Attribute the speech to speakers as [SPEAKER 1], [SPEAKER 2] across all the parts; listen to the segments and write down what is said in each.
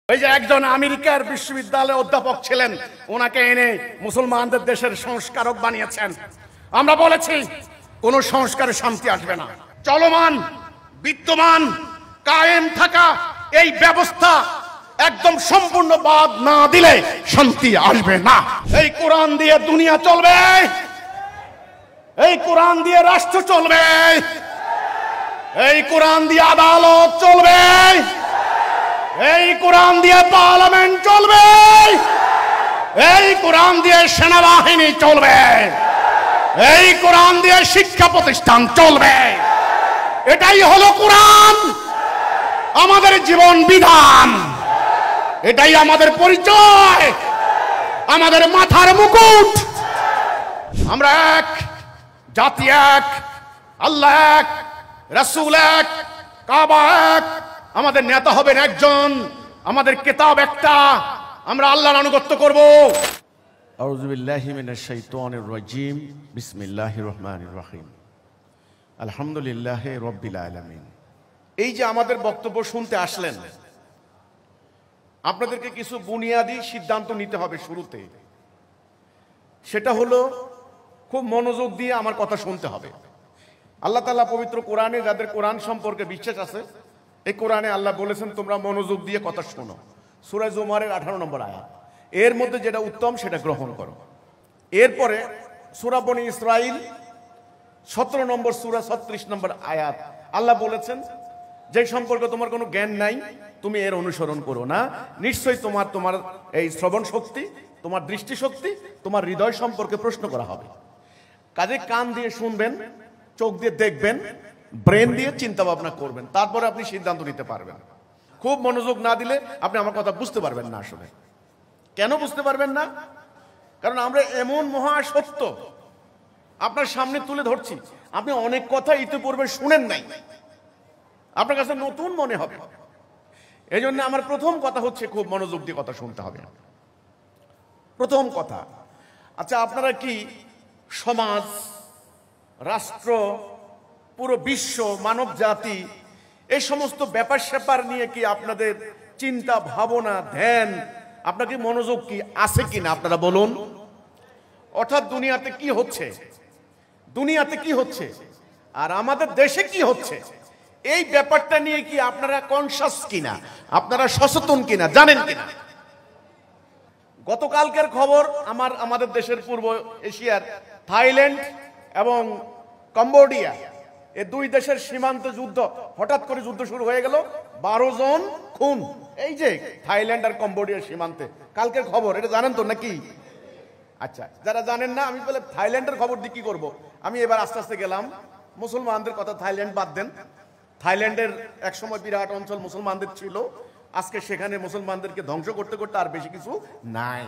[SPEAKER 1] এই যে একজন আমেরিকার বিশ্ববিদ্যালয়ে অধ্যাপক ছিলেন, ওনাকে এনে মুসলমানদের দেশের সংস্কারক বানিয়েছেন। আমরা বলেছি কোন সংস্কারে শান্তি আসবে না। চলমান বিদ্যমান কায়েম থাকা এই ব্যবস্থা একদম সম্পূর্ণ বাদ না দিলে শান্তি আসবে না। এই কোরআন দিয়ে দুনিয়া চলবে, এই কোরআন দিয়ে রাষ্ট্র চলবে, এই কোরআন দিয়ে আদালত চলবে, এই কোরআন দিয়ে পার্লামেন্ট চলবে, এই কোরআন দিয়ে সেনাবাহিনী চলবে, এই কোরআন দিয়ে শিক্ষা প্রতিষ্ঠান চলবে। এটাই হলো কোরআন, আমাদের জীবন বিধান, এটাই আমাদের পরিচয়, আমাদের মাথার মুকুট। আমরা এক, জাতি এক, আল্লাহ এক, রাসূল এক, কাবা এক, আমাদের নেতা হবেন একজন, আমাদের কিতাব একটা, আমরা আল্লাহর আনুগত্য করব। আউযু বিল্লাহি মিনাশ শাইতানির রাজিম, বিসমিল্লাহির রহমানির রহিম, আলহামদুলিল্লাহি রাব্বিল আলামিন। এই যে আমাদের বক্তব্য শুনতে আসলেন, আপনাদেরকে কিছু বুনিয়াদি সিদ্ধান্ত নিতে হবে শুরুতে। সেটা হলো খুব মনোযোগ দিয়ে আমার কথা শুনতে হবে। আল্লাহ তাআলা পবিত্র কোরআনে, যাদের কোরআন সম্পর্কে বিশ্বাস আছে, এই কোরআনে আল্লাহ বলেছেন তোমরা মনোযোগ দিয়ে কথা শোনো। সূরা জুমারের 18 নম্বর আয়াত। এর মধ্যে যেটা উত্তম সেটা গ্রহণ করো। এরপরে সূরা বনী ইসরাইল 17 নম্বর সূরা 36 নম্বর আয়াত। আল্লাহ বলেছেন যে সম্পর্কে তোমার কোনো জ্ঞান নাই তুমি এর অনুসরণ করো না, নিশ্চয়ই তোমার এই শ্রবণ শক্তি, তোমার দৃষ্টি শক্তি, তোমার হৃদয় সম্পর্কে প্রশ্ন করা হবে। কাজে কান দিয়ে শুনবেন, চোখ দিয়ে দেখবেন, ব্রেন দিয়ে চিন্তা ভাবনা করবেন, তারপরে আপনি সিদ্ধান্ত নিতে পারবেন। খুব মনোযোগ না দিলে আপনি আমার কথা বুঝতে পারবেন না। আসলে কেন বুঝতে পারবেন না? কারণ আমরা এমন মহা সত্য আপনার সামনে তুলে ধরছি, আপনি অনেক কথা ইতিপূর্বে শুনেন নাই, আপনার কাছে নতুন মনে হবে। এই জন্য আমার প্রথম কথা হচ্ছে খুব মনোযোগ দিয়ে কথা শুনতে হবে। প্রথম কথা, আচ্ছা আপনারা কি সমাজ, রাষ্ট্র, পুরো বিশ্ব, মানব জাতি, এই সমস্ত ব্যাপার স্যাপার নিয়ে কি আপনাদের চিন্তা ভাবনা, ধ্যান, আপনাকে মনোযোগ কি আছে কিনা আপনারা বলুন। অর্থাৎ দুনিয়াতে কি হচ্ছে, দুনিয়াতে কি হচ্ছে আর আমাদের দেশে কি হচ্ছে, এই ব্যাপারটা নিয়ে কি আপনারা কনসাস কিনা, আপনারা সচেতন কিনা, জানেন কিনা। গতকালকের খবর, আমাদের দেশের পূর্ব এশিয়ার থাইল্যান্ড এবং কম্বোডিয়া, এই দুই দেশের সীমান্ত যুদ্ধ, হঠাৎ করে যুদ্ধ শুরু হয়ে গেল, 12 জন খুন। এই যে থাইল্যান্ড আর কম্বোডিয়ার সীমান্তে কালকের খবর, এটা জানেন তো নাকি? আচ্ছা, যারা জানেন না, আমি বলে থাইল্যান্ডের খবর দিয়ে কি করবো। আমি এবার আস্তে আস্তে গেলাম, মুসলমানদের কথা থাইল্যান্ড বাদ দেন, থাইল্যান্ডের একসময় বিরাট অঞ্চল মুসলমানদের ছিল, আজকে সেখানে মুসলমানদেরকে ধ্বংস করতে করতে আর বেশি কিছু নাই।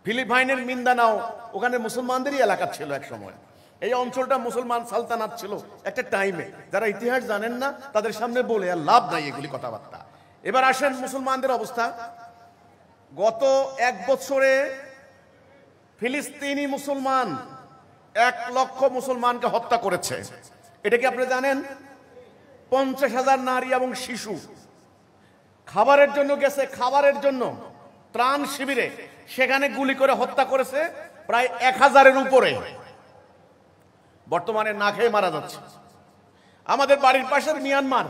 [SPEAKER 1] ফিলিপাইনের মিন্দানাও, ওখানে মুসলমানদেরই এলাকা ছিল এক সময়। এই অঞ্চলটা মুসলমান সালতানাত ছিল একটা টাইমে। যারা ইতিহাস জানেন না তাদের সামনে বলে আর লাভ নাই এগুলি কথাবার্তা। এবার আসেন মুসলমানদের অবস্থা। গত 1 বছরে ফিলিস্তিনি মুসলমান 1 লক্ষ মুসলমানকে হত্যা করেছে। এটা কি আপনি জানেন? 50,000 নারী এবং শিশু খাবারের জন্য গেছে, খাবারের জন্য ত্রাণ শিবিরে, সেখানে গুলি করে হত্যা করেছে প্রায় 1000-এর উপরে। বর্তমানে না খেয়ে মারা যাচ্ছে। আমাদের বাড়ির পাশের মিয়ানমার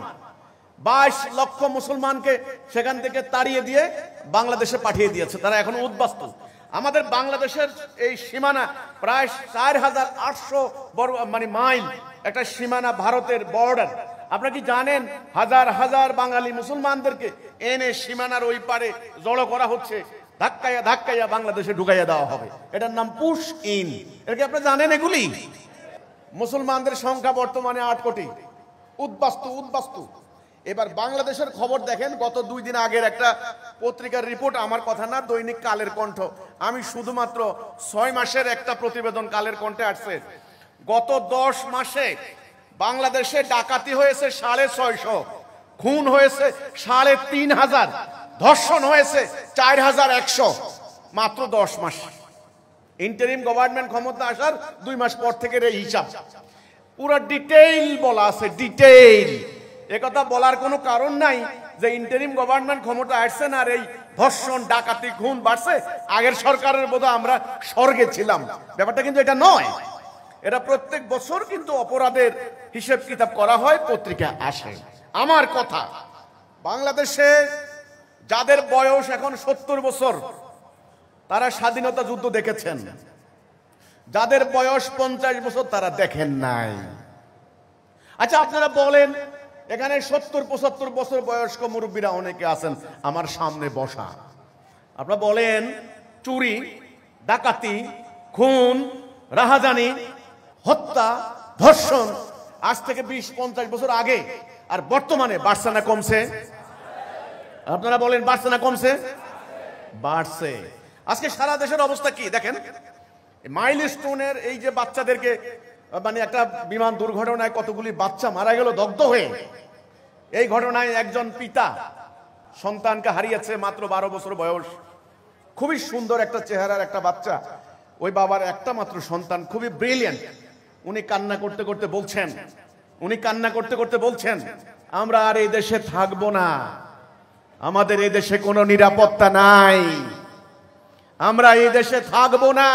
[SPEAKER 1] 22 লক্ষ মুসলমানকে সেখান থেকে তাড়িয়ে দিয়ে বাংলাদেশে পাঠিয়ে দিয়েছে, তারা এখন উদ্বাস্তু। আমাদের বাংলাদেশের এই সীমানা প্রায় 4800 মাইল একটা সীমানা, ভারতের বর্ডার। আপনারা কি জানেন হাজার হাজার বাঙালি মুসলমানদেরকে এনে সীমানার ওই পারে জড়ো করা হচ্ছে, ধাক্কাইয়া ধাক্কাইয়া বাংলাদেশে ঢুকাইয়া দেওয়া হবে। এটার নাম পুশ ইন। এটা কি আপনি জানেন? এগুলি মুসলমানদের সংখ্যা বর্তমানে 8 কোটি, উদ্বাস্তু। এবার বাংলাদেশের খবর দেখেন, গত 2 দিন আগের একটা পত্রিকার রিপোর্ট, আমার কথা না, দৈনিক কালের কণ্ঠ। আমি শুধুমাত্র 6 মাসের একটা প্রতিবেদন কালের কণ্ঠে আসছে। গত 10 মাসে বাংলাদেশে ডাকাতি হয়েছে 650, খুন হয়েছে 3500, ধর্ষণ হয়েছে 4100, মাত্র 10 মাস। ইন্টারিম গভর্নমেন্ট ক্ষমতা আসার 2 মাস পর থেকে এই হিসাব পুরো ডিটেইল বলা আছে, ডিটেইল। একথা বলার কোনো কারণ নাই যে ইন্টারিম গভর্নমেন্ট ক্ষমতা আসছেন আর এই ধর্ষণ ডাকাতি খুন বাড়ছে, আগের সরকারের বোধহয় আমরা স্বর্গে ছিলাম। ব্যাপারটা কিন্তু এটা নয়। এটা প্রত্যেক বছর কিন্তু অপরাধের হিসেব কিতাব করা হয়, পত্রিকা আসে। আমার কথা, বাংলাদেশে যাদের বয়স এখন 70 বছর তারা স্বাধীনতা যুদ্ধ দেখেছেন, যাদের বয়স 50 বছর তারা দেখেন নাই। আচ্ছা আপনারা বলেন, এখানে 70-75 বছর বয়স্ক মুরব্বীরা অনেকে আছেন আমার সামনে বসা, আপনারা বলেন চুরি, ডাকাতি, খুন, রাহাজানি, হত্যা, ধর্ষণ আজ থেকে 20-50 বছর আগে আর বর্তমানে বাড়ছে না কমছে? আপনারা বলেন বাড়ছে না কমছে? বাড়ছে। আজকে সারা দেশের অবস্থা কি দেখেন। মাইলস্টোনের এই যে বাচ্চাদেরকে, মানে একটা বিমান দুর্ঘটনায় কতগুলি বাচ্চা মারা গেল দগ্ধ হয়ে, এই ঘটনায় একজন পিতা সন্তানকে হারিয়েছে, মাত্র 12 বছর বয়স, খুবই সুন্দর একটা চেহারার একটা বাচ্চা, ওই বাবার একটা মাত্র সন্তান, খুবই ব্রিলিয়ান্ট। উনি কান্না করতে করতে বলছেন আমরা আর এই দেশে থাকবো না, আমাদের এই দেশে কোনো নিরাপত্তা নাই, আমরা এই দেশে থাকবো না,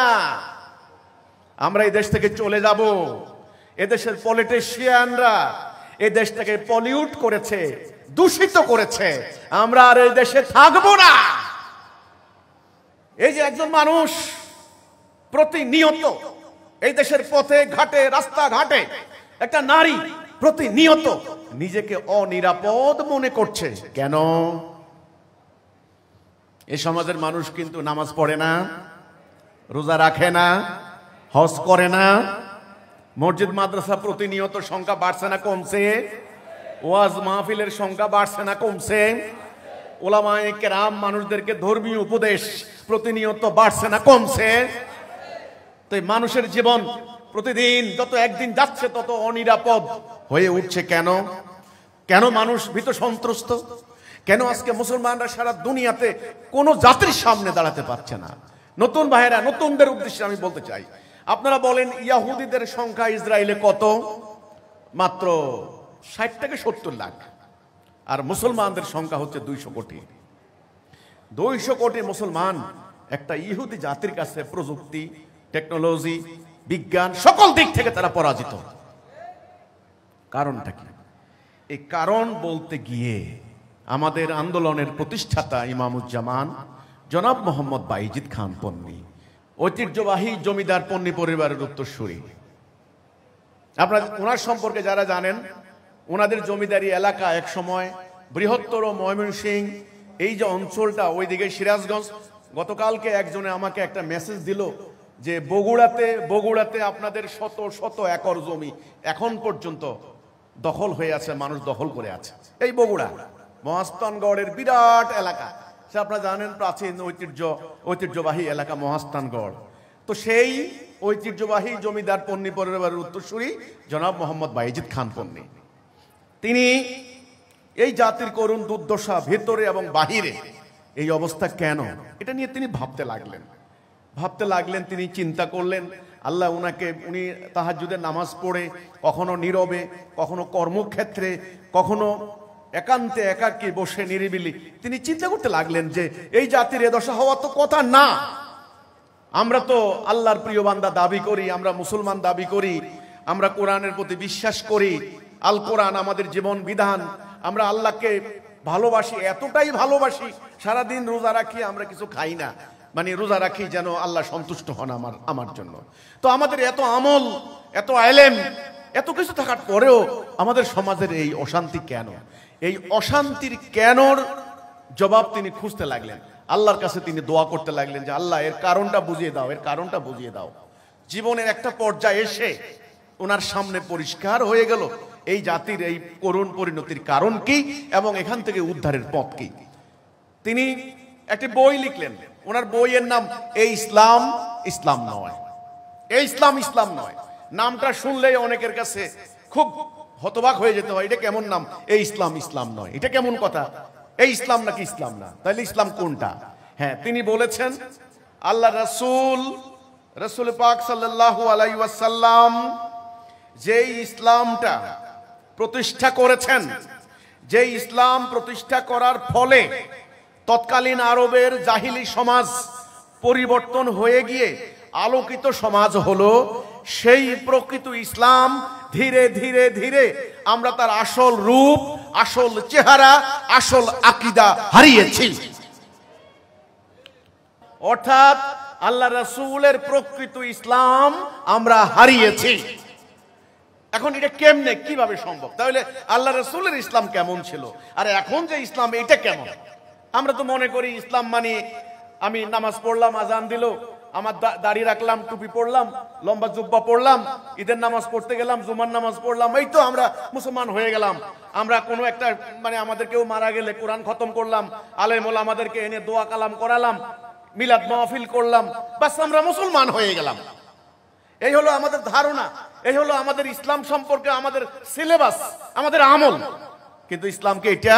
[SPEAKER 1] আমরা এই দেশ থেকে চলে যাব। এদেশের পলিটিশিয়ানরা এই দেশটাকে পলিউট করেছে, দূষিত করেছে, আমরা আর এই দেশে থাকবো না। এই যে একজন মানুষ প্রতিনিয়ত এই দেশের পথে ঘাটে, রাস্তাঘাটে একটা নারী প্রতিনিয়ত নিজেকে অনিরাপদ মনে করছে। কেন? এই সমাজের মানুষ কিন্তু নামাজ পড়ে না, রোজা রাখে না, হজ করে না, মসজিদ মাদ্রাসা প্রতিনিয়ত সংখ্যা বাড়ছে না কমছে? ওয়াজ মাহফিলের সংখ্যা বাড়ছে না কমছে? ওলামায়ে কেরাম মানুষদেরকে ধর্মীয় উপদেশ প্রতিনিয়ত বাড়ছে না কমছে? তো মানুষের জীবন প্রতিদিন যত একদিন যাচ্ছে তত অনিরাপদ হয়ে উঠছে। কেন? কেন মানুষ ভীত সন্ত্রস্ত? কেন আজকে মুসলমানরা সারা দুনিয়াতে কোন জাতির সামনে দাঁড়াতে পারছে না? নতুন ভাইয়েরা, নতুনদের উদ্দেশ্যে আমি বলতে চাই, আপনারা বলেন ইয়াহুদিদের সংখ্যা ইসরায়েলে কত? মাত্র 60 থেকে 70 লাখ। আর মুসলমানদের সংখ্যা হচ্ছে 200 কোটি। 200 কোটি মুসলমান একটা ইহুদি জাতির কাছে প্রযুক্তি, টেকনোলজি, বিজ্ঞান সকল দিক থেকে তারা পরাজিত। কারণটা কি? এই কারণ বলতে গিয়ে আমাদের আন্দোলনের প্রতিষ্ঠাতা ইমামুজ্জামান জনাব মোহাম্মদ বাইজিদ খান পন্নী, ঐতিহ্যবাহী জমিদার পন্নী পরিবারের উত্তরসূরি। আপনারা ওনার সম্পর্কে যারা জানেন, ওনাদের জমিদারি এলাকা এক সময় বৃহত্তর ময়মনসিংহ এই যে অঞ্চলটা, ওইদিকে সিরাজগঞ্জ। গতকালকে একজনে আমাকে একটা মেসেজ দিল যে বগুড়াতে আপনাদের শত শত একর জমি এখন পর্যন্ত দখল হয়ে আছে, মানুষ দখল করে আছে। এই বগুড়া মহাস্থানগড়ের বিরাট এলাকা, সে আপনারা জানেন প্রাচীন ঐতিহ্যবাহী এলাকা মহাস্থানগড়। তো সেই ঐতিহ্যবাহী জমিদার পন্নী পরিবারের উত্তরসূরি জনাব মোহাম্মদ বাইজিদ খান পন্নী, তিনি এই জাতির করুণ দুর্দশা ভেতরে এবং বাহিরে, এই অবস্থা কেন, এটা নিয়ে তিনি ভাবতে লাগলেন। তিনি চিন্তা করলেন, আল্লাহ উনি তাহাজ্জুদের নামাজ পড়ে, কখনো নীরবে, কখনো কর্মক্ষেত্রে, কখনো একান্তে একাকী বসে নিরিবিলি তিনি চিন্তা করতে লাগলেন যে এই জাতির এ দশা হওয়া তো কথা না। আমরা তো আল্লাহর প্রিয় বান্দা দাবি করি, আমরা মুসলমান দাবি করি, আমরা কোরআনের প্রতি বিশ্বাস করি, আল কোরআন আমাদের জীবন বিধান, আমরা আল্লাহকে ভালোবাসি, এতটাই ভালোবাসি সারাদিন রোজা রাখি, আমরা কিছু খাই না, মানে রোজা রাখি যেন আল্লাহ সন্তুষ্ট হন আমার জন্য। তো আমাদের এত আমল, এত আলেম, এত কিছু থাকার পরেও আমাদের সমাজের এই অশান্তি কেন? এই অশান্তির কেনর জবাব তিনি খুঁজতে লাগলেন। আল্লাহর কাছে তিনি দোয়া করতে লাগলেন যে আল্লাহ এর কারণটা বুঝিয়ে দাও। জীবনের একটা পর্যায়ে এসে ওনার সামনে পরিষ্কার হয়ে গেল এই জাতির এই করুণ পরিণতির কারণ কি এবং এখান থেকে উদ্ধারের পথ কি। তিনি একটি বই লিখলেন, ওনার বইয়ের নাম এই ইসলাম ইসলাম নয়। এই ইসলাম নয় নামটা শুনলেই অনেকের কাছে খুব হতবাক হয়ে যেতে হয়, এটা কেমন নাম? এই ইসলাম নয়, এটা কেমন কথা? এই ইসলাম নাকি ইসলাম না? তাহলে ইসলাম কোনটা? হ্যাঁ, তিনি বলেছেন আল্লাহ রাসূল পাক সাল্লাল্লাহু আলাইহি ওয়াসাল্লাম যেই ইসলামটা প্রতিষ্ঠা করেছেন, যে ইসলাম প্রতিষ্ঠা করার ফলে তৎকালীন আরবের জাহিলি সমাজ পরিবর্তন হয়ে গিয়ে আলোকিত সমাজ হলো, সেই প্রকৃত ইসলাম ধীরে ধীরে ধীরে আমরা তার আসল রূপ, আসল চেহারা, আসল আকীদা হারিয়েছি। অর্থাৎ আল্লাহ রাসূলের প্রকৃত ইসলাম আমরা হারিয়েছি। এখন এটা কেমনে, কিভাবে সম্ভব? তাহলে আল্লাহ রাসূলের ইসলাম কেমন ছিল আর এখন যে ইসলাম এটা কেমন? আমরা তো মনে করি ইসলাম মানে আমি নামাজ পড়লাম, আজান দিল, আমার দাড়ি রাখলাম, টুপি পড়লাম, লম্বা জুব্বা পড়লাম, ঈদের নামাজ পড়তে গেলাম, জুমার নামাজ পড়লাম, এই তো আমরা মুসলমান হয়ে গেলাম। আমরা কোনো একটা মানে আমাদের কেউ মারা গেলে কোরআন খতম করলাম, আলেম ওলামাদেরকে এনে দোয়া কালাম করালাম, মিলাদ মাহফিল করলাম, বাস আমরা মুসলমান হয়ে গেলাম। এই হলো আমাদের ধারণা, এই হলো আমাদের ইসলাম সম্পর্কে আমাদের সিলেবাস, আমাদের আমল। কিন্তু ইসলামকে এটা,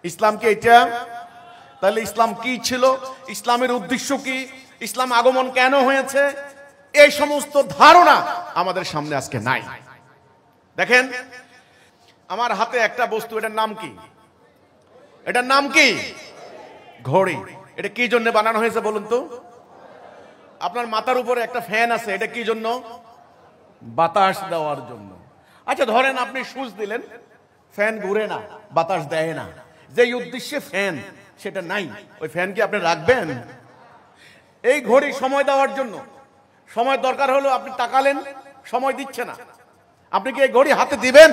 [SPEAKER 1] ইসলামকে এটা, তাহলে ইসলাম কি ছিল, ইসলামের উদ্দেশ্য কি, ইসলাম আগমন কেন হয়েছে, এই সমস্ত ধারণা আমাদের সামনে আজকে নাই। দেখেন আমার হাতে একটা বস্তু, এটার নাম কি? এটার নাম কি? ঘড়ি। এটা কি জন্য বানানো হয়েছে বলুন তো? আপনার মাথার উপরে একটা ফ্যান আছে, এটা কি জন্য? বাতাস দেওয়ার জন্য। আচ্ছা ধরেন আপনি সুইচ দিলেন, ফ্যান ঘুরে না, বাতাস দেয় না, যেই উদ্দেশ্যে ফ্যান সেটা নাই, ওই ফ্যান কি আপনি রাখবেন? এই ঘড়ি সময় দেওয়ার জন্য, সময় দরকার হলো আপনি তাকালেন, সময় দিচ্ছে না, আপনি কি এই ঘড়ি হাতে দিবেন?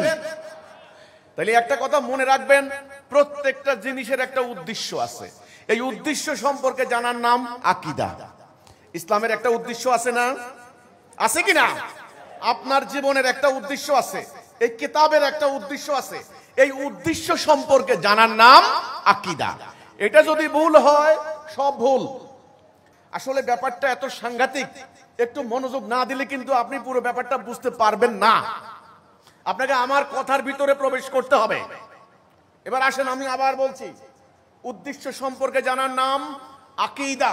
[SPEAKER 1] তাহলে একটা কথা মনে রাখবেন, প্রত্যেকটা জিনিসের একটা উদ্দেশ্য আছে। এই উদ্দেশ্য সম্পর্কে জানার নাম আকীদা। ইসলামের একটা উদ্দেশ্য আছে না? আছে কি না? আপনার জীবনের একটা উদ্দেশ্য আছে, এই কিতাবের একটা উদ্দেশ্য আছে। এই উদ্দেশ্য সম্পর্কে জানার নাম আকীদা। এটা যদি ভুল হয় সব ভুল। আসলে ব্যাপারটা এত সাংঘাতিক, একটু মনোযোগ না দিলে কিন্তু আপনি পুরো ব্যাপারটা বুঝতে পারবেন না। আপনাকে আমার কথার ভিতরে প্রবেশ করতে হবে। এবার আসেন আমি আবার বলছি, উদ্দেশ্য সম্পর্কে জানার নাম আকীদা।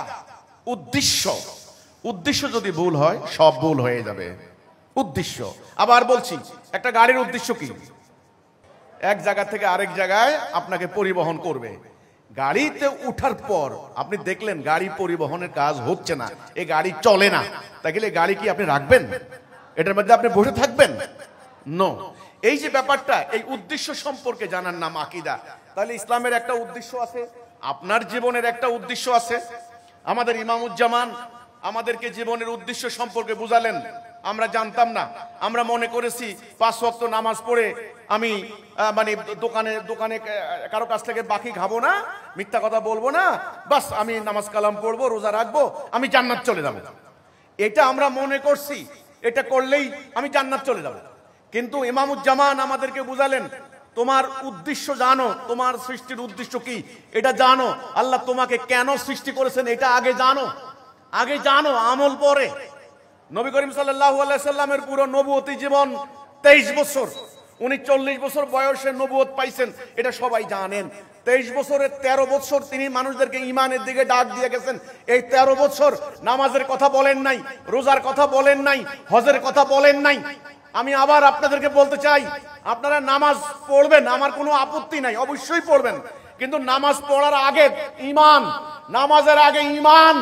[SPEAKER 1] উদ্দেশ্য, উদ্দেশ্য যদি ভুল হয় সব ভুল হয়ে যাবে। উদ্দেশ্য, আবার বলছি, একটা গাড়ির উদ্দেশ্য কি? এক জায়গা থেকে আরেক জায়গায় আপনাকে পরিবহন করবে। গাড়িতে উঠার পর আপনি দেখলেন গাড়ি পরিবহনের কাজ হচ্ছে না, এই গাড়ি চলে না, তাহলে গাড়ি কি আপনি রাখবেন? এটার মধ্যে আপনি বসে থাকবেন? নো। এই যে ব্যাপারটা, এই উদ্দেশ্য সম্পর্কে জানার নাম আকীদা। তাহলে ইসলামের একটা উদ্দেশ্য আছে, আপনার জীবনের একটা উদ্দেশ্য আছে। আমাদের ইমামুজ্জামান আমাদেরকে জীবনের উদ্দেশ্য সম্পর্কে বুঝালেন, আমরা জানতাম না। আমরা মনে করেছি 5 ওয়াক্ত নামাজ পড়ে আমি মানে দোকানে দোকানে কারো কাছ থেকে বাকি খাবো না, মিথ্যা কথা বলবো না, বাস আমি নামাজ কালাম পড়বো, রোজা রাখবো, আমি জান্নাত চলে যাবো। এটা আমরা মনে করছি, এটা করলেই আমি জান্নাত চলে যাবো। কিন্তু ইমামুজ্জামান আমাদেরকে বুঝালেন, তোমার উদ্দেশ্য জানো, তোমার সৃষ্টির উদ্দেশ্য কি এটা জানো, আল্লাহ তোমাকে কেন সৃষ্টি করেছেন এটা আগে জানো, আগে জানো, আমল পরে। নবী করিম সাল্লাল্লাহু আলাইহি সাল্লামের পুরো নবুয়তি জীবন 23 বছর, উনি 40 বছর বয়সে নবুয়ত পাইছেন, এটা সবাই জানেন। 23 বছরের 13 বছর তিনি মানুষদেরকে ঈমানের দিকে ডাক দিয়ে গেছেন। এই 13 বছর নামাজের কথা বলেন নাই, রোজার কথা বলেন নাই, হজের কথা বলেন নাই। আমি আবার আপনাদেরকে বলতে চাই, আপনারা নামাজ পড়বেন, আমার কোনো আপত্তি নাই, অবশ্যই পড়বেন, কিন্তু নামাজ পড়ার আগে ঈমান, নামাজের আগে ঈমান,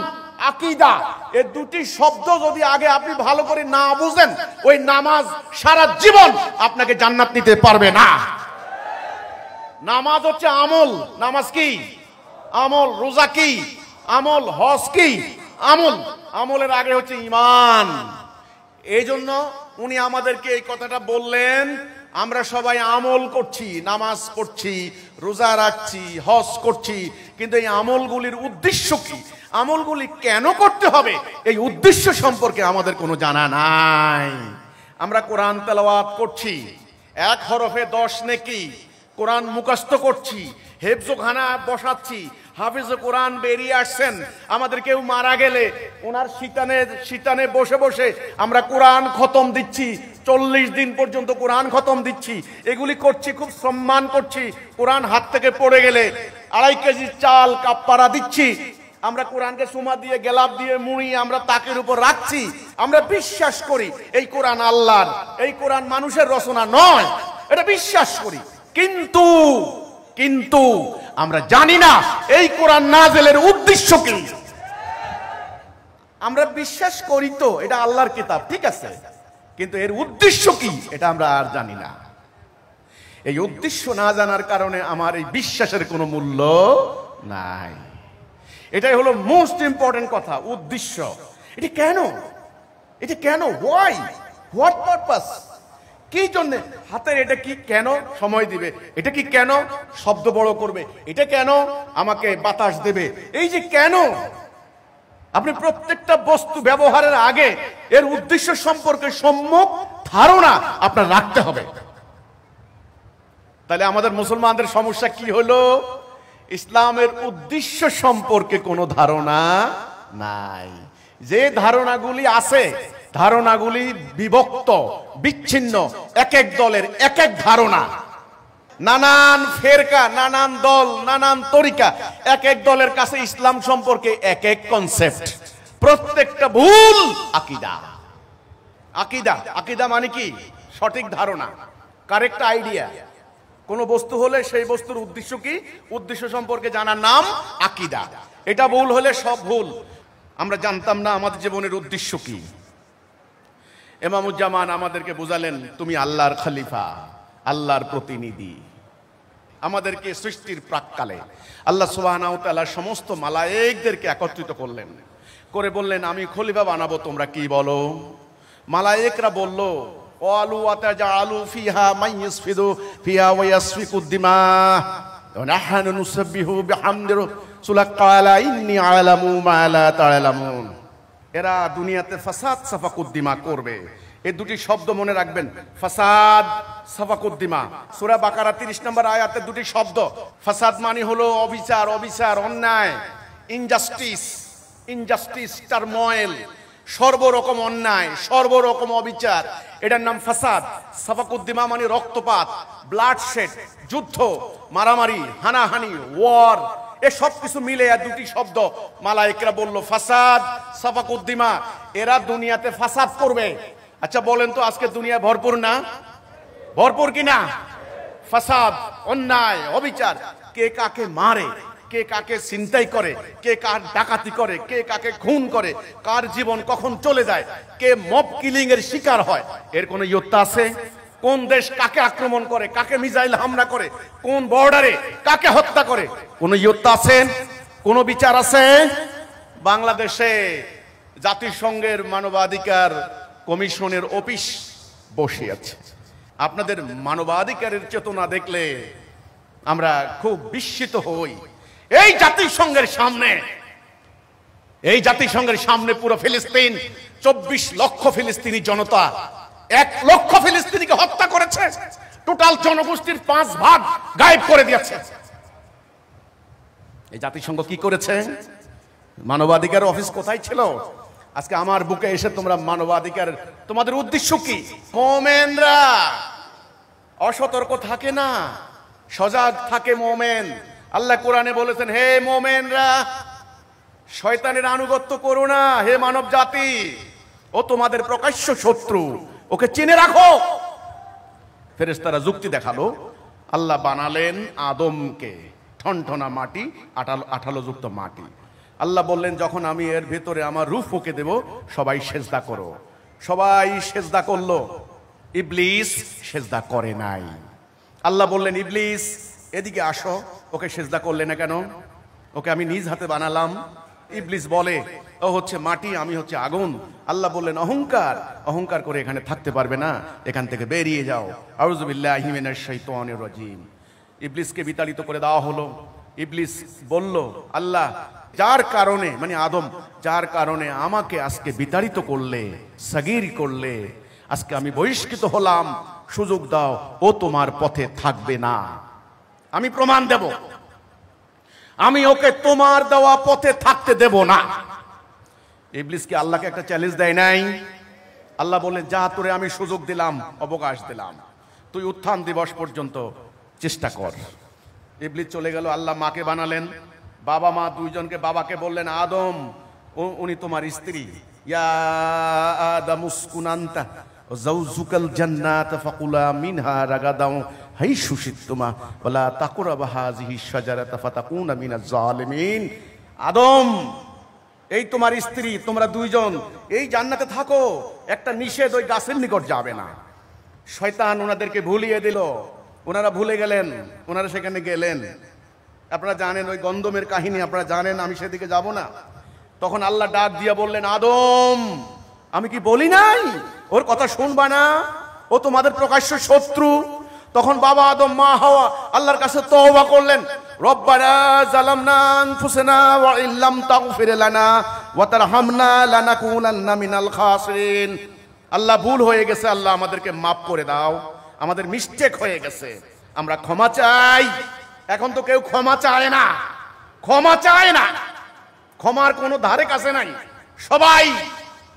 [SPEAKER 1] আকীদা, এই দুটি শব্দ যদি আগে আপনি ভালো করে না বুঝেন, ওই নামাজ সারা জীবন আপনাকে জান্নাত নিতে পারবে না। নামাজ হচ্ছে আমল। নামাজ কি? আমল। রোজা কি? আমল। হজ কি? আমল। আমলের আগে হচ্ছে ঈমান। এই জন্য উনি আমাদেরকে এই কথাটা বললেন, আমরা সবাই আমল করছি, নামাজ পড়ছি, রোজা রাখছি, হজ করছি, কিন্তু এই আমলগুলির উদ্দেশ্য কি, আমলগুলি কেন করতে হবে, এই উদ্দেশ্য সম্পর্কে আমাদের কোনো জানা নাই। আমরা কোরআন তেলাওয়াত করছি, 1 হরফে 10 নেকি, কোরআন মুখস্থ করছি, হেফজখানা বসাচ্ছি, হাফিজ কোরআন বেরিয়ে আসছেন, আমাদের কেউ মারা গেলে ওনার শীতানে বসে বসে আমরা কোরআন খতম দিচ্ছি, 40 দিন পর্যন্ত কোরআন খতম দিচ্ছি, এগুলি করছি, খুব সম্মান করছি। কোরআন হাত থেকে পড়ে গেলে 2.5 কেজি চাল কাপ্পারা দিচ্ছি, আমরা কোরআনকে সুমা দিয়ে, গেলাপ দিয়ে, মুড়ি আমরা তাকের উপর রাখছি। আমরা বিশ্বাস করি এই কোরআন আল্লাহর, এই কোরআন মানুষের রচনা নয়, এটা বিশ্বাস করি। কিন্তু কিন্তু আমরা জানি না এই কোরআন নাযিলের উদ্দেশ্য কি। আমরা বিশ্বাস করি তো এটা আল্লাহর কিতাব, ঠিক আছে, কিন্তু এর উদ্দেশ্য কি এটা আমরা আর জানি না। এই উদ্দেশ্য না জানার কারণে আমার এই বিশ্বাসের কোনো মূল্য নাই। এটাই হলো মোস্ট ইম্পর্টেন্ট কথা, উদ্দেশ্য। এটা কেন, এটা কেন, হোয়াই, হোয়াট পারপাস, কি জন্য হাতের এটা কি কেন সময় দিবে, এটা কি কেন শব্দ বড় করবে, এটা কেন আমাকে বাতাস দেবে, এই যে কেন। আপনি প্রত্যেকটা বস্তু ব্যবহারের আগে এর উদ্দেশ্য সম্পর্কে সম্যক ধারণা আপনার রাখতে হবে। তাহলে আমাদের মুসলমানদের সমস্যা কি হলো? ইসলামের উদ্দেশ্য সম্পর্কে কোনো ধারণা নাই। যে ধারণাগুলি আছে, ধারণাগুলি বিভক্ত, বিচ্ছিন্ন, এক এক দলের এক এক ধারণা, নানান ফেরকা, নানান দল, নানান তরিকা, এক এক দলের কাছে ইসলাম সম্পর্কে এক এক কনসেপ্ট, প্রত্যেকটা ভুল আকীদা। আকীদা, আকীদা মানে কি? সঠিক ধারণা, কারেক্ট আইডিয়া। কোন বস্তু হলে সেই বস্তুর উদ্দেশ্য কি, উদ্দেশ্য সম্পর্কে জানার নাম আকীদা। এটা ভুল হলে সব ভুল। আমরা জানতাম না আমাদের জীবনের উদ্দেশ্য কি। ইমামুজ্জামান আমাদেরকে বুঝালেন, তুমি আল্লাহর খলিফা, আল্লাহর প্রতিনিধি। আমাদেরকে সৃষ্টির প্রাককালে আল্লাহ সুবহানাহু ওয়া তাআলা সমস্ত মালায়েকদেরকে একত্রিত করলেন, করে বললেন আমি খলিফা বানাবো, তোমরা কি বলো? মালায়েকরা বলল, ক্বালু আতাজালু ফিহা মান ইউসফিদু ফিহা ওয়া ইয়াসফিকুদ দিমা ওয়া নাহনু নুসাব্বিহু বিহামদি সুলাক্কালা ইন্নী আ'লামু মা লা তা'লামুন। এরা দুনিয়াতে ফাসাদ সাফাকুদ্দিমা করবে। এই দুটি শব্দ মনে রাখবেন, ফাসাদ, সাফাকুদ্দিমা। সূরা বাকারা 30 নম্বর আয়াতের দুটি শব্দ। ফাসাদ মানে হলো অবিচার, অবিচার, অন্যায়, ইনজাস্টিস, ইনজাস্টিস, টারময়েল, সর্বরকম অন্যায়, সর্বরকম অবিচার, এটার নাম ফাসাদ। সাফাকুদ্দিমা মানে রক্তপাত, ব্লাডশেড, যুদ্ধ, মারামারি, হানাহানি, ওয়ার, এ সব কিছু মিলে দুটি শব্দ। মালায়েকরা বলল ফাসাদ, সাফাকুদ্দিমা, এরা দুনিয়াতে ফাসাদ করবে। আচ্ছা বলেন তো আজকে দুনিয়া ভরপুর না? ভরপুর কি না? ফাসাদ, অন্যায়, অবিচার। কে কাকে মারে, কে কাকে ছিনতাই করে, কে কার ডাকাতি করে, কে কাকে খুন করে, কার জীবন কখন চলে যায়, কে মব কিলিং এর শিকার হয়, এর কোন ইয়ত্তা আছে? কোন দেশ কাকে আক্রমণ করে, কাকে মিসাইল হামলা করে, কোন বর্ডারে কাকে হত্যা করে, কোন ইয়ত্তা আছে? কোন বিচার আছে? বাংলাদেশে জাতিসংঘের মানবাধিকার কমিশনের অফিস বসে আছে। আপনাদের মানবাধিকারের চেতনা দেখলে আমরা খুব বিস্মিত হই। এই জাতিসংঘের সামনে, এই জাতিসংঘের সামনে পুরো ফিলিস্তিন, 24 লক্ষ ফিলিস্তিনি জনতা 1 লক্ষ ফিলিস্তিনিকে হত্যা করেছে। টোটাল জনগোষ্ঠীর 5 ভাগ গায়েব করে দিয়েছে। এই জাতিসংঘ কি করেছে? মানবাধিকার অফিস কোথায় ছিল? আজকে আমার বুকে এসে তোমরা মানবাধিকার, তোমাদের উদ্দেশ্য কি? মোমেনরা অসতর্ক থাকে না, সজাগ থাকে মোমেন। আল্লাহ কোরআনে বলেছেন, হে মোমেনরা শয়তানের আনুগত্য করো না, হে মানব জাতি, ও তোমাদের প্রকাশ্য শত্রু, ওকে চিনে রাখো। ফেরেশতারা যুক্তি দেখালো, আল্লাহ বানালেন আদমকে ঠনঠনা মাটি, আঠালো যুক্ত মাটি। আল্লাহ বললেন যখন আমি এর ভেতরে আমার রূহ ফুঁকে দেব, সবাই সেজদা করো। সবাই সেজদা করলো, ইবলিস সেজদা করে নাই। আল্লাহ বললেন ইবলিস এদিকে আসো, ওকে সেজদা করলে না কেন? ওকে আমি নিজ হাতে বানালাম। ইবলিস বলে ও হচ্ছে মাটি, আমি হচ্ছে আগুন। আল্লাহ বললেন অহংকার, অহংকার করে এখানে থাকতে পারবে না, এখান থেকে বেরিয়ে যাও। আউযু বিল্লাহি মিনাশ শাইতানির রাজিম। ইবলিসকে বিতাড়িত করে দেওয়া হলো। ইবলিস বলল, আল্লাহ যার কারণে, মানে আদম, যার কারণে আমাকে আজকে বিতাড়িত করলে, সাগীর করলে, আজকে আমি বহিষ্কৃত হলাম, সুযোগ দাও, ও তোমার পথে থাকবে না। আমি প্রমাণ দেব, আমি ওকে তোমার দেওয়া পথে থাকতে দেব না। ইবলিসকে আল্লাহকে একটা চ্যালেঞ্জ দেয় নাই? আল্লাহ বলে যা, তোরে আমি সুযোগ দিলাম, অবকাশ দিলাম, তুই উত্থান দিবস পর্যন্ত চেষ্টা কর। ইবলিস চলে গেল। আল্লাহ মাকে বানালেন, বাবা মা দুইজনকে, বাবাকে বললেন আদম উনি তোমার স্ত্রী, ইয়া আদম উসকুন আনতা ওয়া যাওজুকাল জান্নাত ফাকুলা মিনহা রাগাদাও হাইসু শিতুমা ওয়ালা তাকরাবা হাযিহি শাজারাতা ফাতাকুনা মিনাজ জালিমিন। আদম, এই তোমার স্ত্রী, তোমরা দুইজন এই জান্নাতে থাকো, একটা নিষেধ, ওই গাছের নিকট যাবে না। শয়তান ওনাদেরকে ভুলিয়ে দিল, ওনারা ভুলে গেলেন, ওনারা সেখানে গেলেন। আপনারা জানেন ওই গন্ধমের কাহিনী, আপনারা জানেন, আমি সেদিকে যাব না। তখন আল্লাহ ডাক দিয়া বললেন, আদম, আমি কি বলি নাই ওর কথা শুনবা না? ও তোমাদের প্রকাশ্য শত্রু। তখন বাবা আদম, মা হাওয়া আল্লাহর কাছে তওবা করলেন, রব্বানা যালামনা আনফুসানা ওয়া ইল্লাম তাগফির লানা ওয়া তারহামনা লানাকুনান্না মিনাল খাসিরিন। আল্লাহ, ভুল হয়ে গেছে, আল্লাহ আমাদেরকে মাফ করে দাও, আমাদের মিস্টেক হয়ে গেছে, আমরা ক্ষমা চাই। এখন তো কেউ ক্ষমা চায় না, ক্ষমা চায় না, ক্ষমার কোনো ধারে কাছে নাই, সবাই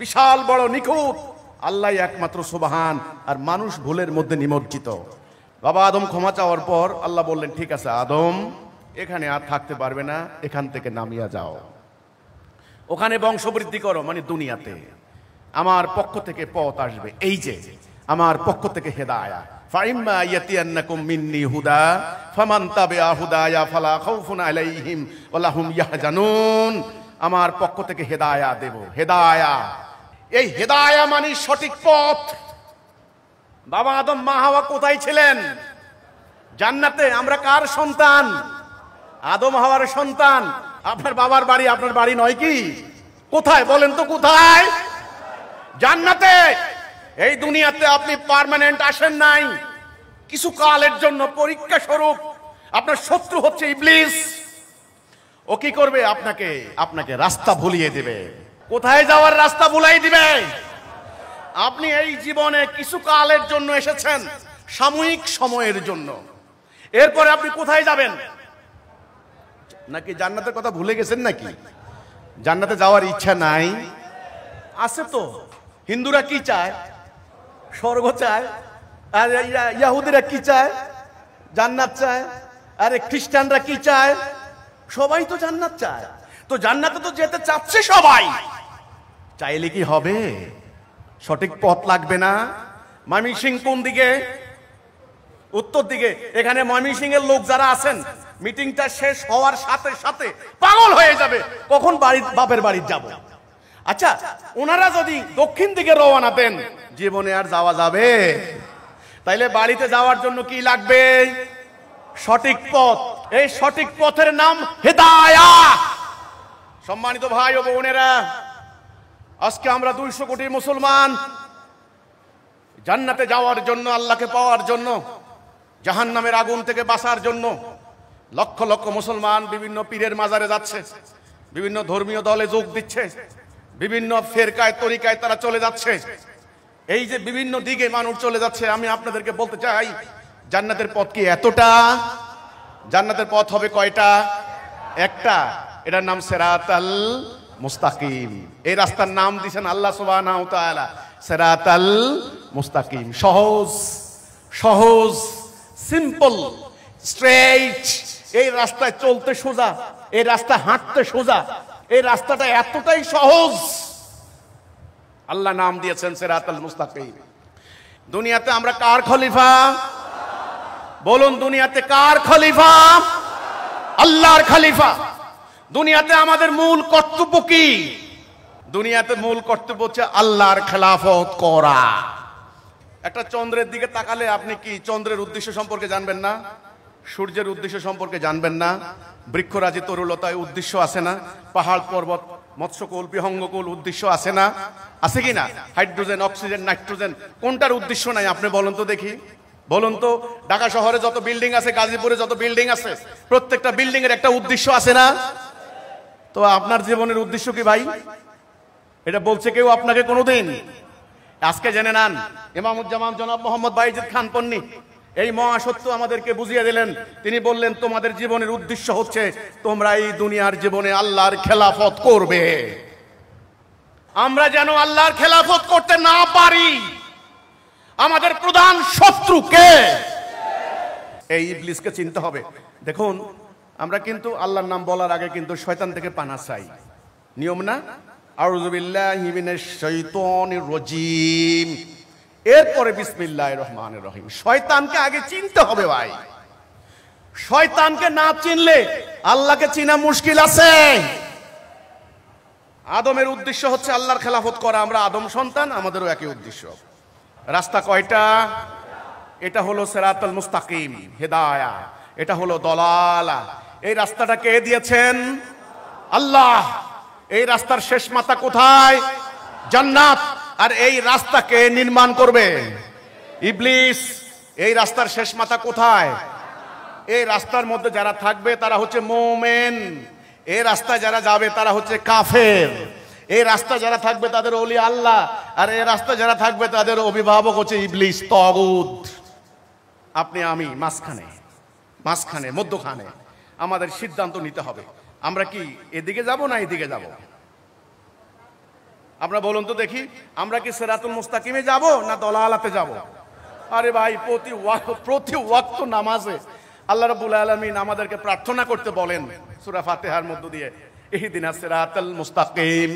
[SPEAKER 1] বিশাল বড় নিখুঁত, আল্লাহ একমাত্র সুবহান, আর মানুষ ভুলের মধ্যে নিমজ্জিত। বাবা আদম ক্ষমা চাওয়ার পর আল্লাহ বললেন, ঠিক আছে আদম, এখানে আর থাকতে পারবে না, এখান থেকে নামিয়া যাও, ওখানে বংশবৃদ্ধি করো, মানে দুনিয়াতে আমার পক্ষ থেকে পথ আসবে, এই যে আমার পক্ষ থেকে হেদায়া। ফাইম্মা ইয়াতিয়ান্নাকুম মিন্নি হুদা ফামান তাবিআ হুদায়া ফালা খাউফুন আলাইহিম ওয়ালা হুম ইয়াহজানুন। আমার পক্ষ থেকে হেদায়া দেব, হেদায়া, এই হেদায়া মানে সঠিক পথ। বাবা আদম, মা হাওয়া কোথায় ছিলেন? জান্নাতে। আমরা কার সন্তান? আদম হাওয়ার সন্তান। আপনার বাবার বাড়ি আপনার বাড়ি নয় কি? কোথায় বলেন তো, কোথায়? জান্নাতে। এই দুনিয়াতে আপনি পার্মানেন্ট আসেন নাই, কিছু কালের জন্য পরীক্ষা স্বরূপ। আপনার শত্রু হচ্ছে ইবলিস। ও কি করবে? আপনাকে রাস্তা ভুলিয়ে দিবে, কোথায় যাওয়ার রাস্তা ভুলাই দিবে। আপনি এই জীবনে কিছু কালের জন্য এসেছেন, সাময়িক সময়ের জন্য, এরপরে আপনি কোথায় যাবেন? নাকি জান্নাতের কথা ভুলে গেছেন? নাকি জান্নাতে যাওয়ার ইচ্ছা নাই? আছে তো। হিন্দুরা কি চায়? স্বর্গ চায়। আর ইহুদিরা কি চায়? জান্নাত চায়। আরে খ্রিস্টানরা কি চায়? সবাই তো জান্নাত চায়। তো জান্নাতে তো যেতে চাচ্ছে সবাই, চাইলে কি হবে? সঠিক পথ লাগবে না? ময়মনসিংহ কোন দিকে? উত্তর দিকে। এখানে ময়মনসিংহ এর লোক যারা আছেন, মিটিংটা শেষ হওয়ার সাথে সাথে পাগল হয়ে যাবে, কখন বাপের বাড়ি যাব। আচ্ছা, ওনারা যদি দক্ষিণ দিকে রওনা দেন, জীবনে আর যাওয়া যাবে? তাইলে বাড়িতে যাওয়ার জন্য কি লাগবে? সঠিক পথ। এই সঠিক পথের নাম হেদায়াত। সম্মানিত ভাই ও বোনেরা, আজকে আমরা 200 কোটি মুসলমান জান্নাতে যাওয়ার জন্য, আল্লাহকে পাওয়ার জন্য, জাহান্নামের আগুন থেকে বাঁচার জন্য লক্ষ লক্ষ মুসলমান বিভিন্ন পীরের মাজারে যাচ্ছে, বিভিন্ন ধর্মীয় দলে যোগ দিচ্ছে, বিভিন্ন ফেরকায় তরিকায় তারা চলে যাচ্ছে। এই যে বিভিন্ন দিকে মানুষ চলে যাচ্ছে, আমি আপনাদেরকে বলতে চাই, জান্নাতের পথ কি এতটা? জান্নাতের পথ হবে কয়টা? একটা। এটার নাম সিরাতাল মুস্তাকিম। এই রাস্তার নাম দিয়েছেন আল্লাহ সুবহানাহু ওয়া তাআলা, সিরাতাল মুস্তাকিম। সহজ সহজ, সিম্পল, স্ট্রেইট। এই রাস্তায় চলতে সোজা, এই রাস্তা হাঁটতে সোজা, এই রাস্তাটা এতটাই সহজ, আল্লাহ নাম দিয়েছেন সিরাতাল মুস্তাকিম। দুনিয়াতে আমরা কার খলিফা? বলুন, দুনিয়াতে কার খলিফা? আল্লাহর খলিফা। দুনিয়াতে আমাদের মূল কর্তব্য কি? দুনিয়াতে মূল কর্তব্য হচ্ছে আল্লাহর খেলাফত করা। একটা চন্দ্রের দিকে তাকালে আপনি কি চন্দ্রের উদ্দেশ্য সম্পর্কে জানবেন না? সূর্যের উদ্দেশ্য সম্পর্কে জানবেন না? বৃক্ষরাজি তরুলতায় উদ্দেশ্য আছে না? পাহাড় পর্বত মৎস্যকুল বিহঙ্গকুল উদ্দেশ্য আছে না? আছে কি না? হাইড্রোজেন, অক্সিজেন, নাইট্রোজেন, কোনটার উদ্দেশ্য নাই? আপনি বলুন তো দেখি, বলুন তো। ঢাকা শহরে যত বিল্ডিং আছে, গাজীপুরে যত বিল্ডিং আছে, প্রত্যেকটা বিল্ডিং এর একটা উদ্দেশ্য আছে না? তো আপনার জীবনের উদ্দেশ্য কি ভাই? এটা বলছে কেউ আপনাকে কোনোদিন? আজকে জেনে নেন, ইমামুজ্জামান জনাব মোহাম্মদ বাইজিদ খান পন্নী এই মহাসত্য আমাদেরকে বুঝিয়ে দিলেন। তিনি বললেন, তোমাদের জীবনের উদ্দেশ্য হচ্ছে তোমরা এই দুনিয়ার জীবনে আল্লাহর খেলাফত করবে। আমরা যেন আল্লাহর খেলাফত করতে না পারি, আমাদের প্রধান শত্রু কে? এই ইবলিসকে চিনতে হবে। দেখুন, আমরা কিন্তু আল্লাহর নাম বলার আগে কিন্তু শয়তান থেকে পানা চাই, নিয়ম না? আউযু বিল্লাহি মিনাশ শাইতানির রাজীম। এরপরে বিসমিল্লাহির রহমানির রহিম। শয়তানকে আগে চিনতে হবে ভাই। শয়তানকে না চিনলে আল্লাহকে চিনা মুশকিল আছে। আদমের উদ্দেশ্য হচ্ছে আল্লাহর খেলাফত করা। আমরা আদম সন্তান, আমাদেরও একই উদ্দেশ্য। রাস্তা কয়টা? এটা হলো সিরাতুল মুস্তাকিম, হেদায়া। এটা হলো দলালা। এই রাস্তাটা কে দিয়েছেন? আল্লাহ। এই রাস্তার শেষ মাথা কোথায়? জান্নাত। আর এই রাস্তা কে নির্মাণ করবে? ইবলিস। এই রাস্তার শেষ মাথা কোথায়? এই রাস্তার মধ্যে যারা থাকবে তারা হচ্ছে মুমিন। এই রাস্তায় যারা যাবে তারা হচ্ছে কাফের। এই রাস্তা যারা থাকবে তাদের ওলি আল্লাহ, আর এই রাস্তা যারা থাকবে তাদের অভিভাবক হচ্ছে ইবলিস, তাগুত। আপনি আমি মাঝখানে মধ্যখানে আমাদের সিদ্ধান্ত নিতে হবে। আমরা কি এদিকে যাব না এদিকে যাব? আমরা বলুন তো দেখি, আমরা কি সিরাতুল মুস্তাকিমে যাব না দলালাতে যাব? আরে ভাই, প্রতি ওয়াক্ত নামাজে আল্লাহ রাব্বুল আলামিন আমাদেরকে প্রার্থনা করতে বলেন সূরা ফাতিহার মধ্য দিয়ে, ইহদিনাস সিরাতাল মুস্তাকিম।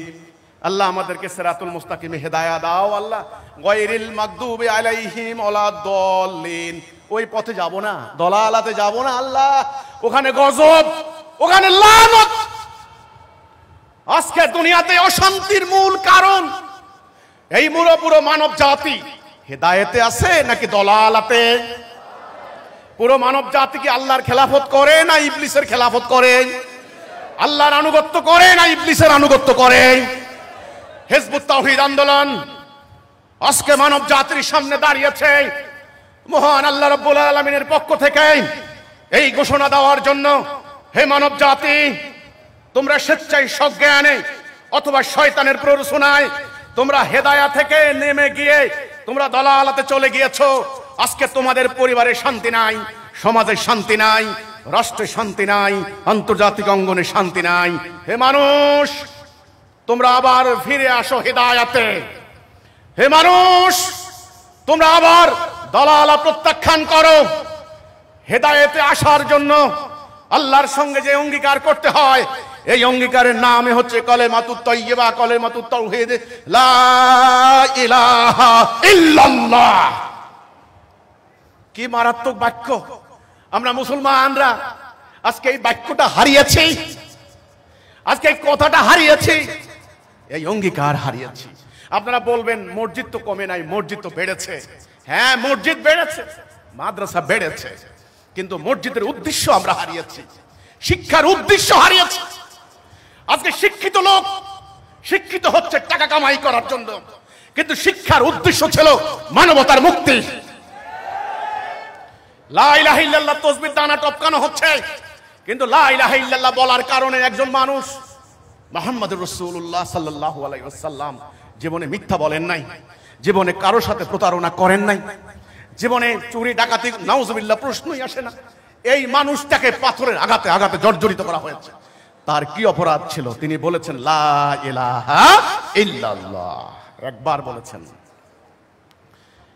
[SPEAKER 1] আল্লাহ আমাদেরকে সিরাতুল মুস্তাকিমে হেদায়েত দাও আল্লাহ। গায়রিল মাগদুবি আলাইহিম ওয়ালাদ-দাল্লিন। ওই পথে যাব না, দলালাতে যাব না আল্লাহ। ওখানে গজব, ওখানে লানত। আজকে দুনিয়াতে অশান্তির মূল কারণ এই পুরো মানব জাতি হেদায়েতে আছে নাকি দলালাতে? পুরো মানব জাতি কি আল্লাহর খেলাফত করে না ইবলিসের খেলাফত করে? আল্লাহর আনুগত্য করে না ইবলিসের আনুগত্য করে? হিজবুত তাওহীদ আন্দোলন আজকে মানব জাতির সামনে দাঁড়িয়েছে মহান আল্লাহ রাব্বুল আলামিনের পক্ষ থেকে এই ঘোষণা দেওয়ার জন্য, হে মানব জাতি, তোমরা স্বেচ্ছায় সজ্ঞানে অথবা শয়তানের প্ররোচনায় তোমরা হেদায়া থেকে নেমে গিয়ে তোমরা দলালাতে চলে গিয়েছো। আজকে তোমাদের পরিবারে শান্তি নাই, সমাজে শান্তি নাই, রাষ্ট্রে শান্তি নাই, আন্তর্জাতিক অঙ্গনে শান্তি নাই। হে মানুষ, তোমরা আবার ফিরে আসো হেদায়াতে। হে মানুষ, তোমরা আবার দলালা প্রত্যাখ্যান করো। হেদায়েতে আসার জন্য আল্লাহর সঙ্গে যে অঙ্গীকার করতে হয়, এই অঙ্গীকারের নামে হচ্ছে কলেমাতুত তাইয়্যিবা, কলেমাতুত তাওহীদ, লা ইলাহা ইল্লাল্লাহ। কি মারাত্মক বাক্য! আমরা মুসলমানরা আজকে এই বাক্যটা হারিয়েছি, আজকে এই কথাটা হারিয়েছি, এই অঙ্গীকার হারিয়েছি। আপনারা বলবেন মসজিদ তো কমে নাই, মসজিদ তো বেড়েছে। হ্যাঁ, মসজিদ বেড়েছে, মাদ্রাসা বেড়েছে, কিন্তু মসজিদের উদ্দেশ্য আমরা হারিয়েছি, শিক্ষার উদ্দেশ্য হারিয়েছি। আজকে শিক্ষিত লোক শিক্ষিত হচ্ছে টাকা কামাই করার জন্য, কিন্তু শিক্ষার উদ্দেশ্য ছিল মানবতার মুক্তি। লা ইলাহা ইল্লাল্লাহ তাসবিহ দানা টপকানো হচ্ছে, কিন্তু লা ইলাহা ইল্লাল্লাহ বলার কারণে একজন মানুষ মুহাম্মদুর রাসূলুল্লাহ সাল্লাল্লাহু আলাইহি ওয়াসাল্লাম জীবনে মিথ্যা বলেন নাই, জীবনে কারোর সাথে প্রতারণা করেন নাই, জীবনে চুরি ডাকাতি নাউজুবিল্লাহ প্রশ্নই আসে না। এই মানুষটাকে পাথরের আঘাতে আঘাতে জর্জরিত করা হয়েছে। তার কি অপরাধ ছিল? তিনি বলেছেন লা ইলাহা ইল্লাল্লাহ, একবার বলেছেন।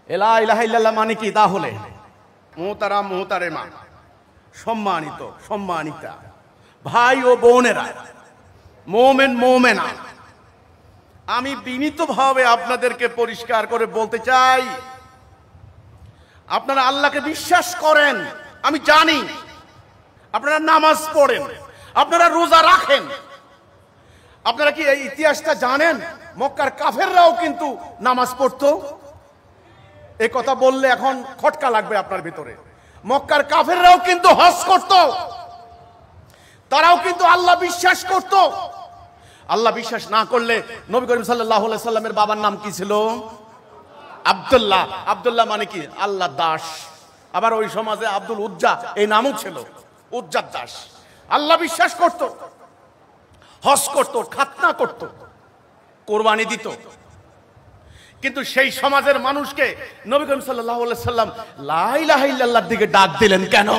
[SPEAKER 1] লা ইলাহা ইল্লাল্লাহ মানে কি? তাহলে মুহতারাম মুহতারেমা, সম্মানিত সম্মানিতা ভাই ও বোনেরা, মুমিন মুমিনা, আমি বিনীতভাবে আপনাদেরকে পরিষ্কার করে বলতে চাই, আপনারা আল্লাহকে বিশ্বাস করেন, আমি জানি। আপনারা নামাজ পড়েন, আপনারা রোজা রাখেন। আপনারা কি এই ইতিহাসটা জানেন? মক্কার কাফেররাও কিন্তু নামাজ পড়তো। এই কথা বললে এখন খটকা লাগবে আপনার ভিতরে। মক্কার কাফেররাও কিন্তু হজ করত, তারাও কিন্তু আল্লাহ বিশ্বাস করত। আল্লাহ বিশ্বাস না করলে নবী করিম সাল্লাল্লাহু আলাইহি সাল্লামের বাবার নাম কি ছিল? আব্দুল্লাহ। আব্দুল্লাহ মানে কি? আল্লাহ দাস। আবার ওই সমাজে আব্দুল উজ্জা এই নামও ছিল, উজ্জার দাস। আল্লাহ বিশ্বাস করত, হজ করত, খাতনা করত, কোরবানি দিত। কিন্তু সেই সমাজের মানুষকে নবী করিম সাল্লাল্লাহু আলাইহি সাল্লাম লা ইলাহা ইল্লাল্লাহর দিকে ডাক দিলেন কেন?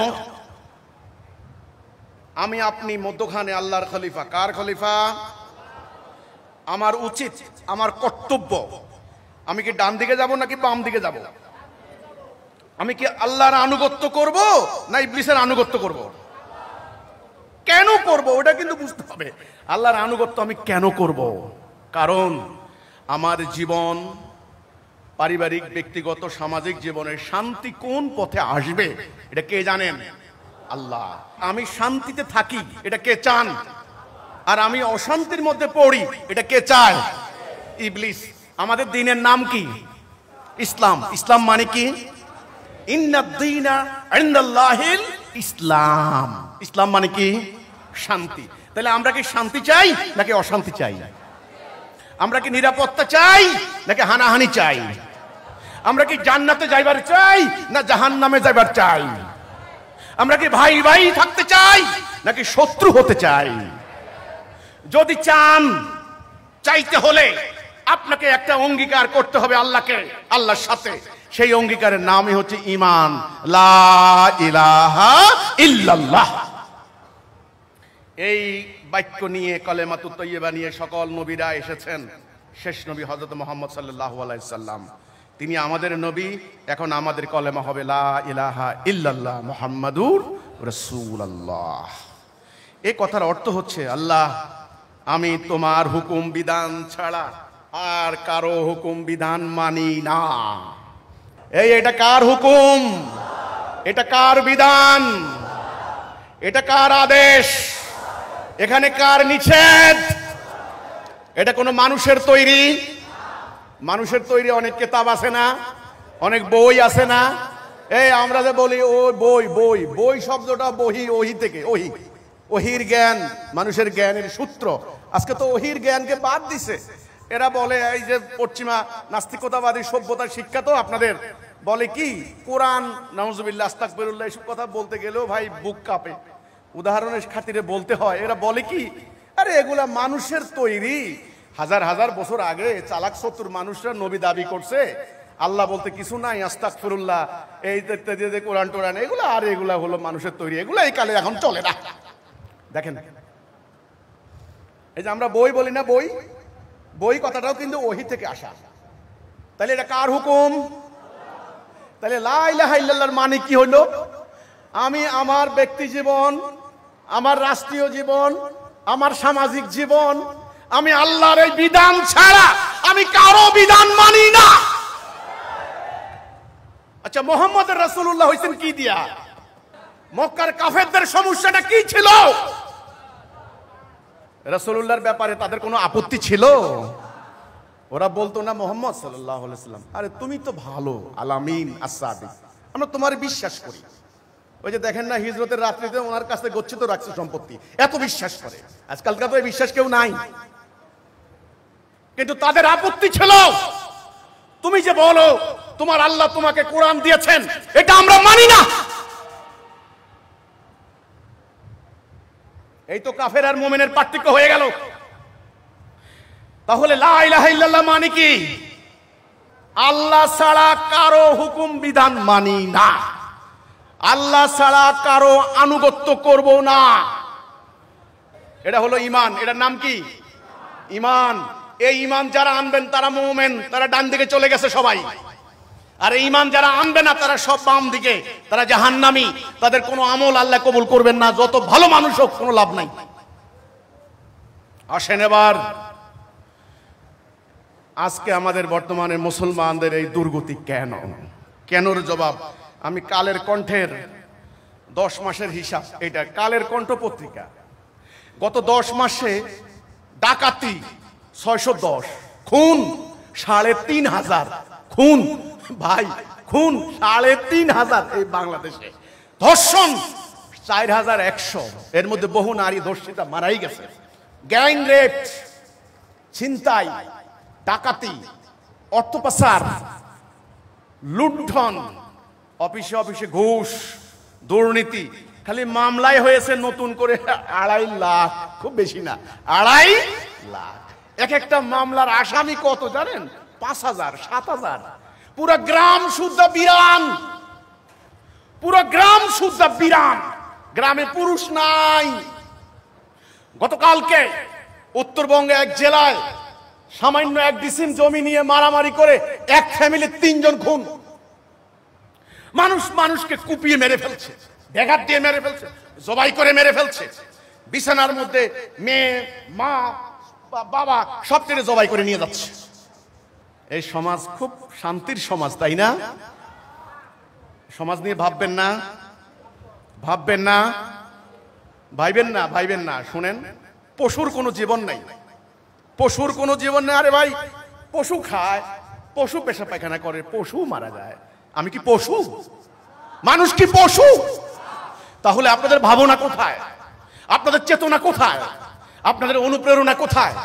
[SPEAKER 1] আমি আপনি মধ্যখানে আল্লাহর খলিফা। কার খলিফা? আমার উচিত, আমার কর্তব্য, আমি কি ডান দিকে যাব নাকি বাম দিকে যাব? আমি কি আল্লাহর আনুগত্য করব না ইবলিসের আনুগত্য করব? কেন করব ওটা কিন্তু বুঝতে হবে। আল্লাহর আনুগত্য আমি কেন করব? কারণ আমার জীবন পারিবারিক, ব্যক্তিগত, সামাজিক জীবনে শান্তি কোন পথে আসবে এটা কে জানেন? আল্লাহ। আমি শান্তিতে থাকি এটা কে চান? আর আমি অশান্তির মধ্যে পড়ি এটা কে চায়? ইবলিস। আমাদের দ্বীনের নাম কি? ইসলাম। ইসলাম মানে কি? ইন্নাদ-দীনা ইনদাল্লাহিল ইসলাম। ইসলাম মানে কি? শান্তি। তাহলে আমরা কি শান্তি চাই নাকি অশান্তি চাই? আমরা কি নিরাপত্তা চাই নাকি হানাহানি চাই? আমরা কি জান্নাতে যাইবার চাই না জাহান্নামে যাইবার চাই? আমরা কি ভাই ভাই থাকতে চাই নাকি শত্রু হতে চাই? যদি চান, চাইতে হলে আপনাকে একটা অঙ্গীকার করতে হবে আল্লাহকে, আল্লাহর সাথে। সেই অঙ্গীকারের নামই হচ্ছে ঈমান, লা ইলাহা ইল্লাল্লাহ। এই বাক্য নিয়ে, কালেমাতুত তাইয়্যিবা নিয়ে সকল নবীরা এসেছেন। শেষ নবী হযরত মুহাম্মদ সাল্লাল্লাহু আলাইহি সাল্লাম, তিনি আমাদের নবী। এখন আমাদের কলেমা হবে লা ইলাহা ইল্লাল্লাহ মুহাম্মাদুর রাসূলুল্লাহ। এই কথার অর্থ হচ্ছে, আল্লাহ, আমি তোমার হুকুম বিধান ছাড়া আর কারো হুকুম বিধান মানি না। এটা কার হুকুম? এটা কার বিধান? এটা কার আদেশ? এখানে কার নিষেধ? এটা কোনো মানুষের তৈরি? মানুষের তৈরি অনেক কিতাব আছে না, অনেক বই আছে না। এই আমরা যে বলি ও বই, বই বই শব্দটা বহি, ওহি থেকে, ওহি, ওহির জ্ঞান, মানুষের জ্ঞানের সূত্র। আজকে তো ওহির জ্ঞানকে বাদ দিছে। এরা বলে এই যে পশ্চিমা নাস্তিকতাবাদী সভ্যতার শিক্ষা তো আপনাদের বলে কি কোরআন, নাউজুবিল্লাহ, আস্তাগফিরুল্লাহ, এসব কথা বলতে গেলেও ভাই বুক কাঁপে। উদাহরণের খাতিরে বলতে হয়। এরা বলে কি, আরে এগুলা মানুষের তৈরি। হাজার হাজার বছর আগে চালাক চতুর মানুষরা নবী দাবি করছে, আল্লাহ বলতে কিছু নাই, আস্তাগফিরুল্লাহ, এই যে কোরআন টোরান, এগুলা আর এগুলা হলো মানুষের তৈরি, এগুলা এই কালে এখন চলে না। দেখেন, এই যে আমরা বই বলি না, বই, বই কথাটাও কিন্তু ওহি থেকে আসা। তাহলে এটা কার হুকুম? তাহলে লা ইলাহা ইল্লাল্লাহর মানে কি হলো? আমি আমার ব্যক্তি জীবন, আমার রাষ্ট্রীয় জীবন, আমার সামাজিক জীবন, আমি আল্লাহর এই বিধান ছাড়া আমি কারো বিধান মানি না। আচ্ছা, মুহাম্মদ রাসূলুল্লাহ হইছেন কি দিয়া? মক্কার কাফেরদের সমস্যাটা কি ছিল? রাসূলুল্লাহর ব্যাপারে তাদের কোনো আপত্তি ছিল? ওরা বলতো না মুহাম্মদ সাল্লাল্লাহু আলাইহি সাল্লাম, আরে তুমি তো ভালো, আলামিন আস-সাদিক, আমরা তোমার বিশ্বাস করি। ওই যে দেখেন না, হিজরতের রাত্রিতে ওনার কাছে গচ্ছিত রাখছে সম্পত্তি, এত বিশ্বাস করে। আজকালকার তো এই বিশ্বাস কেউ নাই। কিন্তু তাদের আপত্তি ছিল, তুমি যে বলো তোমার আল্লাহ তোমাকে কোরআন দিয়েছেন, এটা আমরা মানি না। এই তো কাফের আর মুমিনের পার্থক্য হয়ে গেল। তাহলে লা ইলাহা ইল্লাল্লাহ মানে কি? আল্লাহ ছাড়া কারো হুকুম বিধান মানি না, আল্লাহ ছাড়া কারো আনুগত্য করব না। এটা হলো ঈমান। এটার নাম কি? ঈমান। এই ঈমান যারা আনবেন তারা মুমিন, তারা ডান দিকে চলে গেছে সবাই। আর এই ঈমান যারা আনবে না তারা সব বাম দিকে, তারা জাহান্নামী। তাদের কোনো আমল আল্লাহ কবুল করবেন না, যত ভালো মানুষ হোক কোনো লাভ নাই। আসেন এবার, আজকে আমাদের বর্তমানে মুসলমানদের এই দুর্গতি কেন? কেনর জবাব আমি কালের কণ্ঠের 10 মাসের হিসাব, এটা কালের কণ্ঠ পত্রিকা, গত 10 মাসে ডাকাতি 610, খুন 3500, খুন ভাই, খুন 3500 এই বাংলাদেশে, ধর্ষণ 4100, এর মধ্যে বহু নারী ধর্ষিতা মারাই গেছে, গ্যাং রেপ, ছিনতাই, ডাকাতি, অর্থ পাচার, লুণ্ঠন, অফিসে অফিসে ঘুষ, দুর্নীতি, খালি মামলায় হয়েছে নতুন করে 2.5 লাখ, খুব বেশি না, 2.5 লাখ। এক একটা মামলার আসামি কত জানেন? 5000, 7000। পুরো গ্রাম শুদ্ধ বিরান, পুরো গ্রাম শুদ্ধ বিরান, গ্রামে পুরুষ নাই। গতকালকে উত্তরবঙ্গে এক জেলায় সামান্য 1 ডিসিম জমি নিয়ে মারামারি করে এক ফ্যামিলির 3 জন খুন। মানুষ মানুষকে কুপিয়ে মেরে ফেলছে, ব্যাঘাত দিয়ে মেরে ফেলছে, জবাই করে মেরে ফেলছে। বিছানার মধ্যে মেয়ে, মা, বাবা সব ছেড়ে জবাই করে নিয়ে যাচ্ছে। এই সমাজ খুব শান্তির সমাজ, তাই না? সমাজ নিয়ে ভাববেন না, ভাববেন না, ভাইবেন না। শুনেন, পশুর কোনো জীবন নাই, পশুর কোনো জীবন নেই। আরে ভাই, পশু খায়, পশু পেশা পায়খানা করে, পশু মারা যায়। আমি কি পশু? মানুষ কি পশু? তাহলে আপনাদের ভাবনা কোথায়? আপনাদের চেতনা কোথায়? আপনাদের অনুপ্রেরণা কোথায়?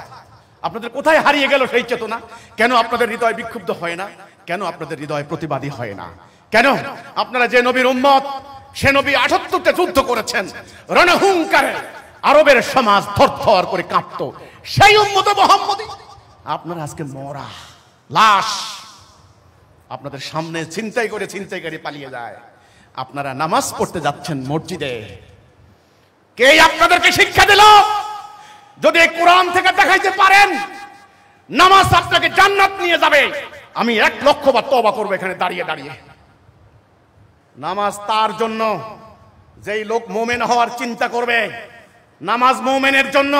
[SPEAKER 1] আপনাদের কোথায় হারিয়ে গেল সেই চেতনা? কেন আপনাদের হৃদয় বিক্ষুব্ধ হয় না? কেন আপনাদের হৃদয় প্রতিবাদী হয় না? কেন আপনারা যে নবীর উম্মত, সে নবী ৭৮টা যুদ্ধ করেছেন, রণহুঙ্কারে আরবের সমাজ থরথর করে কাঁপত, সেই উম্মত মুহাম্মদী আপনারা আজকে মরা লাশ, আপনাদের সামনে ছিনতাইকারী পালিয়ে যায়। আপনারা নামাজ পড়তে যাচ্ছেন মসজিদে, কে আপনাদেরকে শিক্ষা দিল? যদি কোরআন থেকে দেখাইতে পারেন নামাজ আপনাকে জান্নাত নিয়ে যাবে, আমি ১,০০,০০০ বার তওবা করবো এখানে দাঁড়িয়ে দাঁড়িয়ে। নামাজ তার জন্য যেই লোক মুমিন হওয়ার চিন্তা করবে। নামাজ মুমিনের জন্য,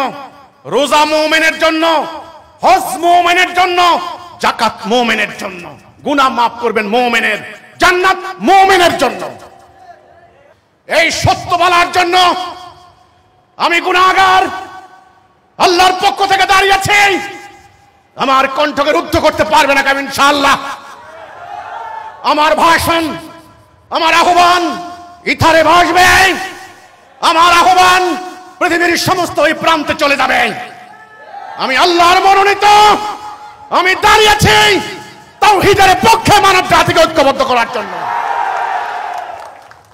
[SPEAKER 1] রোজা মুমিনের জন্য, হজ মুমিনের জন্য, যাকাত মুমিনের জন্য, গুনাহ মাফ করবেন মুমিনের, জান্নাত মুমিনের জন্য। এই সত্য বলার জন্য আমি গুনাহগার, আল্লাহর পক্ষ থেকে দাঁড়িয়েছি। আমার কণ্ঠকে রুদ্ধ করতে পারবে না কেন? ইনশাআল্লাহ আমার ভাষণ, আমার আহ্বান ইথারে ভাসবে, আমার আহ্বান পৃথিবীর সমস্ত ওই প্রান্তে চলে যাবে। আমি আল্লাহর মনোনীত, আমি দাঁড়িয়েছি তাওহীদের পক্ষে, মানব জাতিকে ঐক্যবদ্ধ করার জন্য।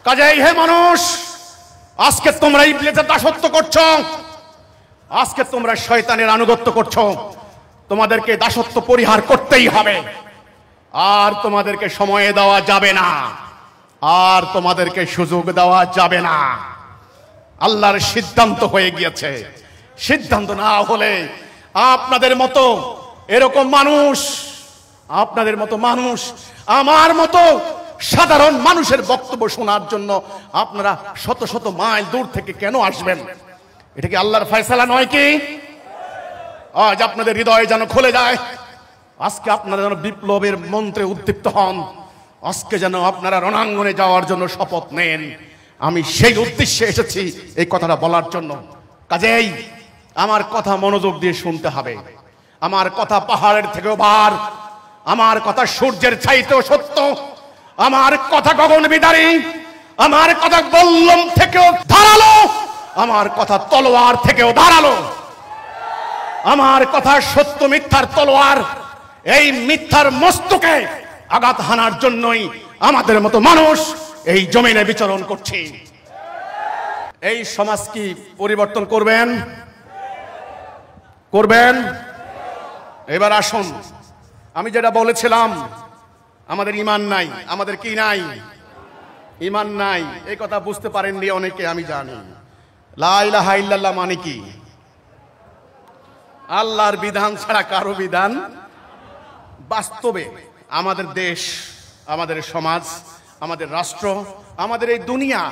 [SPEAKER 1] কাজেই হে মানুষ, আজকে তোমরা ইবলীসের দাসত্ব করছো, আজকে তোমরা শয়তানের আনুগত্য করছো। তোমাদেরকে দাসত্ব পরিহার করতেই হবে, আর তোমাদেরকে সময় দেওয়া যাবে না, আর তোমাদেরকে সুযোগ দেওয়া যাবে না। আল্লাহর সিদ্ধান্ত হয়ে গিয়েছে। সিদ্ধান্ত না হলে আপনাদের মতো এরকম মানুষ, আপনাদের মতো মানুষ, আমার মতো সাধারণ মানুষের বক্তব্য শোনার জন্য আপনারা শত শত মাইল দূর থেকে কেন আসবেন? এটা কি আল্লাহর ফয়সালা নয় কি? আজ আপনাদের হৃদয় যেন খুলে যায়, আজকে আপনারা যেন বিপ্লবের মন্ত্রে উদ্দীপ্ত হন, আজকে যেন আপনারা রণাঙ্গনে যাওয়ার জন্য শপথ নেন। আমি সেই উদ্দেশ্যে এসেছি এই কথাটা বলার জন্য। কাজেই আমার কথা মনোযোগ দিয়ে শুনতে হবে। আমার কথা পাহাড়ের থেকেও ভার, আমার কথা সূর্যের চাইতেও সত্য, আমার কথা গগন বিদারী, আমার কথা বল্লম থেকেও ধারালো, আমার কথা তলোয়ার থেকেও ধারালো। আমার কথা সত্য মিথ্যার তলোয়ার, এই মিথ্যার মস্তকে আঘাত হানার জন্যই আমাদের মতো মানুষ এই জমিনে বিচরণ করছে। এই সমাজ কি পরিবর্তন করবেন? করবেন? এবার আসুন, আমি যেটা বলেছিলাম, আমাদের ঈমান নাই। আমাদের কি নাই? ঈমান নাই। এই কথা বুঝতে পারেননি অনেকে, আমি জানি। লা ইলাহা ইল্লাল্লাহ মানে কি? আল্লাহর বিধান ছাড়া কারো বিধান। বাস্তবে আমাদের দেশ, আমাদের সমাজ, আমাদের রাষ্ট্র, আমাদের এই দুনিয়া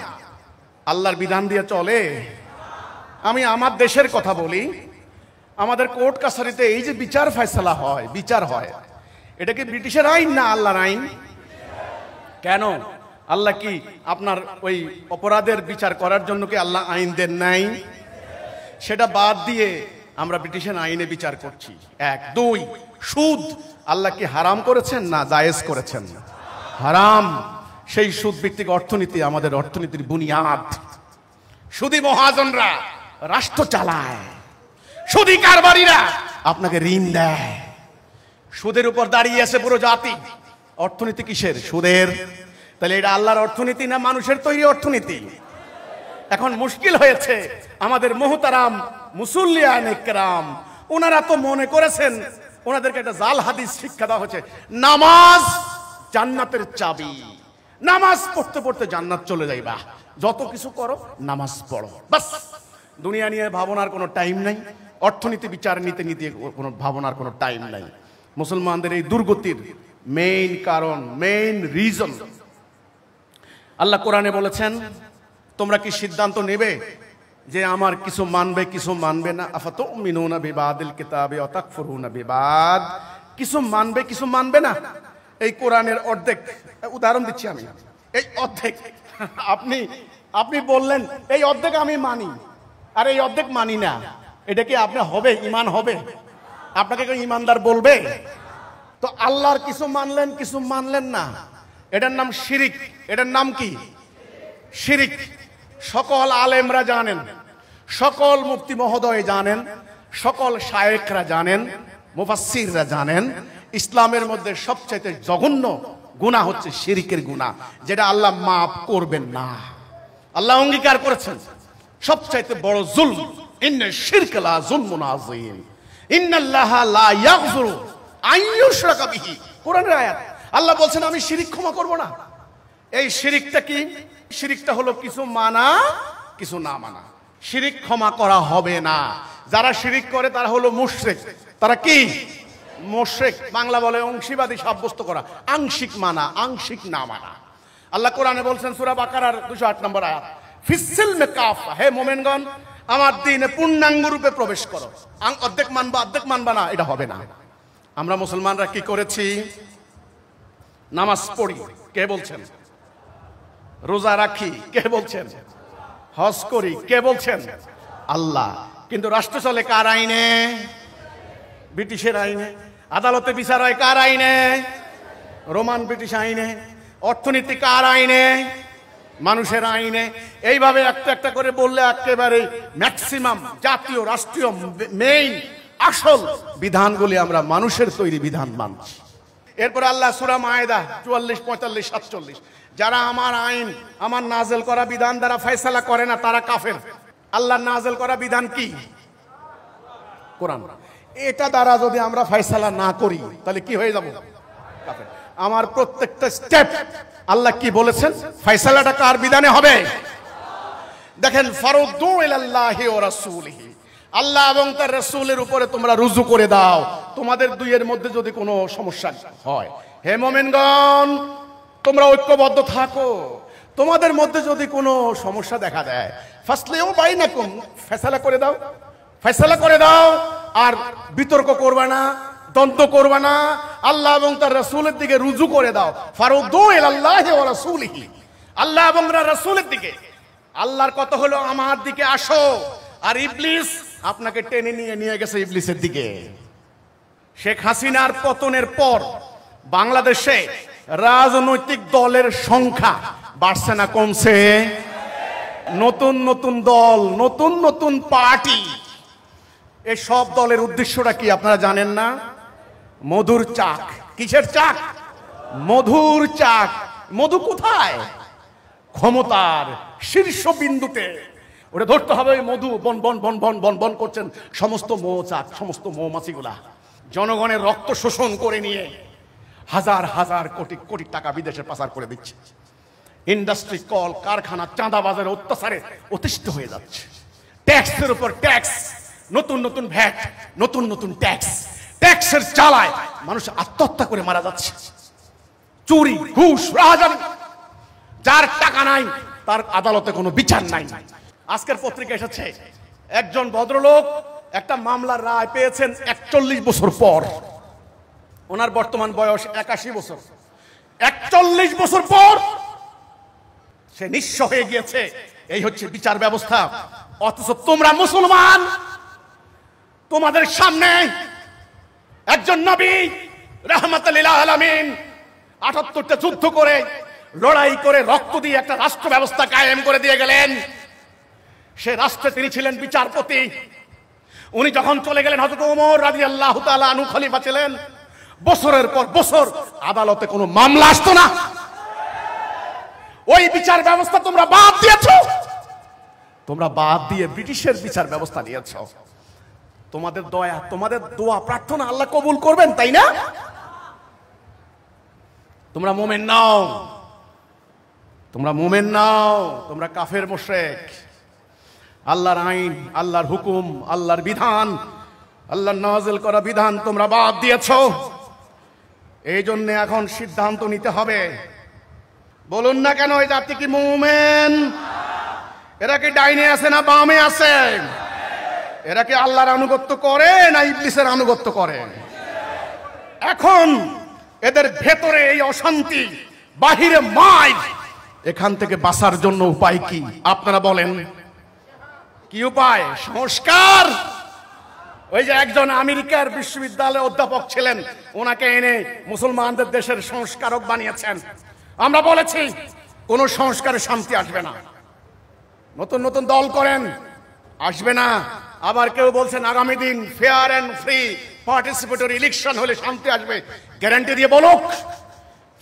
[SPEAKER 1] আল্লাহর বিধান দিয়ে চলে? আমি আমার দেশের কথা বলি। আমাদের কোর্ট কাছারিতে এই যে বিচার ফয়সালা হয়, বিচার হয়, এটা কি ব্রিটিশের আইন না আল্লাহর আইন? কেন? আল্লাহ কি আপনার ওই অপরাধের বিচার করার জন্য কি আল্লাহ আইন দেন নাই? সেটা বাদ দিয়ে আমরা ব্রিটিশের আইনে বিচার করছি। এক। দুই, সুদ আল্লাহ কি হারাম করেছেন না জায়েজ করেছেন? হারাম। সেই সুদ ভিত্তিক অর্থনীতি আমাদের অর্থনীতির বুনিয়াদ। সুদী মহাজনরা রাষ্ট্র চালায়, সুদী কারবারিরা আপনাকে ঋণ দেয়, সুদের উপর দাঁড়িয়ে আছে পুরো জাতি। অর্থনীতি কিসের? সুদের। তাহলে এটা আল্লাহর অর্থনীতি না মানুষের তৈরি অর্থনীতি? এখন মুশকিল হয়েছে, আমাদের মুহতারাম মুসল্লিয়ান ইকরাম ওনারা তো মনে করেছেন, ওনাদেরকে একটা জাল হাদিস শিক্ষা দেওয়া হচ্ছে, নামাজ জান্নাতের চাবি, নামাজ পড়তে পড়তে জান্নাত চলে যাইবা, যত কিছু করো নামাজ পড়ো, বাস। দুনিয়া নিয়ে ভাবনার কোনো টাইম নাই, অর্থনীতি বিচার নিতে নিতে কোনো ভাবনার কোনো টাইম নাই। মুসলমানদের এই দুর্গতির মেইন কারণ, মেইন রিজন, আল্লাহ কোরআনে বলেছেন, তোমরা কি সিদ্ধান্ত নেবে যে আমার কিছু মানবে কিছু মানবে না? আফাতুমিনুনা বিবাদিল কিতাবি ওয়া তাকফুরুনা বিবাদ। কিছু মানবে কিছু মানবে না। এই কোরআনের অর্ধেক উদাহরণ দিচ্ছি আমি, এই অর্ধেক আপনি আপনি বললেন এই অর্ধেক আমি মানি আর এই অর্ধেক মানি না, এটা কি আপনি হবে ঈমান হবে? আপনাকে কেউ ঈমানদার বলবে? তো আল্লাহর কিছু মানলেন কিছু মানলেন না, এটার নাম শিরিক। এটার নাম কি? শিরিক। সকল আলেমরা জানেন, সকল মুফতি মহোদয় জানেন, সকল শায়েখরা জানেন, মুফাসসিররা জানেন, ইসলামের মধ্যে সবচাইতে জঘন্য গুনাহ হচ্ছে শিরিকের গুনাহ, যেটা আল্লাহ মাফ করবেন না। আল্লাহ অঙ্গীকার করেছেন সবচাইতে বড় জুলম, ইন্না শিরকা লা যুলমুন আযীম, ইন্নাল্লাহা লা ইয়াগফিরু আন ইউশরাকা বিহি। কোরআনের আয়াত। আল্লাহ বলছেন আমি শিরিক ক্ষমা করব না। এই শিরিকটা কি? শিরিকটা হলো কিছু মানা কিছু না মানা। শিরিক ক্ষমা করা হবে না। যারা শিরিক করে তারা হলো মুশরিক। তারা কি? মুশরিক। বাংলা বলে অংশীবাদী সাব্যস্ত করা, আংশিক মানা আংশিক না মানা। আল্লাহ কোরআনে বলছেন সূরা বাকারার 208 নম্বর আয়াত, ফিসসিলমে কাফা, হে মুমিনগণ আমার দ্বীনে পূর্ণাঙ্গ রূপে প্রবেশ করো। অর্ধেক মানবা অর্ধেক মানবা না, এটা হবে না। আমরা মুসলমানরা কি করেছি? নামাজ পড়ি, কে বলছেন? রোজা রাখি, কে বলছেন? হজ করি, কে বলছেন? আল্লাহ। কিন্তু রাষ্ট্র চলে কার আইনে? ব্রিটিশের আইনে। আদালতে বিচার হয় কার আইনে? রোমান ব্রিটিশ আইনে। অর্থনীতি কার আইনে? মানুষের আইনে। এইভাবে একটা একটা করে বললে একেবারে ম্যাক্সিমাম জাতীয় রাষ্ট্রীয় মেইন আসল বিধানগুলি আমরা মানুষের তৈরি বিধান মানছি। এরপরে আল্লাহ সূরা মায়েদা 44, 45, 47, যারা আমার আইন আমার নাজেল করা বিধান দ্বারা ফয়সালা করে না তারা কাফের। আল্লাহর নাজেল করা বিধান কি? কোরআন। এটা দ্বারা যদি আমরা ফয়সালা না করি তাহলে কি হয়ে যাব? কাফের। আমার প্রত্যেকটা স্টেপ আল্লাহ কি বলেছেন? ফয়সালাটা কার বিধানে হবে? দেখেন, ফারুদ্দু ইলাল্লাহি ওয়া রাসূলিহি, আল্লাহ এবং তার রাসূলের উপরে তোমরা রুজু করে দাও তোমাদের দুইয়ের মধ্যে যদি কোনো সমস্যা হয়। হে মুমিনগণ তোমরা ঐক্যবদ্ধ থাকো, তোমাদের মধ্যে যদি কোনো সমস্যা দেখা দেয় ফাসলিউ বাইনাকুম, ফয়সালা করে দাও, ফয়সালা করে দাও। আর বিতর্ক করবে না, দ্বন্দ্ব করবে না, আল্লাহ এবং তার রাসূলের দিকে রুজু করে দাও। ফারুদ্দু ইলাল্লাহি ওয়া রাসূলিহি, আল্লাহ এবং রাসূলের দিকে। আল্লাহর কথা হলো আমার দিকে আসো, আর ইবলিস আপনাকে টেনে নিয়ে নিয়ে গেছে ইবলিসের দিকে। শেখ হাসিনার পতনের পর বাংলাদেশে রাজনৈতিক দলের সংখ্যা বাড়ছে না কমছে? নতুন নতুন দল, নতুন নতুন পার্টি। এই সব দলের উদ্দেশ্যটা কি আপনারা জানেন না? মধুর চাক। কিসের চাক? মধুর চাক। মধু কোথায়? ক্ষমতার শীর্ষবিন্দুতে। ওটা ধরতে হবে। ওই মধু বন বন বন বন বন বন করছেন সমস্ত মৌচাক, সমস্ত মৌমাছিগুলা জনগণের রক্ত শোষণ করে নিয়ে হাজার হাজার কোটি কোটি টাকা বিদেশে পাচার করে দিচ্ছে। ইন্ডাস্ট্রি, কল কারখানা, চাঁদাবাজের অত্যাচারে অতিষ্ঠ হয়ে যাচ্ছে। ট্যাক্সের উপর ট্যাক্স, নতুন নতুন ভ্যাট, নতুন নতুন ট্যাক্স। ট্যাক্সের জ্বালায় মানুষ আত্মহত্যা করে মারা যাচ্ছে। চুরি, ঘুষ, রাহাজানি। যার টাকা নাই তার আদালতে কোনো বিচার নাই। আজকের পত্রিকা এসেছে একজন ভদ্রলোক একটা মামলার রায় পেয়েছেন 41 বছর পর। ওনার বর্তমান বয়স 81 বছর। 41 বছর পর সে নিঃস্ব হয়ে গিয়েছে। এই হচ্ছে বিচার ব্যবস্থা। অথচ তোমরা মুসলমান, তোমাদের সামনে একজন নবী রাহমাতুল লিল আলামিন 78টা যুদ্ধ করে লড়াই করে রক্ত দিয়ে একটা রাষ্ট্র ব্যবস্থা কায়েম করে দিয়ে গেলেন। সে রাষ্ট্রে তিনি ছিলেন বিচারপতি। উনি যখন চলে গেলেন, হযরত ওমর রাদিয়াল্লাহু তাআলা আনহু খলিফা ছিলেন। বছরের পর বছর আদালতে কোনো মামলা আসতো না। ওই বিচার ব্যবস্থা তোমরা বাদ দিয়েছো। তোমরা বাদ দিয়ে ব্রিটিশের বিচার ব্যবস্থা নিয়েছো। তোমাদের দয়া, তোমাদের দোয়া প্রার্থনা আল্লাহ কবুল করবেন, তাই না? তোমরা মুমিন নাও, তোমরা মুমিন নাও, তোমরা কাফের মুশরিক। আল্লাহর আইন, আল্লাহর হুকুম, আল্লাহর বিধান, আল্লাহর নাযিল করা বিধান তোমরা বাদ দিয়েছো। এই জন্য এখন সিদ্ধান্ত নিতে হবে। বলুন না কেন এই জাতি কি মুমিন? এরা কি ডাইনে আছে না বামে আছে? এরা কি আল্লাহর আনুগত্য করে না ইবলিসের আনুগত্য করে? এখন এদের ভেতরে এই অশান্তি, বাহিরে মাইর, এখান থেকে বাঁচার জন্য উপায় কি আপনারা বলেন? কি উপায়? সংস্কার। ওই যে একজন আমেরিকার বিশ্ববিদ্যালয়ের অধ্যাপক ছিলেন, ওনাকে এনে মুসলমানদের দেশের সংস্কারক বানিয়েছেন। আমরা বলেছি কোন সংস্কারে শান্তি আসবে না। নতুন নতুন দল করেন, আসবে না। আবার কেউ বলছেন আগামী দিন fair and free participatory election হলে শান্তি আসবে। গ্যারান্টি দিয়ে বলুক,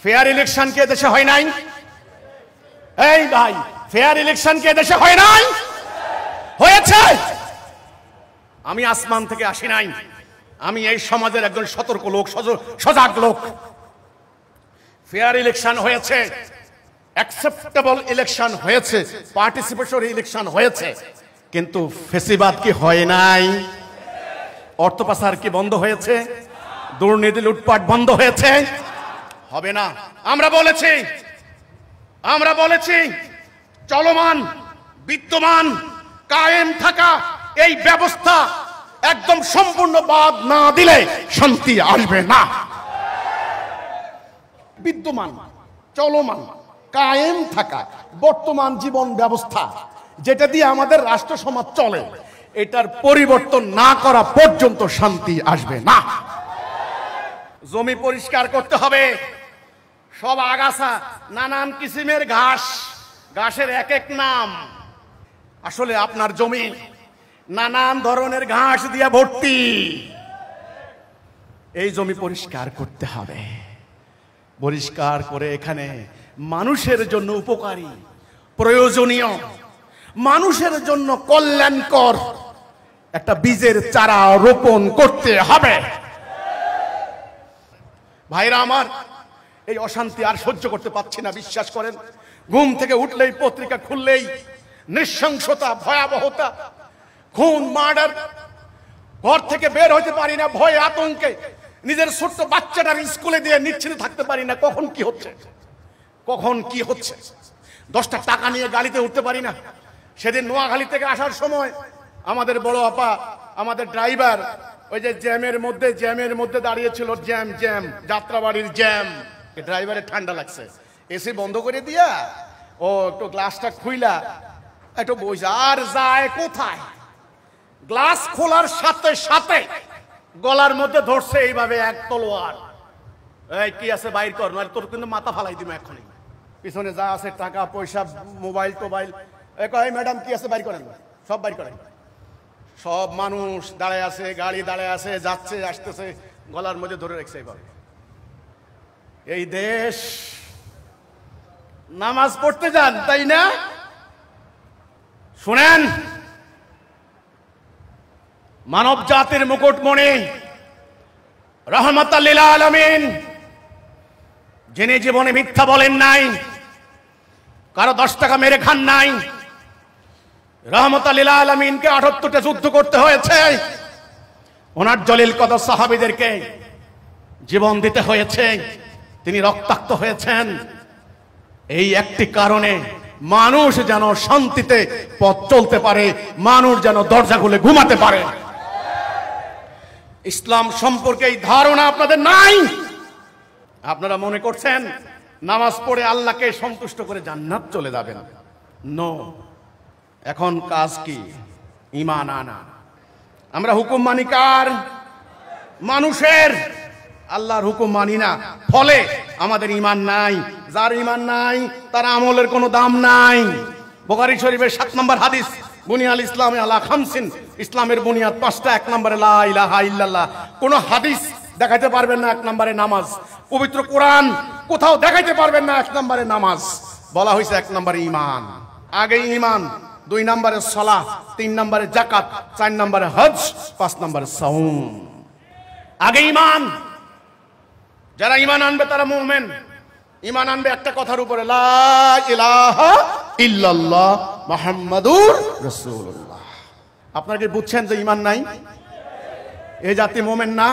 [SPEAKER 1] ফেয়ার ইলেকশন কে দেশে হয় নাই? এই ভাই, ফেয়ার ইলেকশন কে দেশে হয় নাই? হয়েছে। আমি আসমান থেকে আসি নাই, আমি এই সমাজের একজন সতর্ক লোক, সজাগ লোক। ফেয়ার ইলেকশন হয়েছে, অ্যাকসেপ্টেবল ইলেকশন হয়েছে, পার্টিসিপেটরি ইলেকশন হয়েছে, কিন্তু ফেসিবাদ কি হয় নাই? অর্থ পাচার কি বন্ধ হয়েছে? দুর্নীতি লুটপাট বন্ধ হয়েছে? হবে না। আমরা বলেছি চলমান বিদ্যমান কায়েম থাকা এই ব্যবস্থা একদম সম্পূর্ণ বাদ না দিলে শান্তি আসবে না। বিদ্যমান, চলমান, কায়েম থাকা বর্তমান জীবন ব্যবস্থা যেটা দিয়ে আমাদের রাষ্ট্র সমাজ চলে, এটার পরিবর্তন না করা পর্যন্ত শান্তি আসবে না। জমি পরিষ্কার করতে হবে। সব আগাছা, নানান কিসিমের ঘাস, ঘাসের এক এক নাম। আসলে আপনার জমি নানান ধরনের ঘাস দিয়ে ভর্তি। এই জমি পরিষ্কার করতে হবে। পরিষ্কার করে এখানে মানুষের জন্য উপকারী, প্রয়োজনীয়, মানুষের জন্য কল্যাণকর একটা বীজের চারা রোপণ করতে হবে। ভাইরা আমার, এই অশান্তি আর সহ্য করতে পারছি না। বিশ্বাস করেন, ঘুম থেকে উঠলেই, পত্রিকা খুললেই নৃশংসতা, ভয়াবহতা, খুন, মার্ডার। ঘর থেকে বের হতে পারি না ভয়ে, আতঙ্কে। নিজের ছোট্ট বাচ্চাটার স্কুলে দিয়ে নিশ্চিন্তে থাকতে পারি না, কখন কি হচ্ছে, কখন কি হচ্ছে। 10টা টাকা নিয়ে গাড়িতে উঠতে পারি না। সেদিন নোয়াখালী থেকে আসার সময় আমাদের বড় আপা, আমাদের ড্রাইভার, ওই যে জ্যামের মধ্যে দাঁড়িয়েছিল। জ্যাম, যাত্রাবাড়ির জ্যাম। ড্রাইভারের ঠান্ডা লাগছে, এসি বন্ধ করে দিয়া ও একটু গ্লাসটা খুইলা একটু বসে, আর যায় কোথায়? গ্লাস খোলার সাথে সাথে গলার মধ্যে ধরছে এইভাবে এক তলোয়ার। এই কি আছে বাইর কর, মানে তোর কিন্তু মাথা ফালাই দিব এখনই। পিছনে যা আছে টাকা পয়সা, মোবাইল টোবাইল, এই ম্যাডাম কি আছে বাইর করেন, সব বাইর করেন। সব মানুষ দাঁড়ায় আছে, গাড়ি দাঁড়ায় আছে, যাচ্ছে আসতেছে, গলার মধ্যে ধরে রেখেছে এইভাবে। এই দেশ নামাজ পড়তে যান, তাই না? শুনেন, মানব জাতির মুকুটমণি রহমাতাল লিল আলামিন, যিনি জীবনে মিথ্যা বলেন নাই, কারো 10 টাকা মেরে খান নাই, রহমাতাল লিল আলামিনকে 78টা যুদ্ধ করতে হয়েছে। ওনার জলিল কদর সাহাবীদেরকে জীবন দিতে হয়েছে, তিনি রক্তাক্ত হয়েছেন। এই একটি কারণে মানুষ যেন শান্তিতে পথ চলতে পারে, মানুষ যেন দরজা খুলে ঘুমাতে পারে। ইসলাম সম্পর্কে এই ধারণা আপনাদের নাই। আপনারা মনে করছেন নামাজ পড়ে আল্লাহকে সন্তুষ্ট করে জান্নাত চলে যাবেন। নো, এখন কাজ কি? ঈমান আনা। আমরা হুকুম মানি কার? মানুষের। আল্লাহর হুকুম মানি না, ফলে আমাদের ঈমান নাই। যার ঈমান নাই তার আমলের কোনো দাম নাই। বুখারী শরীফের 7 নম্বর হাদিস, বুনিয়াল ইসলামে আলা খামসিন, ইসলামের বুনিয়াদ 5টা। 1 নম্বরে লা ইলাহা ইল্লাল্লাহ। কোন হাদিস দেখাইতে পারবেন না 1 নম্বরে নামাজ। পবিত্র কোরআন কোথাও দেখাইতে পারবেন না 1 নম্বরে নামাজ। বলা হয়েছে 1 নম্বরে ঈমান। আগে ঈমান, 2 নম্বরে সালাহ, 3 নম্বরে যাকাত, 4 নম্বরে হজ, 5 নম্বরে সাওম। আগে ঈমান। যারা ঈমান আনবে তারা মুমিন। ঈমান আনবে একটা কথার উপরে, লা ইলাহা ইল্লাল্লাহ মুহাম্মাদুর রাসূলুল্লাহ। আপনারা কি বুঝছেন যে ঈমান নাই? এই জাতি মুমিন না?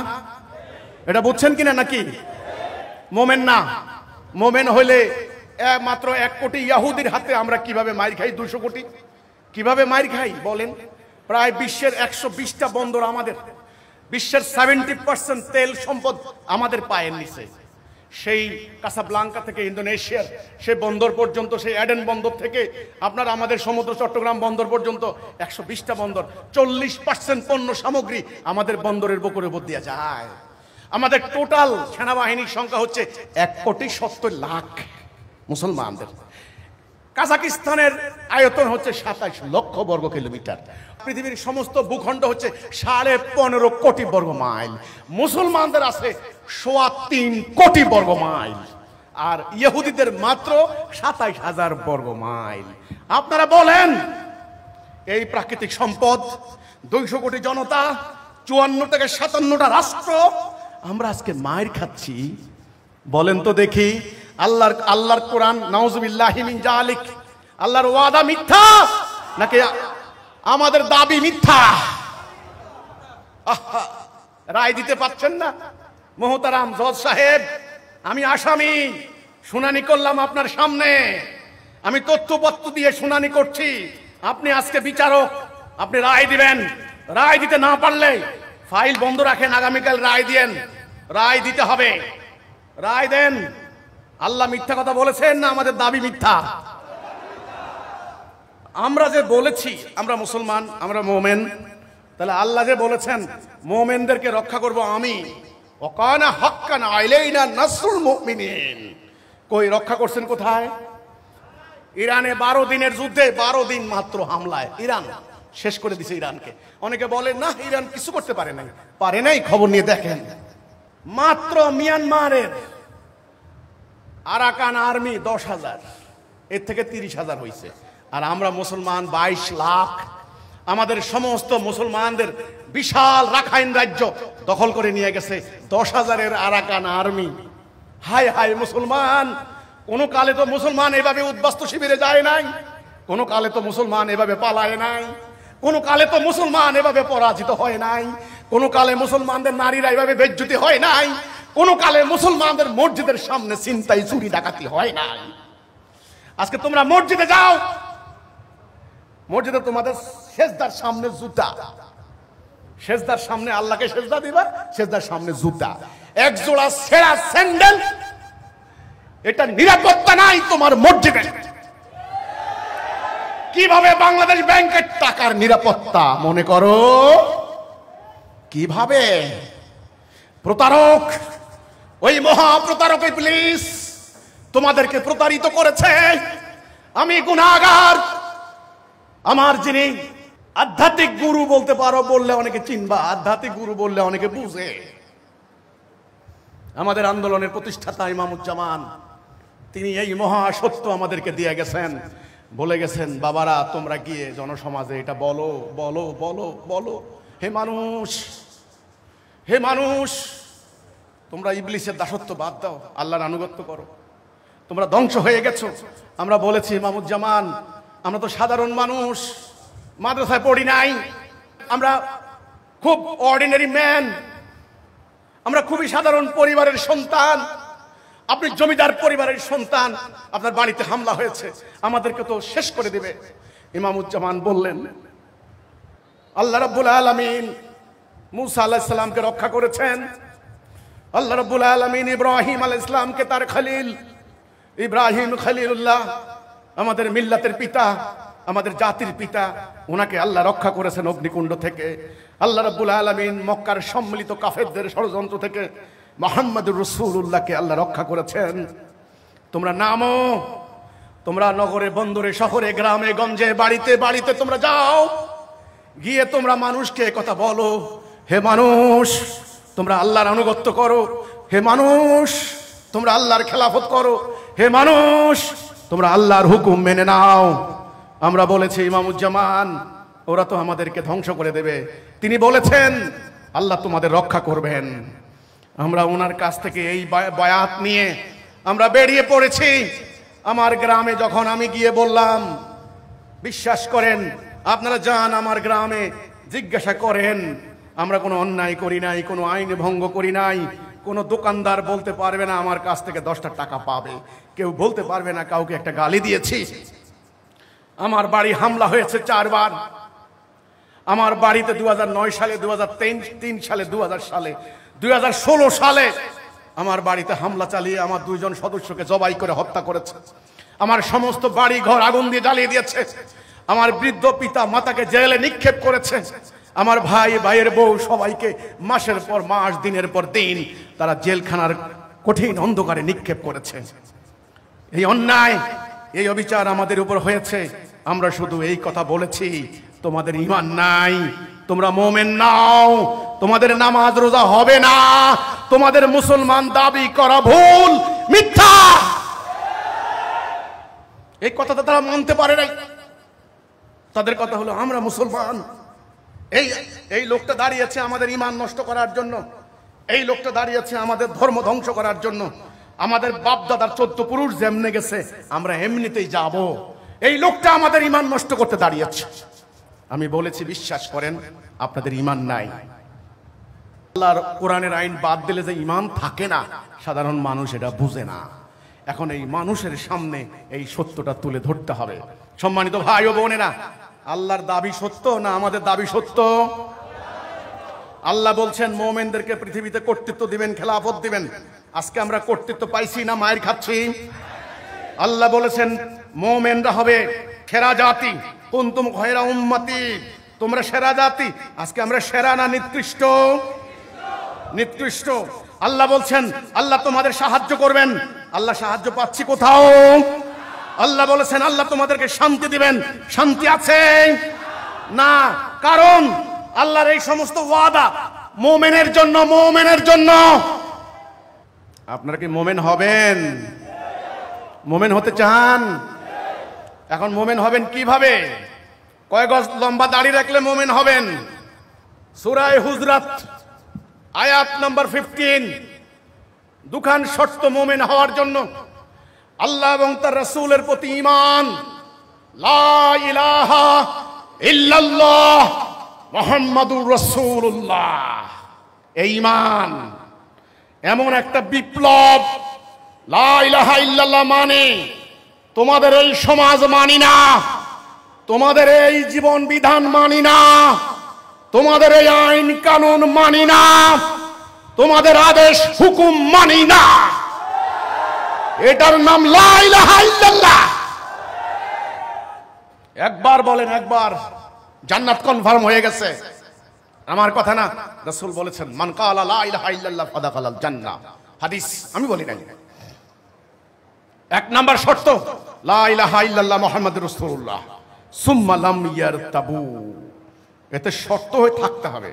[SPEAKER 1] এটা বুঝছেন কিনা? নাকি মুমিন না? মুমিন হইলে মাত্র 1 কোটি ইহুদির হাতে আমরা কিভাবে মাইর খাই? 200 কোটি কিভাবে মাইর খাই বলেন? প্রায় বিশ্বের 120টা বন্দর আমাদের। বিশ্বের 70% তেল সম্পদ আমাদের পায়ের নিচে। সেই কাসাব্লাঙ্কা থেকে ইন্দোনেশিয়ার সেই বন্দর পর্যন্ত, সেই অ্যাডেন বন্দর থেকে আপনার আমাদের সমুদ্র চট্টগ্রাম বন্দর পর্যন্ত 120টা বন্দর, 40% পণ্য সামগ্রী আমাদের বন্দরের বুকের উপর দিয়ে যায়। আমাদের টোটাল সেনাবাহিনীর সংখ্যা হচ্ছে 1,70,00,000 মুসলমানদের। কাজাকিস্তানের আয়তন হচ্ছে 27 লক্ষ বর্গ কিলোমিটার। পৃথিবীর সমস্ত ভূখণ্ড হচ্ছে 15.5 কোটি বর্গ মাইল। মুসলমানদের আছে 3.25 কোটি বর্গ মাইল, আর ইহুদিদের মাত্র 27,000 বর্গ মাইল। আপনারা বলেন, এই প্রাকৃতিক সম্পদ, 200 কোটি জনতা, 54 থেকে 57টা রাষ্ট্র, আমরা আজকে মায়ের খাচ্ছি। বলেন তো দেখি, আল্লাহর কোরআন নাউজুবিল্লাহি মিন জালিক, আল্লাহর ওয়াদা মিথ্যা নাকি আমাদের দাবি মিথ্যা? রায় দিতে পাচ্ছেন না মোহতারাম জজ সাহেব। আমি আসামি, শুনানি করলাম আপনার সামনে, আমি তথ্যপত্র দিয়ে শুনানি করছি। আপনি আজকে বিচারক, আপনি রায় দিবেন। রায় দিতে না পারলে ফাইল বন্ধ রাখেন, আগামীকাল রায় দিয়েন। রায় দিতে হবে, রায় দেন। আল্লাহ মিথ্যা কথা বলেছেন না আমাদের দাবি মিথ্যা? আমরা যে বলেছি আমরা মুসলমান, আমরা মোমেন, তাহলে আল্লাহ যে বলেছেন মোমেনদেরকে রক্ষা করব আমি, ওয়াকানা হাক্কান আলাইনা নাসরুল মুমিনিন, কই রক্ষা করছেন কোথায়? ইরানে 12 দিনের যুদ্ধে 12 দিন মাত্র হামলায় ইরান শেষ করে দিছে ইরানকে। অনেকে বলে না ইরান কিছু করতে পারে নাই। পারে নাই, খবর নিয়ে দেখেন। মাত্র মিয়ানমারের আরাকান আর্মি 10,000, এর থেকে 30,000 হয়েছে। আর আমরা মুসলমান 22 লাখ। আমাদের সমস্ত মুসলমানদের বিশাল রাখাইন রাজ্য দখল করে নিয়ে গেছে 10,000-এর আরাকান আর্মি। হায় হায় মুসলমান, কোন কালে তো মুসলমান এভাবে উদ্বাস্তু শিবিরে যায় নাই, কোন কালে তো মুসলমান এভাবে পালায় নাই, কোন কালে তো মুসলমান এভাবে পরাজিত হয় নাই, কোন কালে মুসলমানদের নারীরা এভাবে বেজ্জতি হয় নাই, কোন কালে মুসলমানদের মসজিদের সামনে ছিনতাই চুরি ডাকাতি হয় নাই। আজকে তোমরা মসজিদে যাও, মসজিদে তোমাদের সেজদার সামনে জুতা, সেজদার সামনে আল্লাহকে সেজদা দিবা, সেজদার সামনে জুতা, এক জোড়া ছেঁড়া স্যান্ডেল। এটা নিরাপত্তা নাই তোমার মসজিদে। কিভাবে বাংলাদেশ ব্যাংকের টাকার নিরাপত্তা মনে করো? কিভাবে? প্রতারক, ওই মহা প্রতারক ইবলিস তোমাদেরকে প্রতারিত করেছে। আমি গুনাহগার। আমার যিনি আধ্যাত্মিক গুরু বলতে পারো, বললে অনেকে চিনবা, আধ্যাত্মিক গুরু বললে অনেকে বুঝে, আমাদের আন্দোলনের প্রতিষ্ঠাতা ইমামুজ্জামান, তিনি এই মহা সত্য আমাদেরকে দিয়ে গেছেন। বলে গেছেন, বাবারা তোমরা গিয়ে জনসমাজে এটা বলো বলো বলো বলো, হে মানুষ, হে মানুষ, তোমরা ইবলিসের দাসত্ব বাদ দাও, আল্লাহর আনুগত্য করো, তোমরা ধ্বংস হয়ে গেছো। আমরা বলেছি ইমামুজ্জামান, আমরা তো সাধারণ মানুষ, মাদ্রাসায় পড়ি নাই, আমরা খুব অর্ডিনারি ম্যান, আমরা খুবই সাধারণ পরিবারের সন্তান। আপনি জমিদার পরিবারের সন্তান, আপনার বাড়িতে হামলা হয়েছে, আমাদেরকে তো শেষ করে দিবে। ইমামুজ্জামান বললেন, আল্লাহ রাব্বুল আলামিন মুসা আলাইহিস সালামকে রক্ষা করেছেন। আল্লাহ রাব্বুল আলামিন ইব্রাহিম আলাইহিস সালামকে তার খলিল, ইব্রাহিম খলিলুল্লাহ, আমাদের মিল্লাতের পিতা, আমাদের জাতির পিতা, ওনাকে আল্লাহ রক্ষা করেছেন অগ্নিকুণ্ড থেকে। আল্লাহ রাব্বুল আলামিন মক্কার সম্মিলিত কাফেরদের ষড়যন্ত্র থেকে মুহাম্মদুর রাসূলুল্লাহকে আল্লাহ রক্ষা করেছেন। তোমরা নামো, তোমরা নগরে বন্দরে শহরে গ্রামে গঞ্জে বাড়িতে বাড়িতে তোমরা যাও, গিয়ে তোমরা মানুষকে কথা বলো, হে মানুষ তোমরা আল্লাহর আনুগত্য করো, হে মানুষ তোমরা আল্লাহর খেলাফত করো, হে মানুষ তোমরা আল্লাহর হুকুম মেনে নাও। আমরা বলেছি ইমামুজ্জামান, ওরা তো আমাদেরকে ধ্বংস করে দেবে, তিনি বলেছেন আল্লাহ তোমাদের রক্ষা করবেন। আমরা ওনার কাছ থেকে এই বায়াত নিয়ে আমরা বেরিয়ে পড়েছি। আমার গ্রামে যখন আমি গিয়ে বললাম, বিশ্বাস করেন আপনারা যান আমার গ্রামে, জিজ্ঞাসা করেন, আমরা কোনো অন্যায় করি নাই, কোনো আইন ভঙ্গ করি নাই, কোনো দোকানদার বলতে পারবে না আমার কাছ থেকে 10টা টাকা পাবে, কেউ বলতে পারবে না কাউকে একটা গালি দিয়েছি। আমার বাড়ি হামলা হয়েছে 4 বার, আমার বাড়িতে 2009 সালে, 2003 সালে, 2000 সালে, 2016 সালে আমার বাড়িতে হামলা চালিয়ে আমার 2 জন সদস্যকে জবাই করে হত্যা করেছে। আমার সমস্ত বাড়ি ঘর আগুন দিয়ে জ্বালিয়ে দিয়েছে। আমার বৃদ্ধ পিতা মাতাকে জেলে নিক্ষেপ করেছে। আমার ভাই, ভাইয়ের বউ সবাইকে মাসের পর মাস, দিনের পর দিন তারা জেলখানার কঠিন অন্ধকারে নিক্ষেপ করেছে। এই অন্যায়, এই অবিচার আমাদের উপর হয়েছে। আমরা শুধু এই কথা বলেছি, তোমাদের ঈমান নাই, তোমরা মুমিন নাও, তোমাদের নামাজ রোজা হবে না, তোমাদের মুসলমান দাবি করা ভুল, মিথ্যা। এই কথাটা তারা মানতে পারে নাই। তাদের কথা হলো আমরা মুসলমান। এই লোকটা দাঁড়িয়েছে আমাদের ঈমান নষ্ট করার জন্য, এই লোকটা দাঁড়িয়েছে আমাদের ধর্ম ধ্বংস করার জন্য। আমাদের বাপ দাদার 14 পুরুষ যেমনে গেছে আমরা এমনিতেই যাব। এই লোকটা আমাদের ঈমান নষ্ট করতে দাঁড়িয়েছে। আমি বলেছি, বিশ্বাস করেন আপনাদের ঈমান নাই। আল্লাহর কোরআনের আইন বাদ দিলে যে ঈমান থাকে না, সাধারণ মানুষ এটা বুঝে না। এখন এই মানুষের সামনে এই সত্যটা তুলে ধরতে হবে। সম্মানিত ভাই ও বোনেরা, আল্লাহর দাবি সত্য না আমাদের দাবি সত্য? আল্লাহ বলছেন মুমিনদেরকে পৃথিবীতে কর্তৃত্ব দিবেন, খেলাফত দিবেন। আজকে আমরা কর্তৃত্ব পাইছি না মায়ের খাচ্ছি? আল্লাহ বলেছেন মুমিনরা হবে সেরা জাতি, কুনতুম খায়রা উম্মতি, তোমরা সেরা জাতি। আজকে আমরা সেরা না নিকৃষ্ট? নিকৃষ্ট। আল্লাহ বলছেন আল্লাহ তোমাদের সাহায্য করবেন। আল্লাহ সাহায্য পাচ্ছি কোথাও? আল্লাহ বলেছেন আল্লাহ তোমাদেরকে শান্তি দিবেন, শান্তি আছে না। কারণ আল্লাহর এই সমস্ত ওয়াদা মুমিনের জন্য, মুমিনের জন্য। আপনারা কি মুমিন হবেন? মুমিন হতে চান? এখন মুমিন হবেন কিভাবে? কয় গজ লম্বা দাড়ি রাখলে মুমিন হবেন? সূরা হুজরাত আয়াত নাম্বার 15। দুখান শর্ত মুমিন হওয়ার জন্য। আল্লাহ এবং তার রাসূলের প্রতি ঈমান, লা ইলাহা ইল্লাল্লাহ মুহাম্মাদুর রাসূলুল্লাহ। এই ঈমান এমন একটা বিপ্লব। লা ইলাহা ইল্লাল্লাহ মানে তোমাদের এই সমাজ মানি না, তোমাদের এই জীবন বিধান মানি না, তোমাদের এই আইন কানুন মানি না, তোমাদের আদেশ হুকুম মানি না। এটার নাম লা ইলাহা ইল্লাল্লাহ। একবার বলেন, একবার, জান্নাত কনফার্ম হয়ে গেছে। আমার কথা না, রাসূল বলেছেন মান ক্বালা লা ইলাহা ইল্লাল্লাহ ফাদাখালাল জান্নাহ। হাদিস আমি বলি নাই। 1 নাম্বার শর্ত লা ইলাহা ইল্লাল্লাহ মুহাম্মাদুর রাসূলুল্লাহ সুম্মা লাম ইয়ারতাবু। এতে শর্ত হয়ে থাকতে হবে,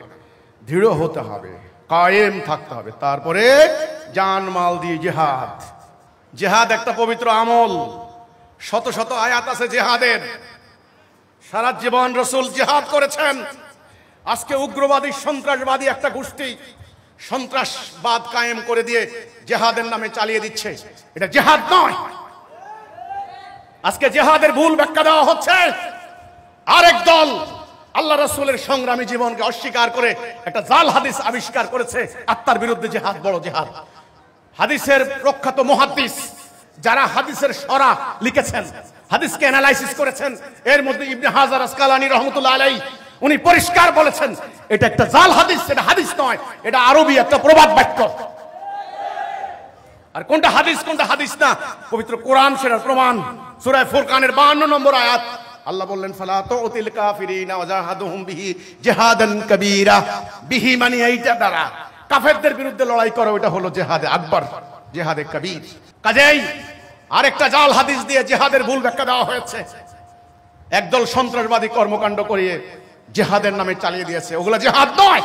[SPEAKER 1] দৃঢ় হতে হবে, কায়েম থাকতে হবে। তারপরে জান মাল দিয়ে জিহাদ। জিহাদ একটা পবিত্র আমল। শত শত আয়াত আছে জিহাদের। সারা জীবন রাসূল জিহাদ করেছেন। আজকে উগ্রবাদী সন্ত্রাসবাদী একটা গোষ্ঠী সন্ত্রাসবাদ কায়েম করে দিয়ে জিহাদের নামে চালিয়ে দিচ্ছে। এটা জিহাদ নয়। আজকে জিহাদের ভুল ব্যাখ্যা দেওয়া হচ্ছে। আরেক দল আল্লাহ রাসূলের সংগ্রামী জীবনকে অস্বীকার করে একটা জাল হাদিস আবিষ্কার করেছে। আত্মার বিরুদ্ধে জিহাদ বড় জিহাদ। হাদিসের প্রখ্যাত মুহাদ্দিস যারা হাদিসের সরা লিখেছেন, হাদিসকে অ্যানালাইসিস করেছেন, এর মধ্যে ইবনে হাজার আসকালানী রাহমাতুল্লাহ আলাইহি উনি পরিষ্কার বলেছেন এটা একটা জাল হাদিস, এটা হাদিস নয়, এটা আরবি একটা প্রবাদ বাক্য। আর কোনটা হাদিস কোনটা হাদিস না, পবিত্র কোরআন সেটার প্রমাণ। সূরা ফুরকানের 52 নম্বর আয়াত আল্লাহ বললেন ফালা তুতিল কাফিরিনা ওয়াজাহাদুহুম বিহি জিহাদান কাবীরা। বিহি মানে এইটা দ্বারা কাফেরদের বিরুদ্ধে লড়াই করা, ওটা হলো জিহাদে আকবার, জিহাদে কবীর। কাজেই আরেকটা জাল হাদিস দিয়ে জিহাদের ভুল ব্যাখ্যা দেওয়া হয়েছে। একদল সন্ত্রাসবাদী কর্মকাণ্ড করিয়ে জিহাদের নামে চালিয়ে দিয়েছে। ওগুলা জিহাদ নয়।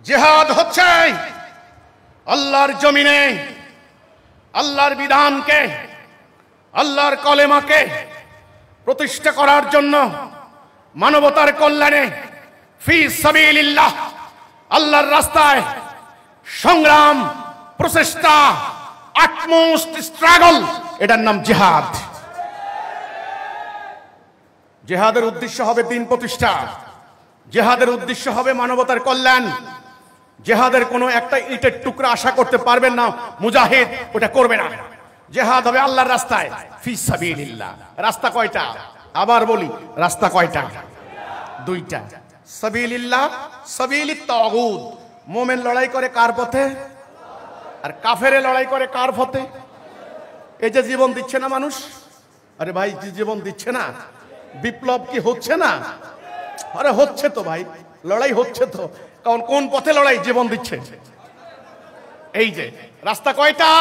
[SPEAKER 1] জিহাদ হচ্ছে আল্লাহর জমিনে আল্লাহর বিধানকে, আল্লাহর কলেমাকে প্রতিষ্ঠা করার জন্য, মানবতার কল্যাণে ফি সাবিলিল্লাহ, আল্লাহর রাস্তায় সংগ্রাম, প্রচেষ্টা, আটমোস্ট স্ট্রাগল, এটার নাম জিহাদ। জিহাদের উদ্দেশ্য হবে দ্বীন প্রতিষ্ঠা, জিহাদের উদ্দেশ্য হবে মানবতার কল্যাণ। জিহাদের কোনো একটা ইটের টুকরা আশা করতে পারবেন না মুজাহিদ ওটা করবে না। জিহাদ হবে আল্লাহর রাস্তায় ফি সাবিলিল্লাহ। রাস্তা কয়টা? আবার বলি, রাস্তা কয়টা? দুইটা, সাবিলিল্লাহ, সাবিলিত তাগুত। মুমিন লড়াই করে কার পথে? আর কাফেরে লড়াই করে কার পথে? এই যে জীবন দিচ্ছে না মানুষ, আরে ভাই জীবন দিচ্ছে না, বিপ্লব কি হচ্ছে না? আরে হচ্ছে তো ভাই, লড়াই হচ্ছে তো। কারণ কোন পথে লড়াই? জীবন দিচ্ছে। এই যে রাস্তা কয়টা?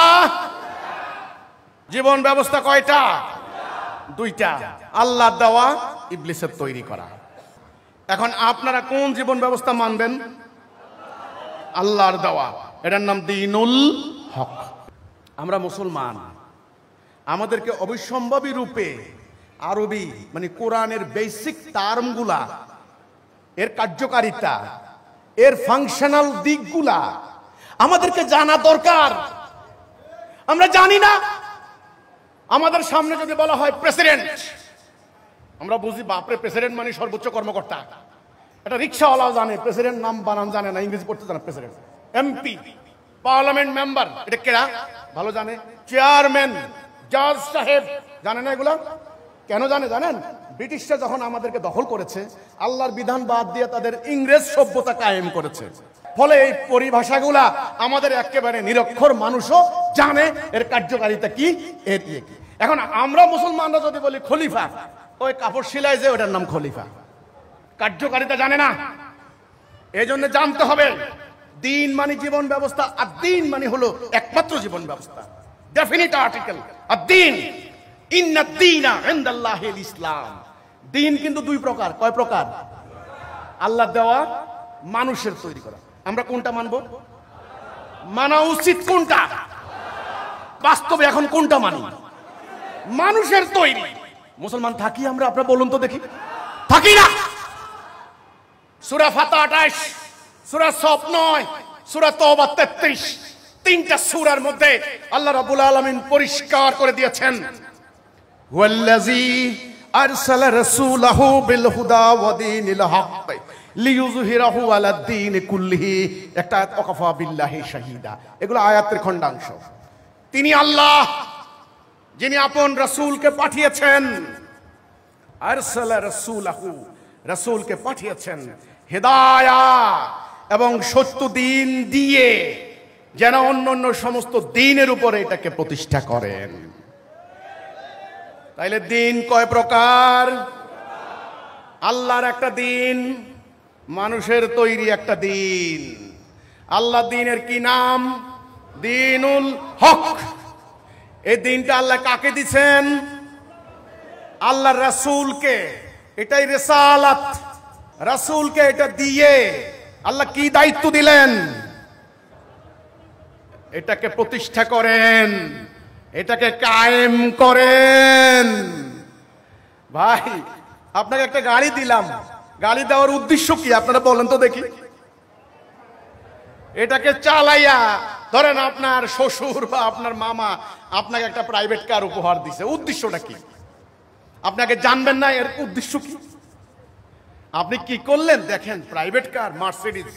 [SPEAKER 1] জীবন ব্যবস্থা কয়টা? দুইটা, আল্লাহর দেওয়া, ইবলিসের তৈরি করা। এখন আপনারা কোন জীবন ব্যবস্থা মানবেন? আল্লাহর দেওয়া, এটার নাম দ্বীনুল হক। আমরা মুসলমান, আমাদেরকে অবিসম্ভাবী রূপে আরবি মানে কোরআনের বেসিক টার্মগুলা, এর কার্যকারিতা, এর ফাংশনাল দিকগুলা আমাদেরকে জানা দরকার। আমরা জানি না। আমাদের সামনে যদি বলা হয় প্রেসিডেন্ট, আমরা বুঝি বাপরে প্রেসিডেন্ট মানে সর্বোচ্চ কর্মকর্তা। এটা রিক্সাওয়ালাও জানে প্রেসিডেন্ট নাম বানান জানে না, ইংরেজি পড়তে জানে প্রেসিডেন্ট। এমপি, পার্লামেন্ট মেম্বার, এটা কেরা ভালো জানে। চেয়ারম্যান, জাজ সাহেব, জানে না এগুলা? কেন জানে জানেন? ব্রিটিশরা যখন আমাদেরকে দখল করেছে, আল্লাহর বিধান বাদ দিয়ে তাদের ইংরেজ সভ্যতা কায়েম করেছে। ফলে এই পরিভাষাগুলা আমাদের একেবারে নিরক্ষর মানুষও জানে এর কার্যকারিতা কি, এর ইয়ে কি। এখন আমরা মুসলমানরা যদি বলি খলিফা, ওই কাপড় সিলাই যে ওটার নাম খলিফা, কার্যকারিতা জানে না। এই জন্য জানতে হবে দিন মানে জীবন ব্যবস্থা, আর দিন মানে হলো একমাত্র জীবন ব্যবস্থা। ডেফিনিট আর্টিকেল আর দিন, ইন্নাদ দীনা ইনদাল্লাহিল ইসলাম। দিন কিন্তু দুই প্রকার। কয় প্রকার? আল্লাহ দেওয়া, মানুষের তৈরি করা। আমরা কোনটা মানবো? মানা উচিত কোনটা? বাস্তবে এখন কোনটা মানি? মানুষের তৈরি। মুসলমান থাকি আমরা? আপনারা বলুন তো দেখি, থাকি না? সূরা ফাতিহা 28, সূরা সফ 9, সূরা তওবা 33, তিনটা সূরার মধ্যে আল্লাহ রাব্বুল আলামিন পরিষ্কার করে দিয়েছেন, ওয়াল্লাযী আরসালা রাসূলাহু বিল হুদা ওয়া দীনিল হক লিইয়ুযহিরাহু আলাদ দীন কুল্লিহি। একটা আয়াত ওয়াকাফা বিল্লাহি শাহীদা, এগুলো আয়াতের খণ্ডাংশ। তিনি আল্লাহ যিনি আপন রাসূলকে পাঠিয়েছেন, আরসালা রাসূলাহু, রাসূলকে পাঠিয়েছেন হিদায়াত এবং সত্য দিন দিয়ে, যেন অন্যান্য সমস্ত দিনের উপরে এটাকে প্রতিষ্ঠা করেন। তাইলে দিন কয় প্রকার? আল্লাহর একটা দিন, মানুষের তৈরি একটা দিন। আল্লাহ দিনের কি নাম? দ্বীনুল হক। এই দিনটা আল্লাহ কাকে দিছেন? আল্লাহর রাসূলকে। এটাই রিসালাত। রাসূলকে এটা দিয়ে আল্লাহ কি দায়িত্ব দিলেন? এটাকে প্রতিষ্ঠা করেন, এটাকে কায়েম করেন। ভাই আপনাকে একটা গাড়ি দিলাম, গাড়ি দেওয়ার উদ্দেশ্য কি আপনারা বলেন তো দেখি? এটাকে চালাইয়া ধরেন আপনার শ্বশুর বা আপনার মামা আপনাকে একটা প্রাইভেট কার উপহার দিছে, উদ্দেশ্যটা কি? আপনাকে জানবেন না এর উদ্দেশ্য কি? আপনি কি করলেন? দেখেন প্রাইভেট কার, মার্সিডিজ,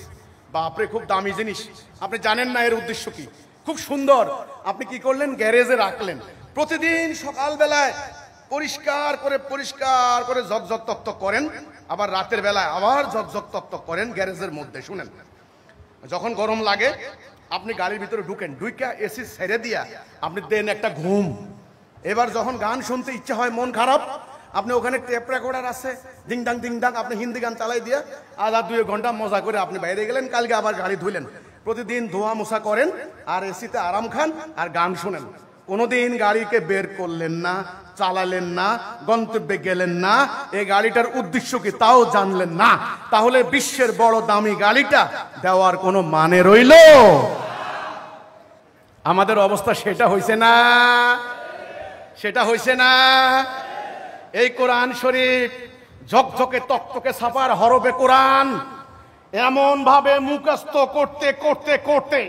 [SPEAKER 1] বাপরে খুব দামি জিনিস, আপনি জানেন না এর উদ্দেশ্য কি? খুব সুন্দর। আপনি কি করলেন? গ্যারেজে রাখলেন। প্রতিদিন সকালবেলায় পরিষ্কার করে ঝকঝক তক্তক করেন, আবার রাতের বেলায় আবার ঝকঝক তক্তক করেন গ্যারেজের মধ্যে। শুনেন, যখন গরম লাগে আপনি গাড়ির ভিতরে ঢুকেন, ঢুইকা এসি ছেড়ে দিয়া আপনি দেন একটা ঘুম। এবার যখন গান শুনতে ইচ্ছা হয়, মন খারাপ, আপনি ওখানে টেপ রেকর্ডার আছে, ডিংডাং ডিংডাং, আপনি হিন্দি গান চালাই দিয়া আধা 2 ঘন্টা মজা করে আপনি বাইরে গেলেন, কালকে আবার গাড়ি ধুইলেন। প্রতিদিন ধোয়া মোছা করেন আর এসিতে আরাম খান আর গান শোনেন। কোনোদিন গাড়িকে বের করলেন না, চালালেন না, গন্তব্যে গেলেন না। এই গাড়িটার উদ্দেশ্য কি তাও জানলেন না। তাহলে বিশ্বের বড় দামি গাড়িটা দেওয়ার কোনো মানে রইল? আমাদের অবস্থা সেটা হইছে না? সেটা হইছে না? এই কোরআন শরীফ ঝকঝকে তকতকে ছাপার হরফে কোরআন এমন ভাবে মুখস্থ করতে করতে করতে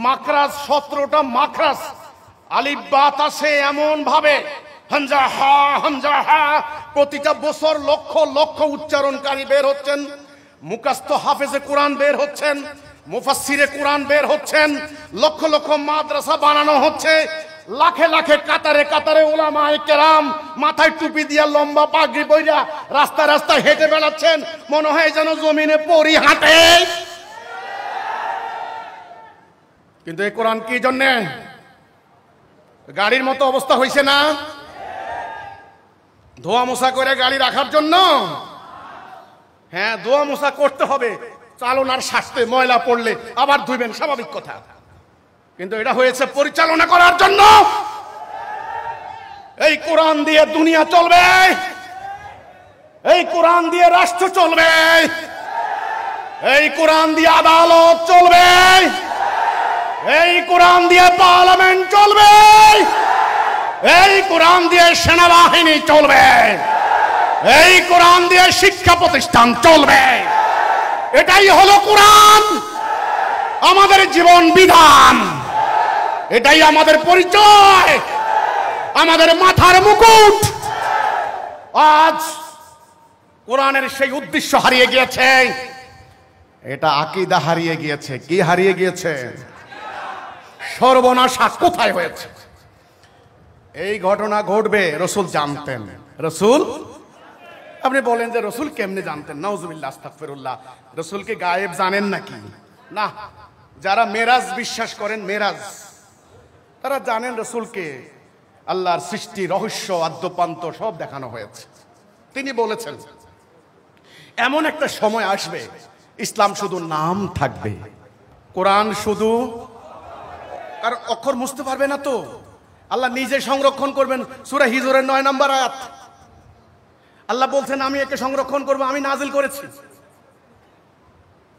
[SPEAKER 1] মাখরাজ 17টা মাখরাজ আলিফ বাতাসে এমন ভাবে হামজা হা প্রতিটা বছর লক্ষ লক্ষ উচ্চারণকারী বের হচ্ছেন, মুখস্থ হাফেজে কোরআন বের হচ্ছেন, মুফাসসিরে কোরআন বের হচ্ছেন, লক্ষ লক্ষ মাদ্রাসা বানানো হচ্ছে, লাখে লাখে কাতারে কাতারে উলামায়ে কেরাম মাথায় টুপি দিয়া লম্বা পাগড়ি বইরা রাস্তা রাস্তায় হেঁটে বেড়াচ্ছেন, মনে হয় যেন জমিনে পরি হাঁটে। কিন্তু এই কোরআন কি জন্য? গাড়ির মতো অবস্থা হয়েছে না? ধোয়া মোছা করে গাড়ি রাখার জন্য? হ্যাঁ, ধোয়া মোছা করতে হবে, চালনার স্বাস্থ্যে ময়লা পড়লে আবার ধুইবেন, স্বাভাবিক কথা। কিন্তু এটা হয়েছে পরিচালনা করার জন্য। এই কোরআন দিয়ে দুনিয়া চলবে, এই কোরআন দিয়ে রাষ্ট্র চলবে, এই কোরআন দিয়ে আদালত চলবে, এই কোরআন দিয়ে পার্লামেন্ট চলবে, এই কোরআন দিয়ে সেনাবাহিনী চলবে, এই কোরআন দিয়ে শিক্ষা প্রতিষ্ঠান চলবে। এটাই হলো কোরআন, আমাদের জীবন বিধান, এটাই আমাদের পরিচয়, আমাদের মাথার মুকুট। আজ কোরআনের সেই উদ্দেশ্য হারিয়ে গিয়েছে, এটা আকীদা হারিয়ে গিয়েছে। কি হারিয়ে গিয়েছে? সর্বনাশা কোথায় হয়েছে? এই ঘটনা ঘটবে রাসূল জানতেন। রাসূল, আপনি বলেন যে রাসূল কেমনে জানতেন? নাউজুবিল্লাহ, আস্তাগফিরুল্লাহ। রাসূল কি গায়েব জানেন নাকি? না। যারা মেরাজ বিশ্বাস করেন, মেরাজ, তারা জানেন রাসূলকে আল্লাহর সৃষ্টি রহস্য আদ্যপান্ত সব দেখানো হয়েছে। তিনি বলেছেন এমন একটা সময় আসবে ইসলাম শুধু নাম থাকবে, কোরআন শুধু, আর অক্ষর মুছতে পারবে না তো, আল্লাহ নিজে সংরক্ষণ করবেন। সূরা হিজরের 9 নম্বর আয়াত আল্লাহ বলছেন আমি একে সংরক্ষণ করব, আমি নাজিল করেছি।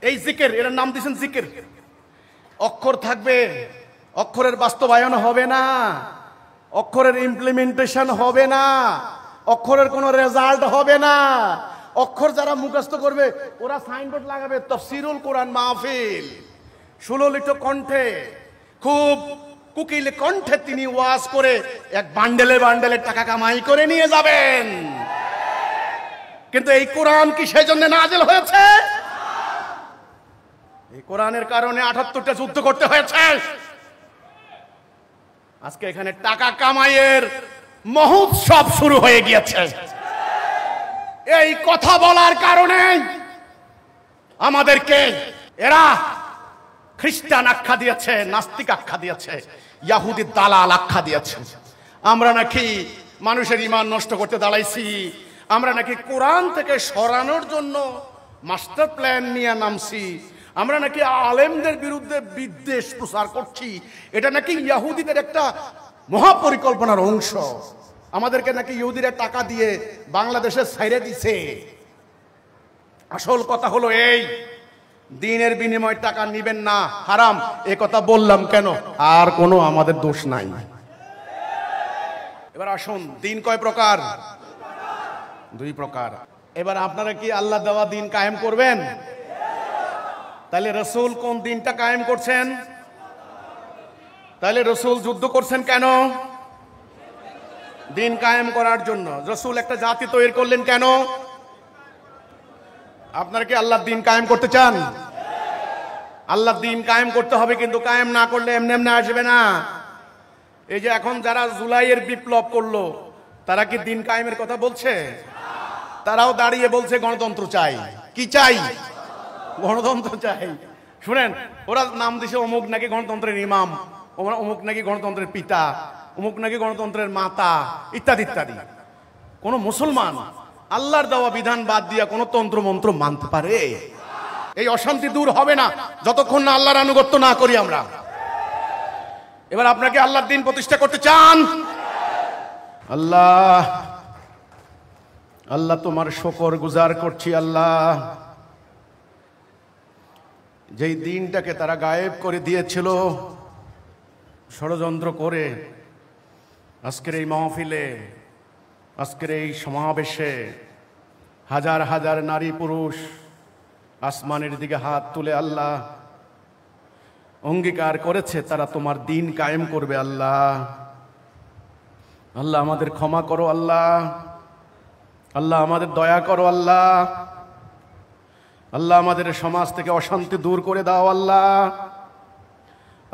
[SPEAKER 1] এই জিকির, এর নাম দিয়েছেন জিকির। অক্ষর থাকবে, অক্ষরের বাস্তবায়ন হবে না, অক্ষরের ইমপ্লিমেন্টেশন হবে না, অক্ষরের কোনো রেজাল্ট হবে না। অক্ষর যারা মুখস্থ করবে ওরা সাইনবোর্ড লাগাবে, তাফসীরুল কোরআন মাহফিল, সুললিত কণ্ঠে, খুব কুকিল কণ্ঠে তিনি ওয়াজ করে এক বান্ডেলে বান্ডেলে টাকা কামাই করে নিয়ে যাবেন। কিন্তু এই কোরআন কি সেই জন্য নাজিল হয়েছে? এই কোরআনের কারণে ৭৮টা যুদ্ধ করতে হয়েছে। আজকে এখানে টাকা কামাইয়ের মহোৎসব শুরু হয়ে গিয়েছে। এই কথা বলার কারণে আমাদেরকে এরা খ্রিস্টান আখ্যা দিয়েছে, নাস্তিক আখ্যা দিয়েছে, ইহুদি দালাল আখ্যা দিয়েছে। আমরা নাকি মানুষের ঈমান নষ্ট করতে দাঁড়াইছি, আমরা নাকি কোরআন থেকে সরানোর জন্য মাস্টার প্ল্যান নিয়ে নামছি, আমরা নাকি আলেমদের বিরুদ্ধে বিদ্বেষ প্রচার করছি, এটা নাকি ইহুদিদের একটা মহাপরিকল্পনার অংশ। আমাদেরকে নাকি ইহুদিরা টাকা দিয়ে বাংলাদেশে ছাইরে দিছে। আসল কথা হলো এই, দিনের বিনিময়ে টাকা নিবেন না, হারাম। এ কথা বললাম কেন? আর কোনো আমাদের দোষ নাই। এবার আসুন, দিন কয় প্রকার? 2 প্রকার। এবার আপনারা কি আল্লাহ দেওয়া দিন কায়েম করবেন? তাহলে রাসূল কোন দিনটা কায়েম করছেন? তাহলে রাসূল যুদ্ধ করছেন কেন? দিন কায়েম করার জন্য। রাসূল একটা জাতি তৈরি করলেন কেন? আপনারা কি আল্লাহর দিন কায়েম করতে চান? আল্লাহর দিন কায়েম করতে হবে, কিন্তু কায়েম না করলে এমনি এমনি আসবে না। এই যে এখন যারা জুলাইয়ের বিপ্লব করলো, তারা কি দিন কায়েমের কথা বলছে? তারাও দাঁড়িয়ে বলছে গণতন্ত্র চাই। কি চাই? গণতন্ত্র চাই। শুনেন, ওরা নাম দিছে অমুক নাকি গণতন্ত্রের ইমাম, অমুক নাকি গণতন্ত্রের পিতা, অমুক নাকি গণতন্ত্রের মাতা, ইত্যাদি ইত্যাদি। কোন মুসলমান আল্লাহর দেওয়া বিধান বাদ দিয়া কোন তন্ত্র মন্ত্র মানতে পারে? এই অশান্তি দূর হবে না যতক্ষণ না আল্লাহর আনুগত্য না করি আমরা। এবার আপনাকে আল্লাহর দিন প্রতিষ্ঠা করতে চান? আল্লাহ, আল্লাহ তোমার শুকর গুজার করছি। আল্লাহ, যেই দিনটাকে তারা গায়েব করে দিয়েছিল ষড়যন্ত্র করে, আজকের এই মাহফিলে, আজকের এই সমাবেশে হাজার হাজার নারী পুরুষ আসমানের দিকে হাত তুলে আল্লাহ অঙ্গীকার করেছে তারা তোমার দিন কায়েম করবে। আল্লাহ, আল্লাহ আমাদের ক্ষমা করো। আল্লাহ, আল্লাহ আমাদের দয়া করো। আল্লাহ, আল্লাহ আমাদের সমাজ থেকে অশান্তি দূর করে দাও। আল্লাহ,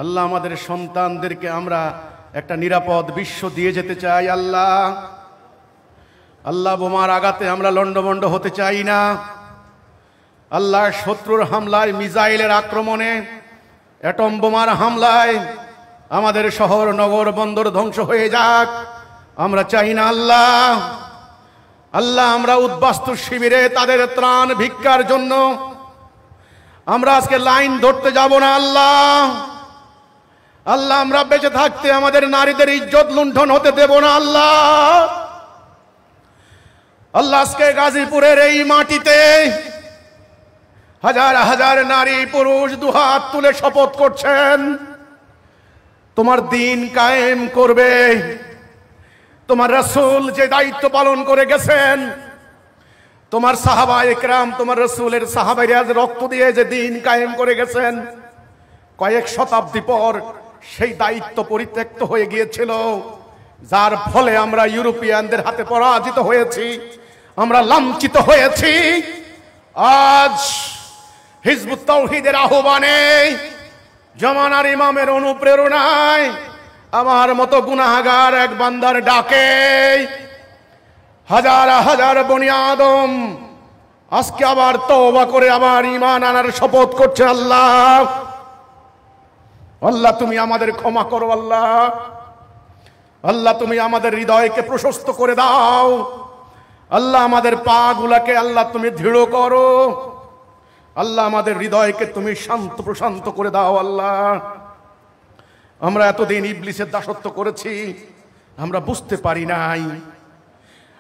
[SPEAKER 1] আল্লাহ আমাদের সন্তানদেরকে আমরা একটা নিরাপদ বিশ্ব দিয়ে যেতে চাই। আল্লাহ আল্লাহ বোমার আঘাতে আমরা লন্ডভন্ড হতে চাই না। আল্লাহ শত্রুর হামলায়, মিসাইলের আক্রমণে, অ্যাটম বোমার হামলায় আমাদের শহর নগর বন্দর ধ্বংস হয়ে যাক, আমরা চাই না। আল্লাহ আল্লাহ আমরা উদ্বাস্তু শিবিরে তাদের ত্রাণ ভিক্ষার জন্য আমরা আজকে লাইন ধরতে যাব না। আল্লাহ আল্লাহ আমরা বেঁচে থাকতে আমাদের নারীদের ইজ্জত লুণ্ঠন হতে দেব না। আল্লাহ আল্লাহ আজকে গাজীপুরের এই মাটিতে হাজার হাজার নারী পুরুষ দুহাত তুলে শপথ করছেন তোমার দিন কায়েম করবে। তোমার রাসূল যে দায়িত্ব পালন করে গেছেন, তোমার সাহাবা একরাম, তোমার রাসূলের সাহাবাইরা রক্ত দিয়ে যে দিন কায়েম করে গেছেন, কয়েক শতাব্দী পর সেই দায়িত্ব পরিত্যক্ত হয়ে গিয়েছিল, যার ফলে আমরা ইউরোপিয়ানদের হাতে পরাজিত হয়েছি, আমরা লাঞ্ছিত হয়েছি। আজ হিজবুত তাওহীদের আহ্বানে, জামানার ইমামের অনুপ্রেরণায় আমার মতো গুনাহগার এক বান্দার ডাকে হাজার হাজার বনি আদম আজকে আবার তওবা করে আবার ঈমান আনার শপথ করছে। আল্লাহ আল্লাহ তুমি আমাদের ক্ষমা করো। আল্লাহ আল্লাহ তুমি আমাদের হৃদয়কে প্রশস্ত করে দাও। আল্লাহ আমাদের পা গুলাকে আল্লাহ তুমি দৃঢ় করো। আল্লাহ আমাদের হৃদয়কে তুমি শান্ত প্রশান্ত করে দাও। আল্লাহ আমরা এতদিন ইবলিসের দাসত্ব করেছি, আমরা বুঝতে পারি নাই,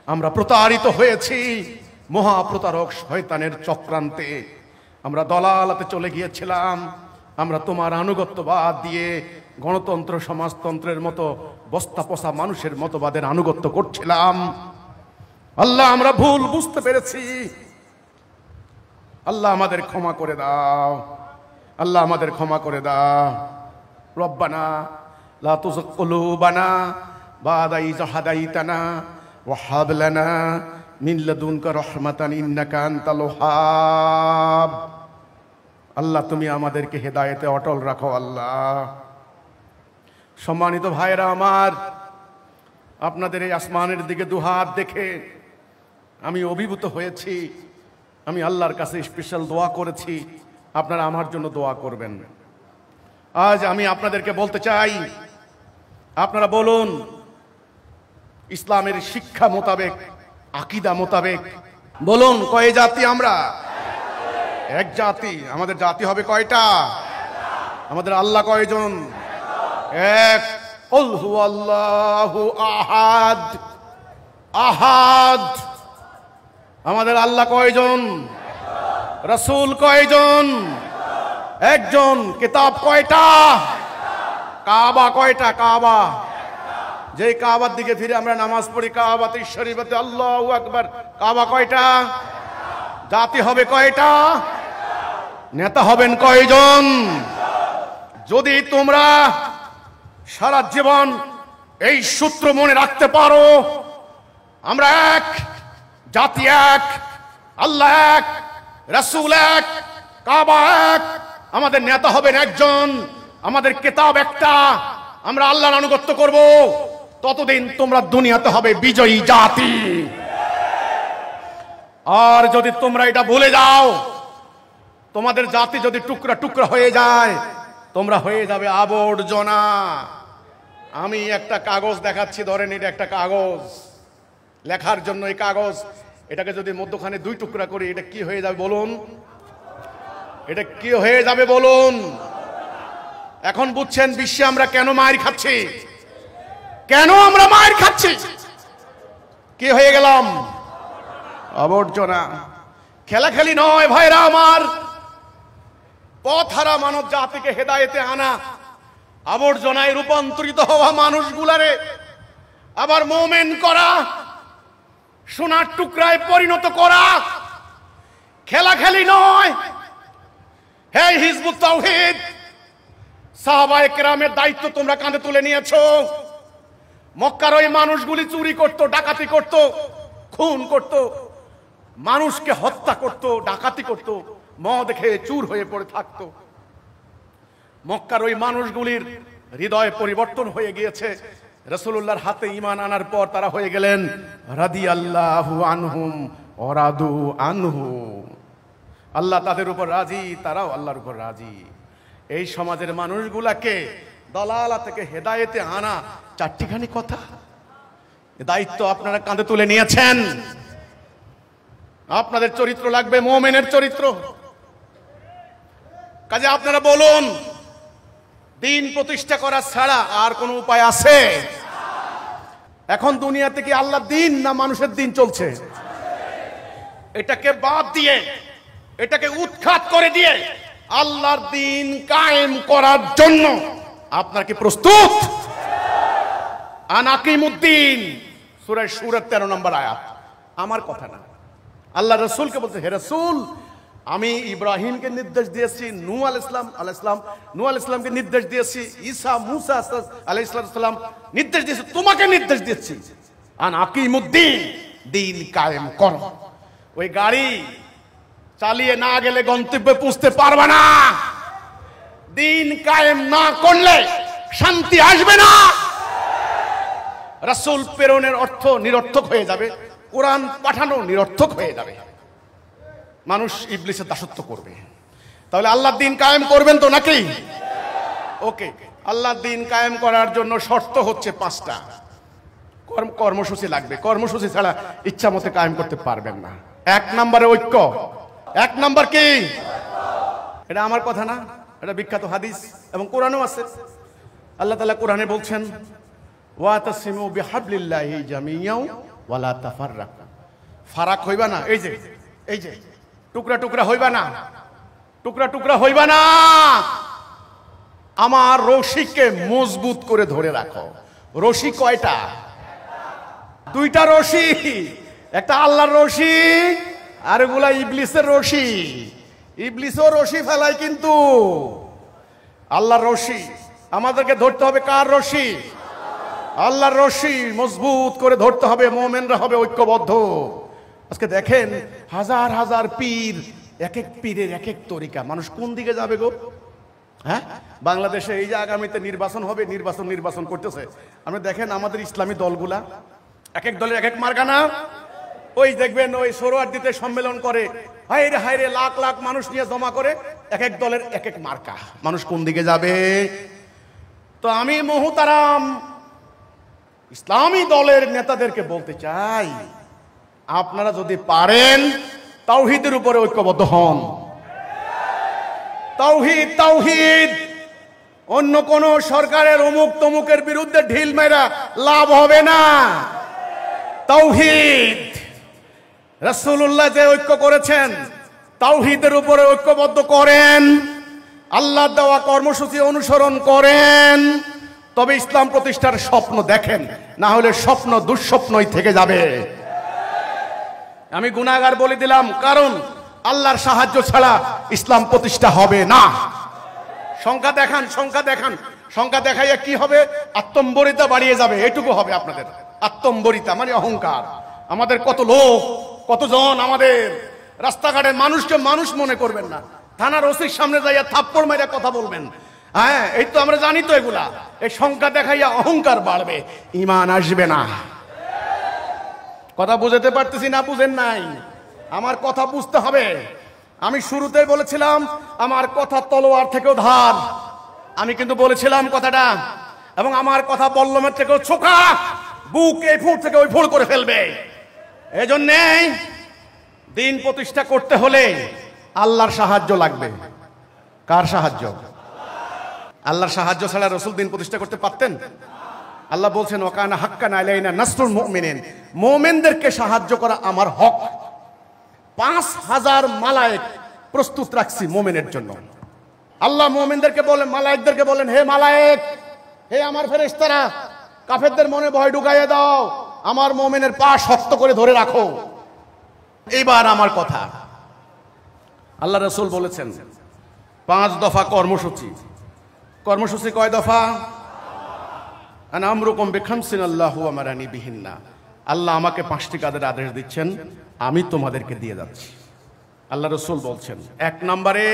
[SPEAKER 1] আমরা প্রতারিত হয়েছি মহাপ্রতারক শয়তানের চক্রান্তে। আমরা দলালাতে চলে গিয়েছিলাম, আমরা তোমার আনুগত্যবাদ দিয়ে গণতন্ত্র সমাজতন্ত্রের মতো বস্তা পচা মানুষের মতবাদের আনুগত্য করছিলাম। আল্লাহ আমরা ভুল বুঝতে পেরেছি। আল্লাহ আমাদের ক্ষমা করে দাও। আল্লাহ আমাদের ক্ষমা করে দাও। রব্বানা লা তুযিগ কুলুবানা বা'দা ইয হাদাইতানা ওয়া হাব লানা মিন লাদুনকা রাহমাতান ইন্নাকা আনতাল ওয়াহ্হাব। আল্লাহ তুমি আমাদেরকে হেদায়েতে অটল রাখো। আল্লাহ সম্মানিত ভাইরা আমার, আপনাদের এই আসমানের দিকে দুহাত দেখে আমি অভিভূত হয়েছি। আমি আল্লাহর কাছে স্পেশাল দোয়া করেছি, আপনারা আমার জন্য দোয়া করবেন। আজ আমি আপনাদেরকে বলতে চাই, আপনারা বলুন ইসলামের শিক্ষা মোতাবেক, আকীদা মোতাবেক বলুন কয় জাতি আমরা? এক জাতি। আমাদের জাতি হবে কয়টা? আমাদের আল্লাহ কয়জন? এক। কুল হুয়াল্লাহু আহাদ। আহাদ। আমাদের আল্লাহ কয়জন? রাসূল কয়জন? একজন। কিতাব কয়টা? কাবা কয়টা? কাবা। যে কাবার দিকে ফিরে আমরা নামাজ পড়ি, কাবাতে শরীফতে আল্লাহু আকবার। কাবা কয়টা? জাতি হবে কয়টা? নেতা হবেন কয়জন? যদি তোমরা সারা জীবন এই সূত্র মনে রাখতে পারো, আমরা এক, জাতি এক, আল্লাহ এক, রাসূল এক, কাবা এক, আমাদের নেতা হবেন একজন, আমাদের কিতাব একটা, আমরা আল্লাহর আনুগত্য করব, ততদিন তোমরা দুনিয়াতে হবে বিজয়ী জাতি। আর যদি তোমরা এটা ভুলে যাও, তোমাদের জাতি যদি টুকরা টুকরা হয়ে যায়, তোমরা হয়ে যাবে আবর্জনা। আমি একটা কাগজ দেখাচ্ছি, ধরেন এটা একটা কাগজ, লেখার জন্য এই কাগজ, এটাকে যদি মধ্যখানে দুই টুকরা করি, এটা কি হয়ে যাবে বলুন? এটা কি হয়ে যাবে বলুন? এখন বুঝছেন বিশ্বে আমরা কেন মার খাচ্ছি? কেন আমরা মার খাচ্ছি? কি হয়ে গেলাম? আবর্জনা। খেলাখেলি নয় ভাইরা আমার, পথহারা মানব জাতিকে হেদায়েতে আনা, আবর্জনায় রূপান্তরিত হওয়া মানুষগুলারে আবার মুমিন করা, সোনার টুকরায় পরিণত করা, খেলাখেলি নয়। হে হিজবুত তাওহীদ, সাহাবায়ে কেরামের দায়িত্ব তোমরা কাঁধে তুলে নিয়েছো। মক্কার ওই মানুষগুলি চুরি করত, ডাকাতি করত, খুন করত, মানুষকে হত্যা করত, ডাকাতি করত, মদ খেয়ে চুর হয়ে পড়ে থাকত। মক্কার ওই মানুষগুলির হৃদয় পরিবর্তন হয়ে গিয়েছে। রাসূলুল্লাহর হাতে ঈমান আনার পর তারা হয়ে গেলেন রাদিয়াল্লাহু আনহুম ওয়া রাদু আনহু। আল্লাহ তাদের উপর রাজি, তারাও আল্লাহর উপর রাজি। এই সমাজের মানুষগুলাকে দলালা থেকে হেদায়েতে আনা চারটিখানি কথা। দায়িত্ব আপনারা কাঁধে তুলে নিয়েছেন। আপনাদের চরিত্র লাগবে মুমিনের চরিত্র। কাজে আপনারা বলুন, দিন প্রতিষ্ঠা করা ছাড়া আর কোনো উপায় আছে? এখন দুনিয়াতে কি আল্লাহ দিন না মানুষের দিন চলছে? এটাকে বাদ দিয়ে, এটাকে উৎখাত করে দিয়ে আল্লাহর দিন কায়েম করার জন্য আপনার কি প্রস্তুত? আনাকিমুদ্দিন সূরা শুরা 13 নম্বর আয়াত। আমার কথা না, আল্লাহ রাসূলকে বলছে, হে রাসূল, আমি ইব্রাহিমকে নির্দেশ দিয়েছি, নূহ আলাইহিস সালামকে নির্দেশ দিয়েছি, ঈসা মুসা আলাইহিস সালাম নির্দেশ দিয়েছি, তোমাকে নির্দেশ দিয়েছি আনাকিমুদ্দিন, দিন কায়েম করো। ওই গাড়ি চালিয়ে না গেলে গন্তব্যে পৌঁছতে পারবে না। দিন কায়েম না করলে শান্তি আসবে না। রাসূল প্রেরণের অর্থ নিরর্থক হয়ে যাবে, কোরআন পাঠানো নিরর্থক হয়ে যাবে, মানুষ ইবলিসের দাসত্ব করবে। তাহলে আল্লাহর দিন কায়েম করবেন তো নাকি? ওকে, আল্লাহর দিন কায়েম করার জন্য শর্ত হচ্ছে 5টা। কর্মসূচি লাগবে, কর্মসূচি ছাড়া ইচ্ছা মতে কায়েম করতে পারবেন না। 1 নম্বরে ঐক্য। 1 নম্বর কি? এটা আমার কথা না, এটা বিখ্যাত হাদিস এবং কোরআনেও আছে। আল্লাহ তাআলা কোরআনে বলছেন, ওয়াতাসিমু বিহাবলিল্লাহি জামিয়াও ওয়ালা তাফাররাকু। ফারাক হইবা না, এই যে টুকরা টুকরা হইবা না, টুকরা টুকরা হইবা না। আমার রশিকে মজবুত করে ধরে রাখো। রশি কয়টা? 2টা রশি। একটা আল্লাহর রশি, আর এগুলা ইবলিসের রশি। ইবলিসও রশি ফেলায়, কিন্তু আল্লাহর রশি আমাদেরকে ধরতে হবে। কার রশি? আল্লাহর রশি মজবুত করে ধরতে হবে। মুমিনরা হবে ঐক্যবদ্ধ। আজকে দেখেন হাজার হাজার পীর, এক এক পীরের এক এক তরিকা। মানুষ কোন দিকে যাবে গো? হ্যাঁ, বাংলাদেশে এই যে আগামীতে নির্বাচন হবে, নির্বাচন করতেছে। আপনি দেখেন আমাদের ইসলামী দলগুলা এক এক দলের এক এক মার্কা না। ওই দেখবেন ওই সোহরাওয়ার্দীতে সম্মেলন করে, হায়রে হায়রে লাখ লাখ মানুষ নিয়ে জমা করে, এক এক দলের এক এক মার্কা। মানুষ কোন দিকে যাবে? তো আমি মুহতারাম ইসলামী দলের নেতাদেরকে বলতে চাই, আপনারা যদি পারেন তাওহীদের উপরে ঐক্যবদ্ধ হন। তাওহীদ তাওহীদ। অন্য কোন সরকারের অমুক তমুকের বিরুদ্ধে ঢিল মেরা লাভ হবে না। তাওহীদ, রাসূলুল্লাহ যে ঐক্য করেছেন, তাওহীদের উপরে ঐক্যবদ্ধ করেন, আল্লাহর দেওয়া কর্মসূচি অনুসরণ করেন, তবে ইসলাম প্রতিষ্ঠার স্বপ্ন দেখেন। না হলে স্বপ্ন দুঃস্বপ্নই থেকে যাবে। আমি গুনাহগার বলে দিলাম, কারণ আল্লাহর সাহায্য ছাড়া ইসলাম প্রতিষ্ঠা হবে না। সংখ্যা দেখান, সংখ্যা দেখান, সংখ্যা দেখাইয়া কি হবে? আত্মম্বরিতা বাড়িয়ে যাবে, এটুকু হবে আপনাদের। আত্মম্বরিতা মানে অহংকার। আমাদের কত লোক, কতজন, আমাদের রাস্তাঘাটের মানুষকে মানুষ মনে করবেন না। থানার ওসির সামনে যাইয়া থাপ্পড় মাইরা কথা বলবেন। হ্যাঁ, এই তো আমরা জানি তো এগুলা। এই সংখ্যা দেখাইয়া অহংকার বাড়বে, ঈমান আসবে না। কথা বুঝাতে পারতেছি না? বুঝেন নাই? আমার কথা বুঝতে হবে। আমি শুরুতেই বলেছিলাম আমার কথা তলোয়ার থেকেও ধার। আমি কিন্তু বলেছিলাম কথাটা, এবং আমার কথা বল্লমের থেকেও ছোকা। বুক এই ফুট থেকে ওই ফুট করে ফেলবে। এই জন্যে দিন প্রতিষ্ঠা করতে হলে আল্লাহর সাহায্য লাগবে। কার সাহায্য? আল্লাহর সাহায্য ছাড়া রাসূল দিন প্রতিষ্ঠা করতে পারতেন? আল্লাহ বলছেন, ওয়াকানা হাক্কান আলাইনা নাসরুল মুমিনিন। মুমিনদেরকে সাহায্য করা আমার হক। 5000 মালায়েক প্রস্তুত রাখছি মুমিনের জন্য। আল্লাহ মুমিনদেরকে বলেন, মালায়েকদেরকে বলেন, হে মালায়েক, হে আমার ফেরেশতারা, কাফেরদের মনে ভয় ঢুকাইয়ে দাও, আমার মুমিনের পা শক্ত করে ধরে রাখো। এইবার আমার কথা, আল্লাহ রাসূল বলেছেন 5 দফা কর্মসূচি। কর্মসূচি কয় দফা? আনা আমরুকুম বিখামসিন আল্লাহু আমারানি বিহিন্না। আল্লাহ আমাকে 5টি কাজের আদেশ দিচ্ছেন, আমি তোমাদেরকে দিয়ে যাচ্ছি। আল্লাহ রাসূল বলছেন 1 নম্বরে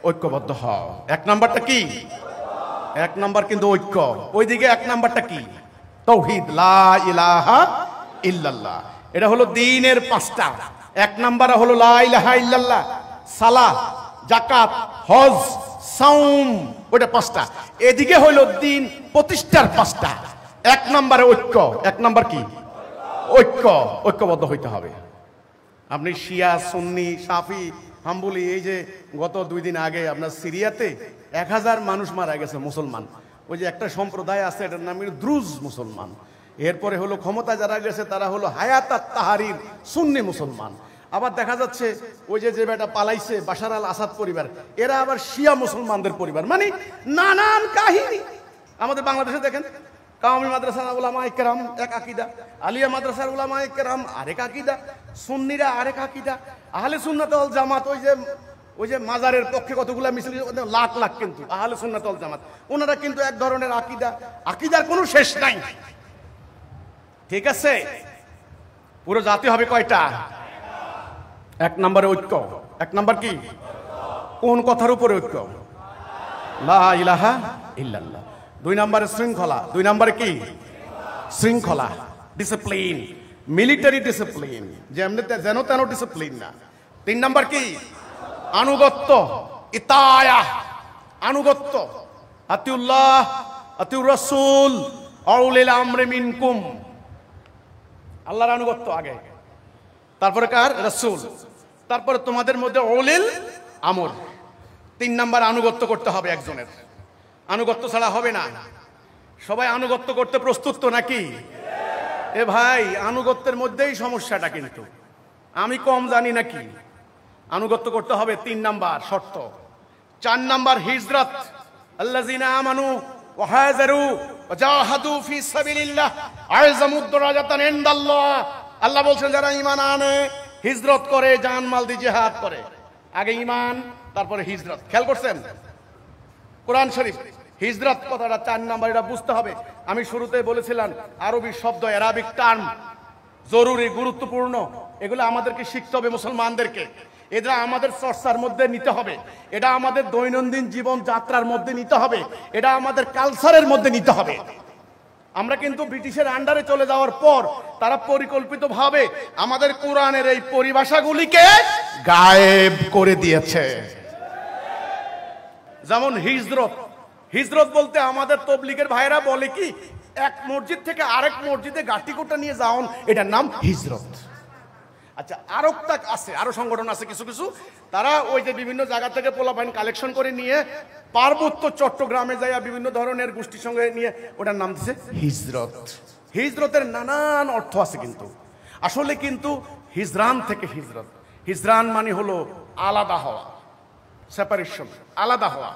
[SPEAKER 1] ঐক্যবদ্ধ হও। 1 নম্বরটা কি? এক নাম্বার কিন্তু ঐক্য। ওইদিকে এক নাম্বারটা কি? তাওহীদ, লা ইলাহা ইল্লাল্লাহ। এটা হলো দ্বীনের পাঁচটা। এক নাম্বার হলো লা ইলাহা ইল্লাল্লাহ, সালাত, যাকাত, হজ, সাওম, ওটা পাঁচটা। এদিকে হলো দ্বীন প্রতিষ্ঠার পাঁচটা। এক নাম্বারে ঐক্য। এক নাম্বার কি? ঐক্য। ঐক্যবদ্ধ হইতে হবে। আপনি শিয়া, সুন্নি, শাফি, হাম্বলি, এই যে গত 2 দিন আগে আপনার সিরিয়াতে 1000 মানুষ মারা গেছে মুসলমান। ওই যে একটা সম্প্রদায় আছে, এটার নাম দ্রুজ মুসলমান। এরপরে হলো ক্ষমতা যারা গেছে তারা হলো হায়াত তাহারির সুন্নি মুসলমান। আবার দেখা যাচ্ছে ওই যে বেটা পালাইছে বাশার আল আসাদ পরিবার, এরা আবার শিয়া মুসলমানদের পরিবার। মানে নানান কাহিনী। আমাদের বাংলাদেশে দেখেন, কাওমি মাদ্রাসার উলামায়ে কেরাম এক আকীদা, আলিয়া মাদ্রাসার উলামায়ে কেরাম আরেক আকীদা, সুন্নিরা আরেক আকীদা, আহলে সুন্নাত ওয়াল জামাত ওই যে মাজারের পক্ষে কতগুলা মিছিল, লাখ লাখ, কিন্তু আহলে সুন্নাত ওয়াল জামাত ওনারা কিন্তু এক ধরনের আকীদা। আকীদার কোনো শেষ নাই। ঠিক আছে? পুরো জাতি হবে কয়টা? এক নম্বরে ঐক্য। এক নম্বর কি? কোন কথার উপরে ঐক্য? লা ইলাহা ইল্লাল্লাহ। 2 নম্বরে শৃঙ্খলা। 2 নম্বরে কি? শৃঙ্খলা, ডিসিপ্লিন, মিলিটারি ডিসিপ্লিন, যেন তেন ডিসিপ্লিন না। 3 নম্বর কি? আনুগত্য, ইতায়া, আনুগত্য। আতিউল্লাহ, আতিউর রাসূল, আউলিল আমরি মিনকুম। আল্লাহর আনুগত্য আগে, তারপরে কার? রাসূল, তারপরে তোমাদের মধ্যে উলিল আমর। 3 নাম্বার আনুগত্য করতে হবে একজনের। আনুগত্য ছাড়া হবে না। সবাই আনুগত্য করতে প্রস্তুত তো নাকি? এ ভাই, আনুগত্যের মধ্যেই সমস্যাটা, কিন্তু আমি কম জানি নাকি? আনুগত্য করতে হবে 3 নাম্বার শর্ত। 4 নাম্বার হিজরত। আল্লাযিনা আমানু ওয়া হাজারু ওয়া জাহাদু ফি সাবিলিল্লাহ আযমুদ দারাজাতান ইনদাল্লাহ। আল্লাহ বলছেন যারা ঈমান আনে, হিজরত করে, জান মাল দিয়ে জিহাদ করে। আগে ঈমান, তারপরে হিজরত। খেয়াল করছেন কোরআন শরীফ? হিজরত কথাটা 4 নাম্বার, এটা বুঝতে হবে। আমি শুরুতে বলেছিলাম আরবি শব্দ, অ্যারাবিক টার্ম জরুরি, গুরুত্বপূর্ণ। এগুলো আমাদেরকে শিখতে হবে, মুসলমানদেরকে। এটা আমাদের চর্চার মধ্যে নিতে হবে, এটা আমাদের দৈনন্দিন জীবন যাত্রার মধ্যে নিতে হবে, এটা আমাদের কালচারের মধ্যে নিতে হবে। আমরা কিন্তু ব্রিটিশের আন্ডারে চলে যাওয়ার পর তারা পরিকল্পিতভাবে আমাদের কোরআনের এই পরিভাষাগুলিকে গায়েব করে দিয়েছে। যেমন হিজরত। হিজরত বলতে আমাদের তবলিগের ভাইরা বলে কি, এক মসজিদ থেকে আরেক মসজিদে গাটি কোটা নিয়ে যাওন, এটার নাম হিজরত। আচ্ছা, আরেকটা আছে, আরো সংগঠন আছে কিছু কিছু, তারা ওই যে বিভিন্ন জায়গা থেকে পোলাপাইন কালেকশন করে নিয়ে পার্বত্য চট্টগ্রামে যায় বিভিন্ন ধরনের গোষ্ঠীর সঙ্গে নিয়ে, ওটার নাম দিচ্ছে হিজরত। হিজরতের নানান অর্থ আছে, কিন্তু আসলে কিন্তু হিজরান থেকে হিজরত। হিজরান মানে হলো আলাদা হওয়া, সেপারেশন, আলাদা হওয়া।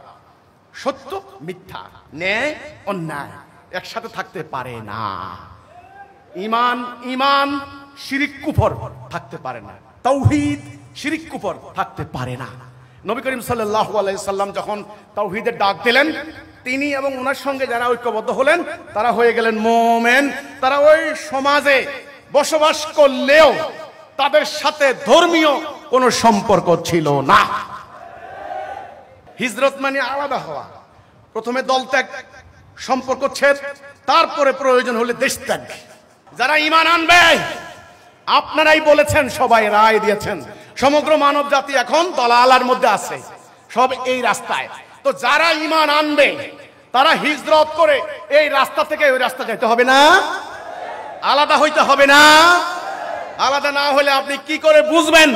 [SPEAKER 1] সত্য মিথ্যা, ন্যায় অন্যায় একসাথে থাকতে পারে না। ঈমান শিরিক কুফর থাকতে পারে না। তাওহীদ শিরিক কুফর থাকতে পারে না। নবী করিম সাল্লাল্লাহু আলাইহি সাল্লাম যখন তাওহীদের ডাক দিলেন, তিনি এবং ওনার সঙ্গে যারা ঐক্যবদ্ধ হলেন তারা হয়ে গেলেন মুমিন। তারা ওই সমাজে বসবাস করলেও তাদের সাথে ধর্মীয় কোনো সম্পর্ক ছিল না। হিজরত মানে আলাদা হওয়া। প্রথমে দল ত্যাগ, সম্পর্ক ছেদ, তারপরে প্রয়োজন হলে দেশ ত্যাগ। যারা ঈমান আনবে, আপনারাই বলেছেন, সবাই রায় দিয়েছেন, সমগ্র মানব জাতি এখন দলালার মধ্যে আছে, সব এই রাস্তায়। তো যারা ঈমান আনবে তারা হিজরত করে এই রাস্তা থেকে ওই রাস্তা যেতে হবে না, আলাদা হইতে হবে না। আলাদা না হলে আপনি কি করে বুঝবেন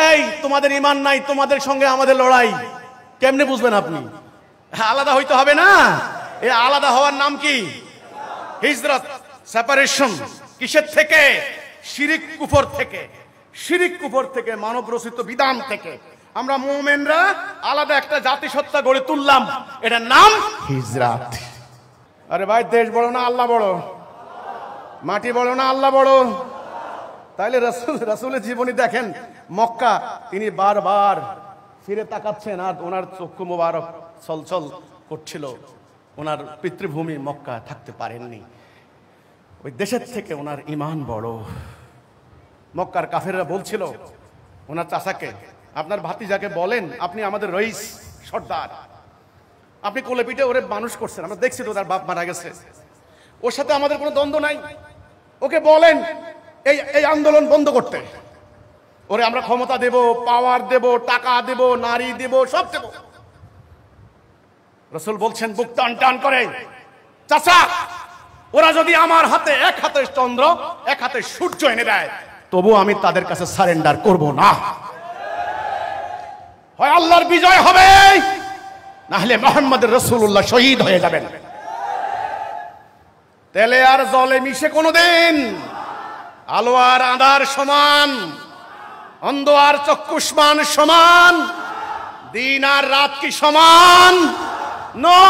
[SPEAKER 1] এই তোমাদের ঈমান নাই, তোমাদের সঙ্গে আমাদের লড়াই? কেমনে বুঝবেন আপনি? আলাদা হইতে হবে না। এই আলাদা হওয়ার নাম কি? হিজরত, সেপারেশন। কিসের থেকে? শিরিক কুফর থেকে। শিরিক কুফর থেকে, মানব রচিত বিধান থেকে আমরা মুমিনরা আলাদা একটা জাতিসত্তা গড়ে তুললাম, এটার নাম হিজরত। আরে ভাই, দেশ বড় না আল্লাহ বড়? মাটি বড় না আল্লাহ বড়? তাইলে রাসূলের জীবনী দেখেন। মক্কা তিনি বারবার ফিরে তাকাচ্ছেন, আর ওনার চক্ষু মোবারক ছলছল করছিল। ওনার পিতৃভূমি মক্কা থাকতে পারেননি। ওই দেশের থেকে ওনার ঈমান বড়। মক্কার কাফেররা বলছিল ওনার চাচাকে, আপনার ভাতিজাকে বলেন আপনি আমাদের রইস, সর্দার। আপনি কোলে পিঠে ওরে মানুষ করছেন, আমরা দেখছি তো, তার বাপ মারা গেছে, ওর সাথে আমাদের কোনো দ্বন্দ্ব নাই। ওকে বলেন এই এই আন্দোলন বন্ধ করতে, ওরে আমরা ক্ষমতা দেব, পাওয়ার দেব, টাকা দেব, নারী দেব, সব দেব। রাসূল বলছেন বুক টান টান করে, চাচা ওরা যদি আমার হাতে এক হাতে চন্দ্র এক হাতে সূর্য এনে দেয়, তবু আমি তাদের কাছে সারেন্ডার করব না। হয় আল্লাহর বিজয় হবে, না হলে মুহাম্মদ রাসূলুল্লাহ শহীদ হয়ে যাবেন। তেলে আর জলে মিশে কোনোদিন আলো আর আঁধার সমান, অন্ধ আর চক্ষুষ্মান সমান, দিন আর রাত কি সমান? নো।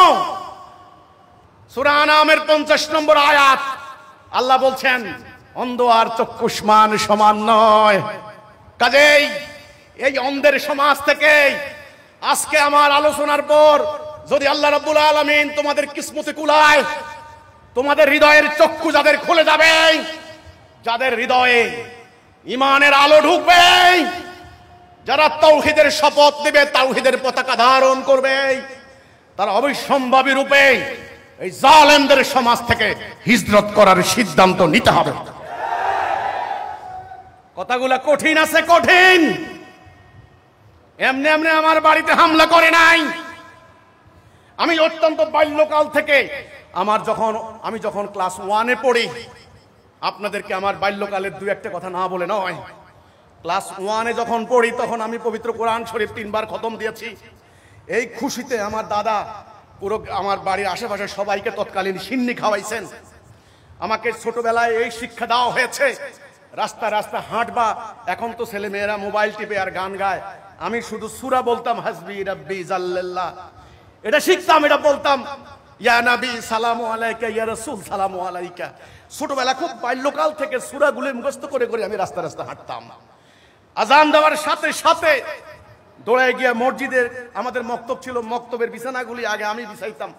[SPEAKER 1] সূরা আনামের 50 নম্বর আয়াত আল্লাহ বলছেন অন্ধ আর চক্ষুষ্মান সমান নয়। কাজেই এই অন্ধের সমাজ থেকে আজকে আমার আলোচনার পর যদি আল্লাহ রাব্বুল আলামিন তোমাদের কিসমতে কুলায়, তোমাদের হৃদয়ের চক্ষু যাদের খুলে যাবে, যাদের হৃদয়ে ঈমানের আলো ঢুকবে, যারা তাওহীদের শপথ নেবে, তাওহীদের পতাকা ধারণ করবে, তারা অবিসম্ভাবী রূপে এই জালেমদের সমাজ থেকে হিজরত করার সিদ্ধান্ত নিতে হবে। কথাগুলো কঠিন আছে, কঠিন। এমনি এমনি আমার বাড়িতে হামলা করে নাই। আমি অত্যন্ত বাল্যকাল থেকে আমি যখন ক্লাস 1-এ পড়ি, আপনাদেরকে আমার বাল্যকালের দু একটা কথা না বলে নয়, ক্লাস 1-এ যখন পড়ি তখন আমি পবিত্র কোরআন শরীফ 3 বার খতম দিয়েছি। এই খুশিতে আমার দাদা পুরো আমার বাড়ির আশেপাশে সবাইকে তৎকালীন সিন্নি খাওয়াইছেন। আমাকে ছোটবেলায় এই শিক্ষা দেওয়া হয়েছে, রাস্তা রাস্তা হাঁটবা, এখন তো ছেলে মেয়েরা মোবাইল টিপে আর গান গায়, আমি শুধু সূরা বলতাম হাসবি রাব্বি জাল্লাল্লাহ, এটা শিখতাম, এটা বলতাম ইয়া নবী সালামু আলাইকা, ইয়া রাসূল সালামু আলাইকা। ছোটবেলা খুব বাল্যকাল থেকে সূরাগুলো মুখস্থ করে করে আমি রাস্তা রাস্তা হাঁটতাম। আজান দেওয়ার সাথে সাথে দৌড়ায় গিয়ে মসজিদের, আমাদের মক্তব ছিল, মক্তবের বিছানাগুলি আগে আমি বিছাইতাম।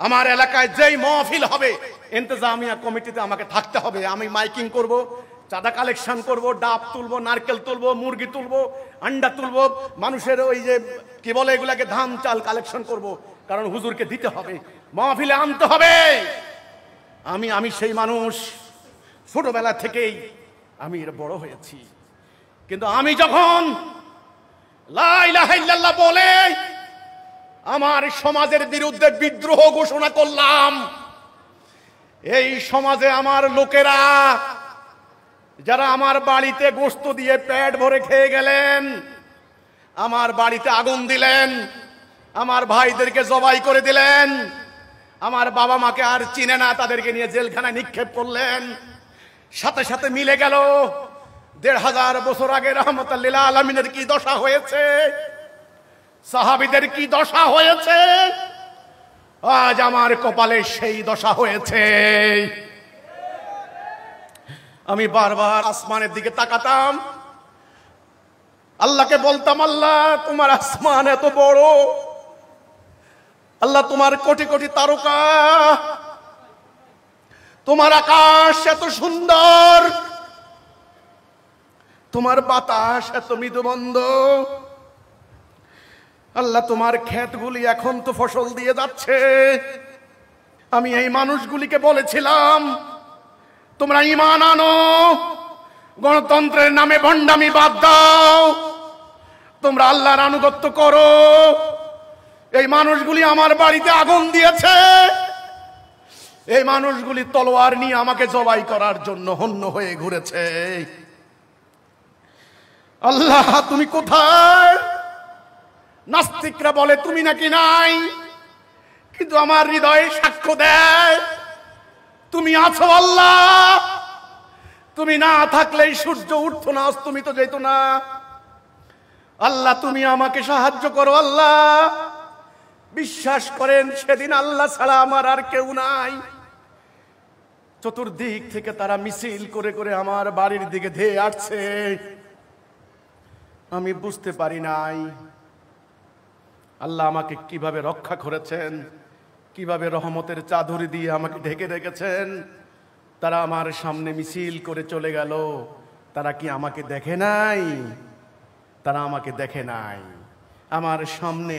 [SPEAKER 1] আমার এলাকায় যেই মাহফিল হবে ইন্তেজামিয়া কমিটিতে আমাকে থাকতে হবে। আমি মাইকিং করব, চাঁদা কালেকশন করব, ডাব তুলবো, নারকেল তুলবো, মুরগি তুলবো, আন্ডা তুলবো, মানুষের ওই যে কি বলে এগুলাকে ধান চাল কালেকশন করব, কারণ হুজুরকে দিতে হবে, মাহফিলে আনতে হবে। আমি সেই মানুষ, ছোটবেলা থেকেই আমি এর বড় হয়েছি। কিন্তু আমি যখন লা ইলাহা ইল্লাল্লাহ বলে আমার সমাজের বিরুদ্ধে বিদ্রোহ ঘোষণা করলাম, এই সমাজে আমার লোকেরা যারা আমার বাড়িতে গোশত দিয়ে পেট ভরে খেয়ে গেলেন, আমার বাড়িতে আগুন দিলেন, আমার ভাইদেরকে জবাই করে দিলেন, আমার বাবা মাকে আর চিনে না, তাদেরকে নিয়ে জেলখানায় নিক্ষেপ করলেন, সাথে সাথে মিলে গেল ১৫০০ বছর আগে রাহমাতাল লিল আলামিনের কি দশা হয়েছে, সাহাবীদের কি দশা হয়েছে, আজ আমার কপালে সেই দশা হয়েছে। আমি বারবার আসমানের দিকে তাকাতাম, আল্লাহকে বলতাম আল্লাহ তোমার আসমান এত বড়, আল্লাহ তোমার কোটি কোটি তারকা, তোমার আকাশ এত সুন্দর, তোমার বাতাস এত মৃদুমন্দ, আল্লাহ তোমার ক্ষেতগুলি এখন তো ফসল দিয়ে যাচ্ছে। আমি এই মানুষগুলিকে বলেছিলাম তোমরা ঈমান আনো, গণতন্ত্রের নামে ভণ্ডামি বাদ দাও, তোমরা আল্লাহর আনুগত্য করো। এই মানুষগুলি আমার বাড়িতে আগুন দিয়েছে, এই মানুষগুলি তলোয়ার নিয়ে আমাকে জবাই করার জন্য হন্য হয়ে ঘুরেছে। আল্লাহ তুমি কোথায়? নাস্তিকরা বলে তুমি নাকি নাই, কিন্তু আমার হৃদয়ে সাক্ষ্য দেয় তুমি আছো আল্লাহ। তুমি না থাকলেই সূর্য উঠতো না, অস্তমিত যেত না। আল্লাহ তুমি আমাকে সাহায্য করো আল্লাহ। বিশ্বাস করেন সেদিন আল্লাহ ছাড়া আমার আর কেউ নাই। চতুর্দিক থেকে তারা মিছিল করে করে আমার বাড়ির দিকে ধেয়ে আসছে, আমি বুঝতে পারি নাই আল্লাহ আমাকে কিভাবে রক্ষা করেছেন, কিভাবে রহমতের চাদর দিয়ে আমাকে ঢেকে রেখেছেন। তারা আমার সামনে মিছিল করে চলে গেল, তারা কি আমাকে দেখে নাই? তারা আমাকে দেখে নাই। আমার সামনে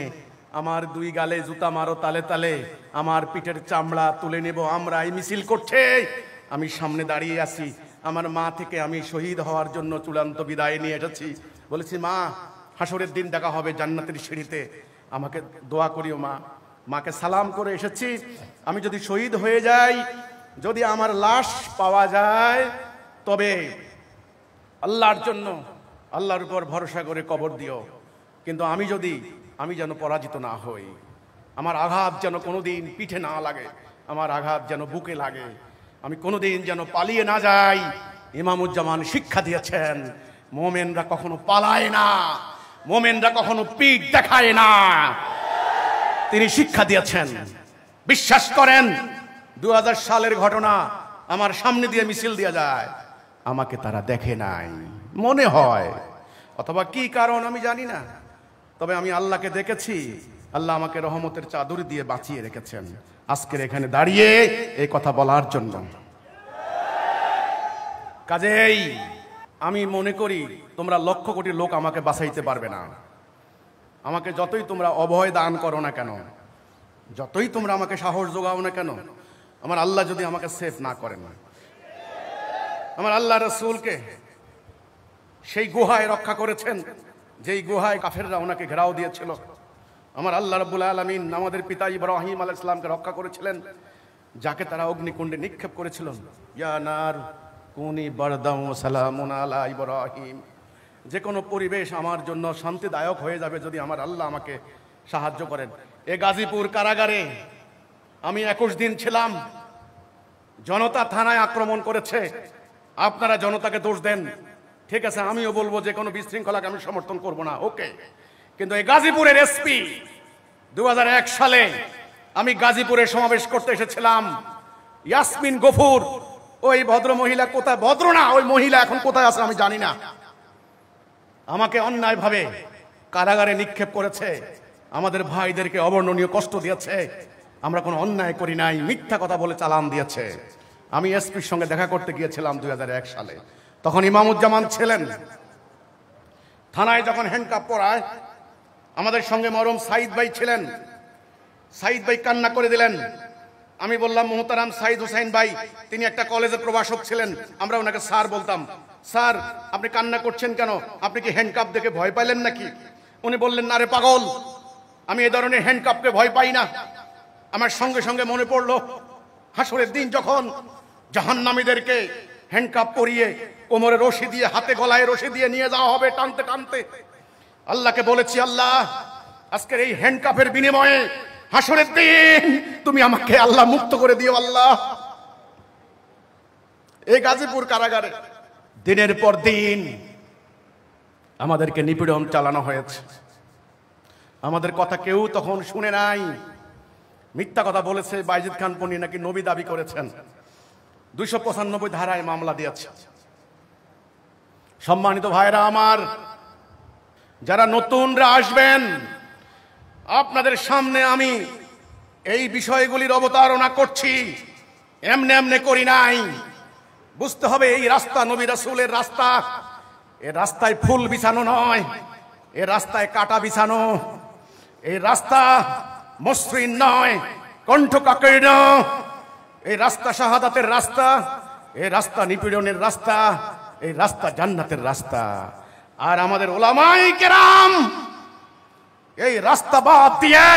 [SPEAKER 1] আমার দুই গালে জুতা মারো তালে তালে, আমার পিঠের চামড়া তুলে নেব আমরা। এই মিছিল করছে, আমি সামনে দাঁড়িয়ে আছি। আমার মা থেকে আমি শহীদ হওয়ার জন্য চূড়ান্ত বিদায় নিয়ে এসেছি। বলেছি, মা হাসরের দিন দেখা হবে জান্নাতের সিঁড়িতে, আমাকে দোয়া করিও মা। মাকে সালাম করে এসেছি। আমি যদি শহীদ হয়ে যাই, যদি আমার লাশ পাওয়া যায়, তবে আল্লাহর জন্য, আল্লাহর উপর ভরসা করে কবর দিও। কিন্তু আমি যেন পরাজিত না হই, আমার আঘাত যেন কোনোদিন পিঠে না লাগে, আমার আঘাত যেন বুকে লাগে, আমি কোনোদিন যেন পালিয়ে না যাই। ইমামুজ্জামান শিক্ষা দিয়েছেন, মোমেনরা কখনো পালায় না, মোমেনরা কখনো পিঠ দেখায় না। তিনি শিক্ষা দিয়েছেন। বিশ্বাস করেন, 2000 সালের ঘটনা আমার সামনে দিয়ে মিছিল দিয়ে যায়, আমাকে তারা দেখে নাই মনে হয়, অথবা কি কারণ আমি জানি না, তবে আমি আল্লাহকে দেখেছি। আল্লাহ আমাকে রহমতের চাদর দিয়ে বাঁচিয়ে রেখেছেন আজকের এখানে দাঁড়িয়ে এই কথা বলার জন্য। কাজেই আমি মনে করি তোমরা লক্ষ কোটি লোক আমাকে বাঁচাইতে পারবে না। আমাকে যতই তোমরা অভয় দান করো না কেন, যতই তোমরা আমাকে সাহস যোগাও না কেন, আমার আল্লাহ যদি আমাকে সেফ না করেন, আমার আল্লাহ রাসূলকে সেই গুহায় রক্ষা করেছেন যেই গুহায় কাফেররা ওনাকে ঘেরাও দিয়েছিল। আমার আল্লাহ রাব্বুল আলামিন আমাদের পিতা ইব্রাহিম আলাইহিস সালামকে রক্ষা করেছিলেন, যাকে তারা অগ্নিকুণ্ডে নিক্ষেপ করেছিলেন। ইয়া নার কুনি বারদাম ওয়া সালামুন আলা ইব্রাহিম। যে কোনো পরিবেশ আমার জন্য শান্তিদায়ক হয়ে যাবে যদি আমার আল্লাহ আমাকে সাহায্য করেন। এ গাজীপুর কারাগারে আমি 21 দিন ছিলাম। জনতা থানায় আক্রমণ করেছে, আপনারা জনতাকে দোষ দেন, ঠিক আছে, আমিও বলবো যে কোনো বিশৃঙ্খলাকে আমি সমর্থন করব না, ওকে। কিন্তু এই গাজীপুরের এসপি 2001 সালে আমি গাজীপুরে সমাবেশ করতে এসেছিলাম। ইয়াসমিন গফুর, ওই ভদ্র মহিলা কোথায়, ভদ্র না, ওই মহিলা এখন কোথায় আছে আমি জানি না, আমাকে অন্যায়ভাবে কারাগারে নিক্ষেপ করেছে, আমাদের ভাইদেরকে অবর্ণনীয় কষ্ট দিয়েছে। আমরা কোনো অন্যায় করি নাই, মিথ্যা কথা বলে চালান দিয়েছে। আমি এসপির সঙ্গে দেখা করতে গিয়েছিলাম 2001 সালে, তখন ইমামুজ্জামান ছিলেন। থানায় যখন হ্যান্ডকাপ পরায়, আমাদের সঙ্গে মরম সাইদ ভাই ছিলেন। সাইদ ভাই কান্না করে দিলেন। আমি বললাম, মোহতারাম সাইদ হোসেন ভাই, তিনি একটা কলেজের প্রভাষক ছিলেন, আমরা ওনাকে স্যার বলতাম। স্যার, আপনি কান্না করছেন কেন? আপনি কি হ্যান্ডকাপ দেখে ভয় পাইলেন নাকি? উনি বললেন, না রে পাগল, আমি এই ধরনের হ্যান্ডকাপকে ভয় পাই না। আমার সঙ্গে সঙ্গে মনে পড়লো হাসরের দিন যখন জাহান্নামীদেরকে হ্যান্ডকাপ পরিয়ে কোমরে রশি দিয়ে, হাতে গলায় রশি দিয়ে নিয়ে যাওয়া হবে টানতে টানতে। আল্লাহকে বলেছি, আল্লাহ আজকের এই হ্যান্ডকাপের বিনিময়ে হাসরের দিন তুমি আমাকে আল্লাহ মুক্ত করে দিও আল্লাহ। এই গাজীপুর কারাগারে দিনের পর দিন আমাদেরকে নিপীড়ন চালানো হয়েছে। আমাদের কথা কেউ তখন শুনে নাই। মিথ্যা কথা বলেছে, বাইজিদ খান পন্নী নাকি নবী দাবি করেছেন, 295 ধারায় মামলা দিয়েছে। সম্মানিত ভাইরা আমার, যারা নতুনরা আসবেন, আপনাদের সামনে আমি এই বিষয়গুলির অবতারণা করছি, এমনি এমনি করি নাই। বুঝতে হবে এই রাস্তা নবী রাসূলের রাস্তা। এই রাস্তায় ফুল বিছানো নয়, এই রাস্তায় কাটা বিছানো। এই রাস্তা মসৃণ নয়, কণ্ঠকাকীর্ণ। এই রাস্তা শাহাদাতের রাস্তা, এই রাস্তা নিপীড়নের রাস্তা, এই রাস্তা জান্নাতের রাস্তা। আর আমাদের উলামায়ে কেরাম এই রাস্তা বাদ দিয়ে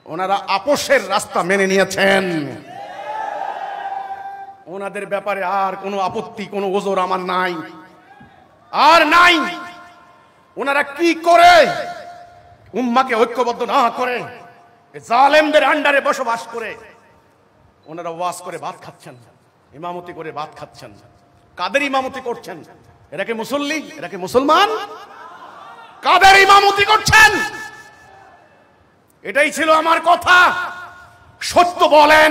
[SPEAKER 1] ওনারা আপোষের রাস্তা মেনে নিয়েছেন। ওনাদের ব্যাপারে আর কোনো আপত্তি, কোনো ওজর আমার নাই, আর নাই। ওনারা কি করে উম্মাকে ঐক্যবদ্ধ না করে জালেমদের আন্ডারে বসবাস করে ওনারা ওয়াজ করে ভাত খাচ্ছেন, ইমামতি করে ভাত খাচ্ছেন। কাদের ইমামতি করছেন? এরা কি মুসল্লি? এরা কি মুসলমান? কাদের ইমামতি করছেন? এটাই ছিল আমার কথা। সত্য বলেন,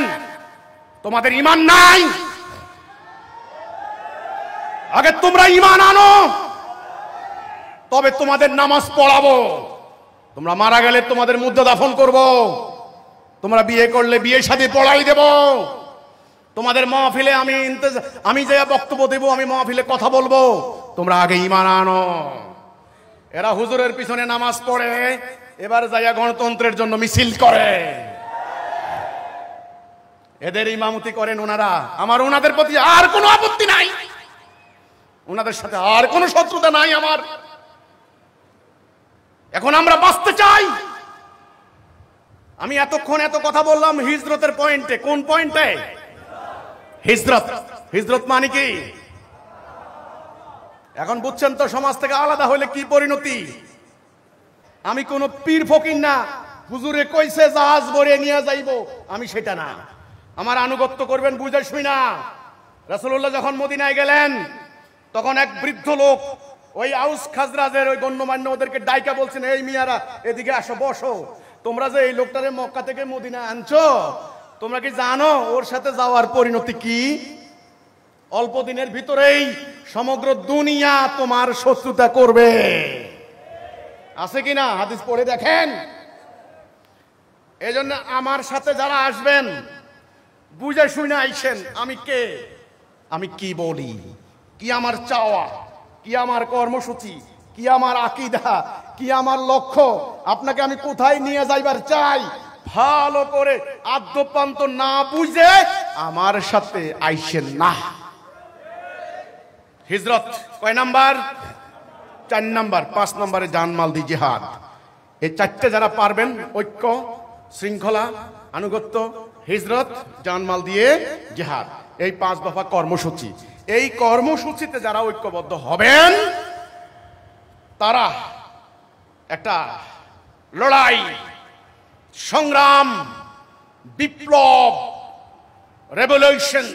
[SPEAKER 1] তোমাদের ঈমান নাই। আগে তোমরা ঈমান আনো, তবে তোমাদের নামাজ পড়াবো। তোমরা মারা গেলে তোমাদের মুদ্দা দাফন করব। তোমরা বিয়ে করলে বিয়ে শাদী পড়াই দেব। তোমাদের মাহফিলে আমি যে বক্তব্য দেব, আমি মাহফিলে কথা বলবো। তোমরা আগে ঈমান আনো। এরা হুজুরের পিছনে নামাজ পড়ে, এবার যাইয়া গণতন্ত্রের জন্য মিছিল করে, এদের ইমামতি করেন ওনারা। আমার ওনাদের প্রতি আর কোনো আপত্তি নাই, ওনাদের সাথে আর কোনো শত্রুতা নাই আমার। এখন আমরা বাঁচতে চাই। আমি এতক্ষণ এত কথা বললাম হিজরতের পয়েন্টে। কোন পয়েন্টে? হিজরত। হিজরত মানে কি এখন বুঝছেন তো? সমাজ থেকে আলাদা হলে কি পরিণতি। আমি কোন পীর ফকির না, হুজুরে কইছে জাহাজ ভরে নিয়ে যাইব, আমি সেটা না। আমার আনুগত্য করবেন বুঝে শুই না। রাসূলুল্লাহ যখন মদিনায় গেলেন তখন এক বৃদ্ধ লোক ওই আউস খাজরাজের ওই গণ্যমান্য ওদেরকে ডাইকা বলছেন, এই মিয়ারা এদিকে আসো, বসো। তোমরা যে এই লোকটারে মক্কা থেকে মদিনা আনছো, তোমরা কি জানো ওর সাথে যাওয়ার পরিণতি কি? অল্প দিনের ভিতরেই সমগ্র দুনিয়া তোমার শত্রুতা করবে। আছে কিনা হাদিস পড়ে দেখেন। এজন্য আমার সাথে যারা আসবেন বুঝে শুনে আইসেন। আমি কে, আমি কি বলি, কি আমার চাওয়া, কি আমার কর্মসূচি, কি আমার আকীদা, কি আমার লক্ষ্য, আপনাকে আমি কোথায় নিয়ে যাইবার চাই, ভালো করে আদ্যপান্ত না বুঝে আমার সাথে আইসেন না। হিজরত কয় নাম্বার? 4 নাম্বার। 5 নম্বরে জানমাল দি জিহাদ। এই 4টে যারা পারবেন, ঐক্য, শৃঙ্খলা, আনুগত্য, হিজরত, জানমাল দিয়ে জিহাদ, এই 5 দফা কর্মসূচি। এই কর্মসূচিতে যারা ঐক্যবদ্ধ হবেন তারা একটা লড়াই, সংগ্রাম, বিপ্লব, রেভলিউশন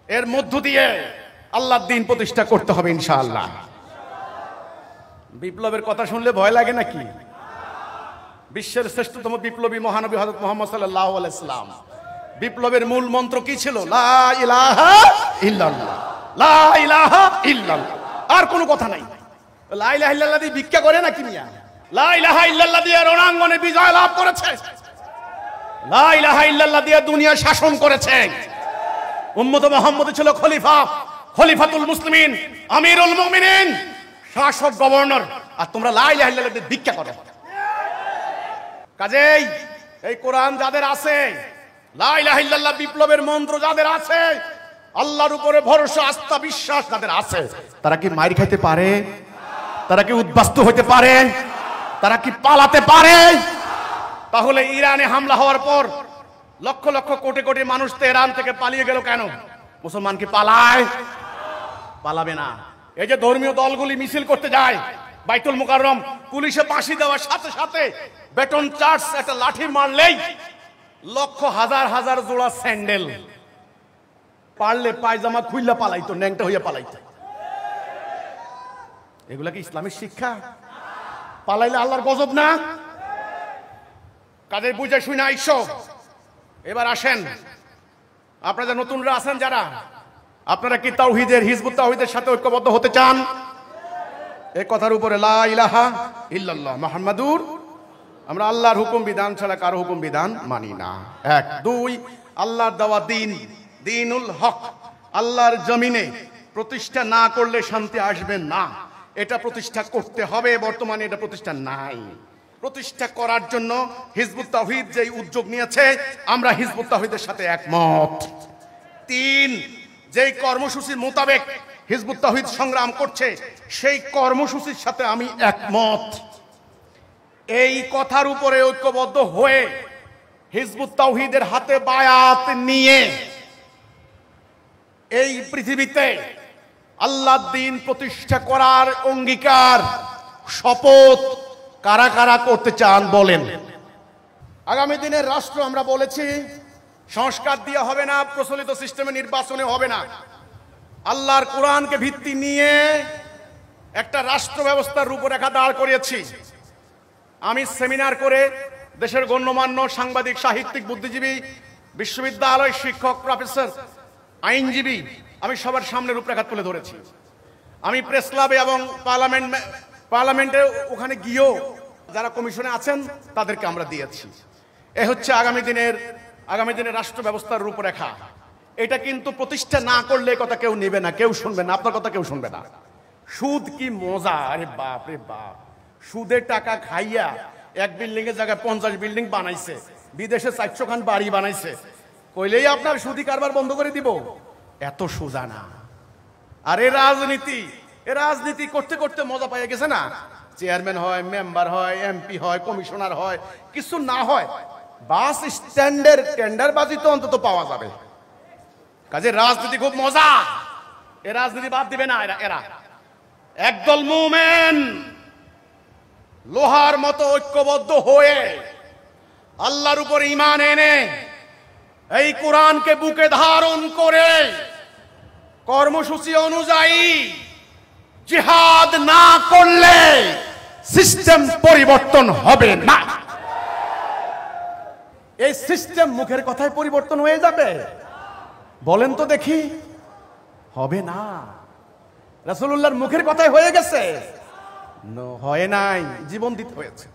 [SPEAKER 1] এর মধ্য দিয়ে আল্লাহর দ্বীন প্রতিষ্ঠা করতে হবে ইনশাআল্লাহ। বিপ্লবের কথা শুনলে ভয় লাগে নাকি? বিশ্বের শ্রেষ্ঠতম বিপ্লবী মহানবী হযরত মুহাম্মদ সাল্লাল্লাহু আলাইহি সাল্লাম, বিপ্লবের মূল মন্ত্র কি ছিল? লা ইলাহা ইল্লাল্লাহ, লা ইলাহা ইল্লাল্লাহ। আর কোনো কথা নাই। লা ইলাহা ইল্লাল্লাহ দিয়ে ভিক্ষা করে নাকি মিয়া? লা ইলাহা ইল্লাল্লাহ দিয়ে রণাঙ্গনে বিজয় লাভ করেছে, লা ইলাহা ইল্লাল্লাহ দিয়ে দুনিয়া শাসন করেছে। উম্মত মুহাম্মদ ছিল খলিফা, খলিফাতুল মুসলিমিন, আমিরুল মুমিনিন, শাসক, গভর্নর। আর তোমরা লা ইলাহা ইল্লাল্লাহ দিয়ে ভিক্ষা করো। কাজেই এই কোরআন যাদের আছে, লা ইলাহা ইল্লাল্লাহ বিপ্লবের মন্ত্র যাদের আছে, আল্লাহর উপরে ভরসা, আস্থা, বিশ্বাস যাদের আছে, তারা কি মাইর খাইতে পারে? তারা কি উদ্বাস্তু হইতে পারে? তারা কি পালাতে পারে? তাহলে ইরানে হামলা হওয়ার পর লক্ষ লক্ষ কোটি কোটি মানুষ তেহরান থেকে পালিয়ে গেল কেন? মুসলমান কি পালায়? পালাবে না। এই যে ধর্মীয় দলগুলি মিছিল করতে যায় বাইতুল মুকাররম, পুলিশে ফাঁসি দেওয়ার সাথে সাথে বেটন চার্জ একটা লাঠি মারলেই লক্ষ হাজার হাজার জোড়া স্যান্ডেল, পারলে পায়জামা খুইলা পালাইতো, ন্যাংটা হইয়া পালাইতো। এগুলা কি ইসলামের শিক্ষা? পালাইলে আল্লাহর গজব না? কাজে বুঝে শুনে আইসো। এবার আসেন, আপনারা নতুনরা আছেন যারা, আপনারা কি তাওহীদের, হিজবুত তাওহীদের সাথে ঐক্যবদ্ধ হতে চান? এই কথার উপরে লা ইলাহা ইল্লাল্লাহ মুহাম্মাদুর, আমরা আল্লাহর হুকুম বিধান ছাড়া কারো হুকুম বিধান মানি না। 1 2 আল্লাহর দেওয়া দ্বীন, দ্বীনুল হক, আল্লাহর জমিনে প্রতিষ্ঠা না করলে শান্তি আসবে না। এটা প্রতিষ্ঠা করতে হবে। বর্তমানে এটা প্রতিষ্ঠা নাই। প্রতিষ্ঠা করার জন্য হিজবুত তাওহীদ যে উদ্যোগ নিয়েছে, আমরা হিজবুত তাওহীদের সাথে একমত। 3 যেই কর্মসূচির মোতাবেক হিজবুত তাওহীদ সংগ্রাম করছে, সেই কর্মসূচির সাথে আমি একমত। এই কথার উপরে ঐক্যবদ্ধ হয়ে হিজবুত তাওহীদের হাতে বায়াত নিয়ে এই পৃথিবীতে আল্লাহর দ্বীন প্রতিষ্ঠা করার অঙ্গীকার, শপথ কারা কারা করতে চান বলেন? আগামী দিনের রাষ্ট্র আমরা বলেছি সংস্কার দিয়ে হবে না, প্রচলিত সিস্টেমে নির্বাচনে হবে না। আল্লাহর কোরআনকে ভিত্তি নিয়ে একটা রাষ্ট্র ব্যবস্থার রূপরেখা দাঁড় করিয়েছি। আমি সেমিনার করে দেশের গণ্যমান্য সাংবাদিক, সাহিত্যিক, বুদ্ধিজীবী, বিশ্ববিদ্যালয় শিক্ষক, প্রফেসর, আইনজীবী, আমি সবার সামনে রূপরেখা তুলে ধরেছি। আমি প্রেস ক্লাবে এবং পার্লামেন্টে ওখানে গিয়েও যারা কমিশনে আছেন তাদেরকে আমরা দিয়েছি। এ হচ্ছে আগামী দিনের রাষ্ট্র ব্যবস্থার রূপরেখা। এটা কিন্তু প্রতিষ্ঠা না করলে কথা কেউ নেবে না, কেউ শুনবে না, আপনার কথা কেউ শুনবে না। সুদ কি মজা! আরে বাপ রে বাপ! সুদের টাকা খাইয়া এক বিল্ডিং এর জায়গায় 50 বিল্ডিং বানাইছে, বিদেশে 400 খান বাড়ি বানাইছে, কইলেই আপনার সুদি কারবার বন্ধ করে দিব? এত সোজা না। আর এ রাজনীতি করতে করতে মজা পাইয়া গেছে না। চেয়ারম্যান হয়, মেম্বার হয়, এমপি হয়, কমিশনার হয়, কিছু না হয় বাস স্ট্যান্ডের টেন্ডারবাজি তো অন্তত পাওয়া যাবে। কাজে রাজনীতি খুব মজা। এ রাজনীতি বাদ দিবে না এরা। একদল মুমিন লোহার মতো ঐক্যবদ্ধ হয়ে আল্লাহর উপর ঈমান এনে এই কোরআনকে বুকে ধারণ করে কর্মসূচি অনুযায়ী জিহাদ না করলে সিস্টেম পরিবর্তন হবে না। এই সিস্টেম মুখের কথায় পরিবর্তন হয়ে যাবে? বলেন তো দেখি। হবে না। রাসূলুল্লাহর মুখের কথায় হয়ে গেছে? হয় নাই, জীবন দিতে হয়েছে।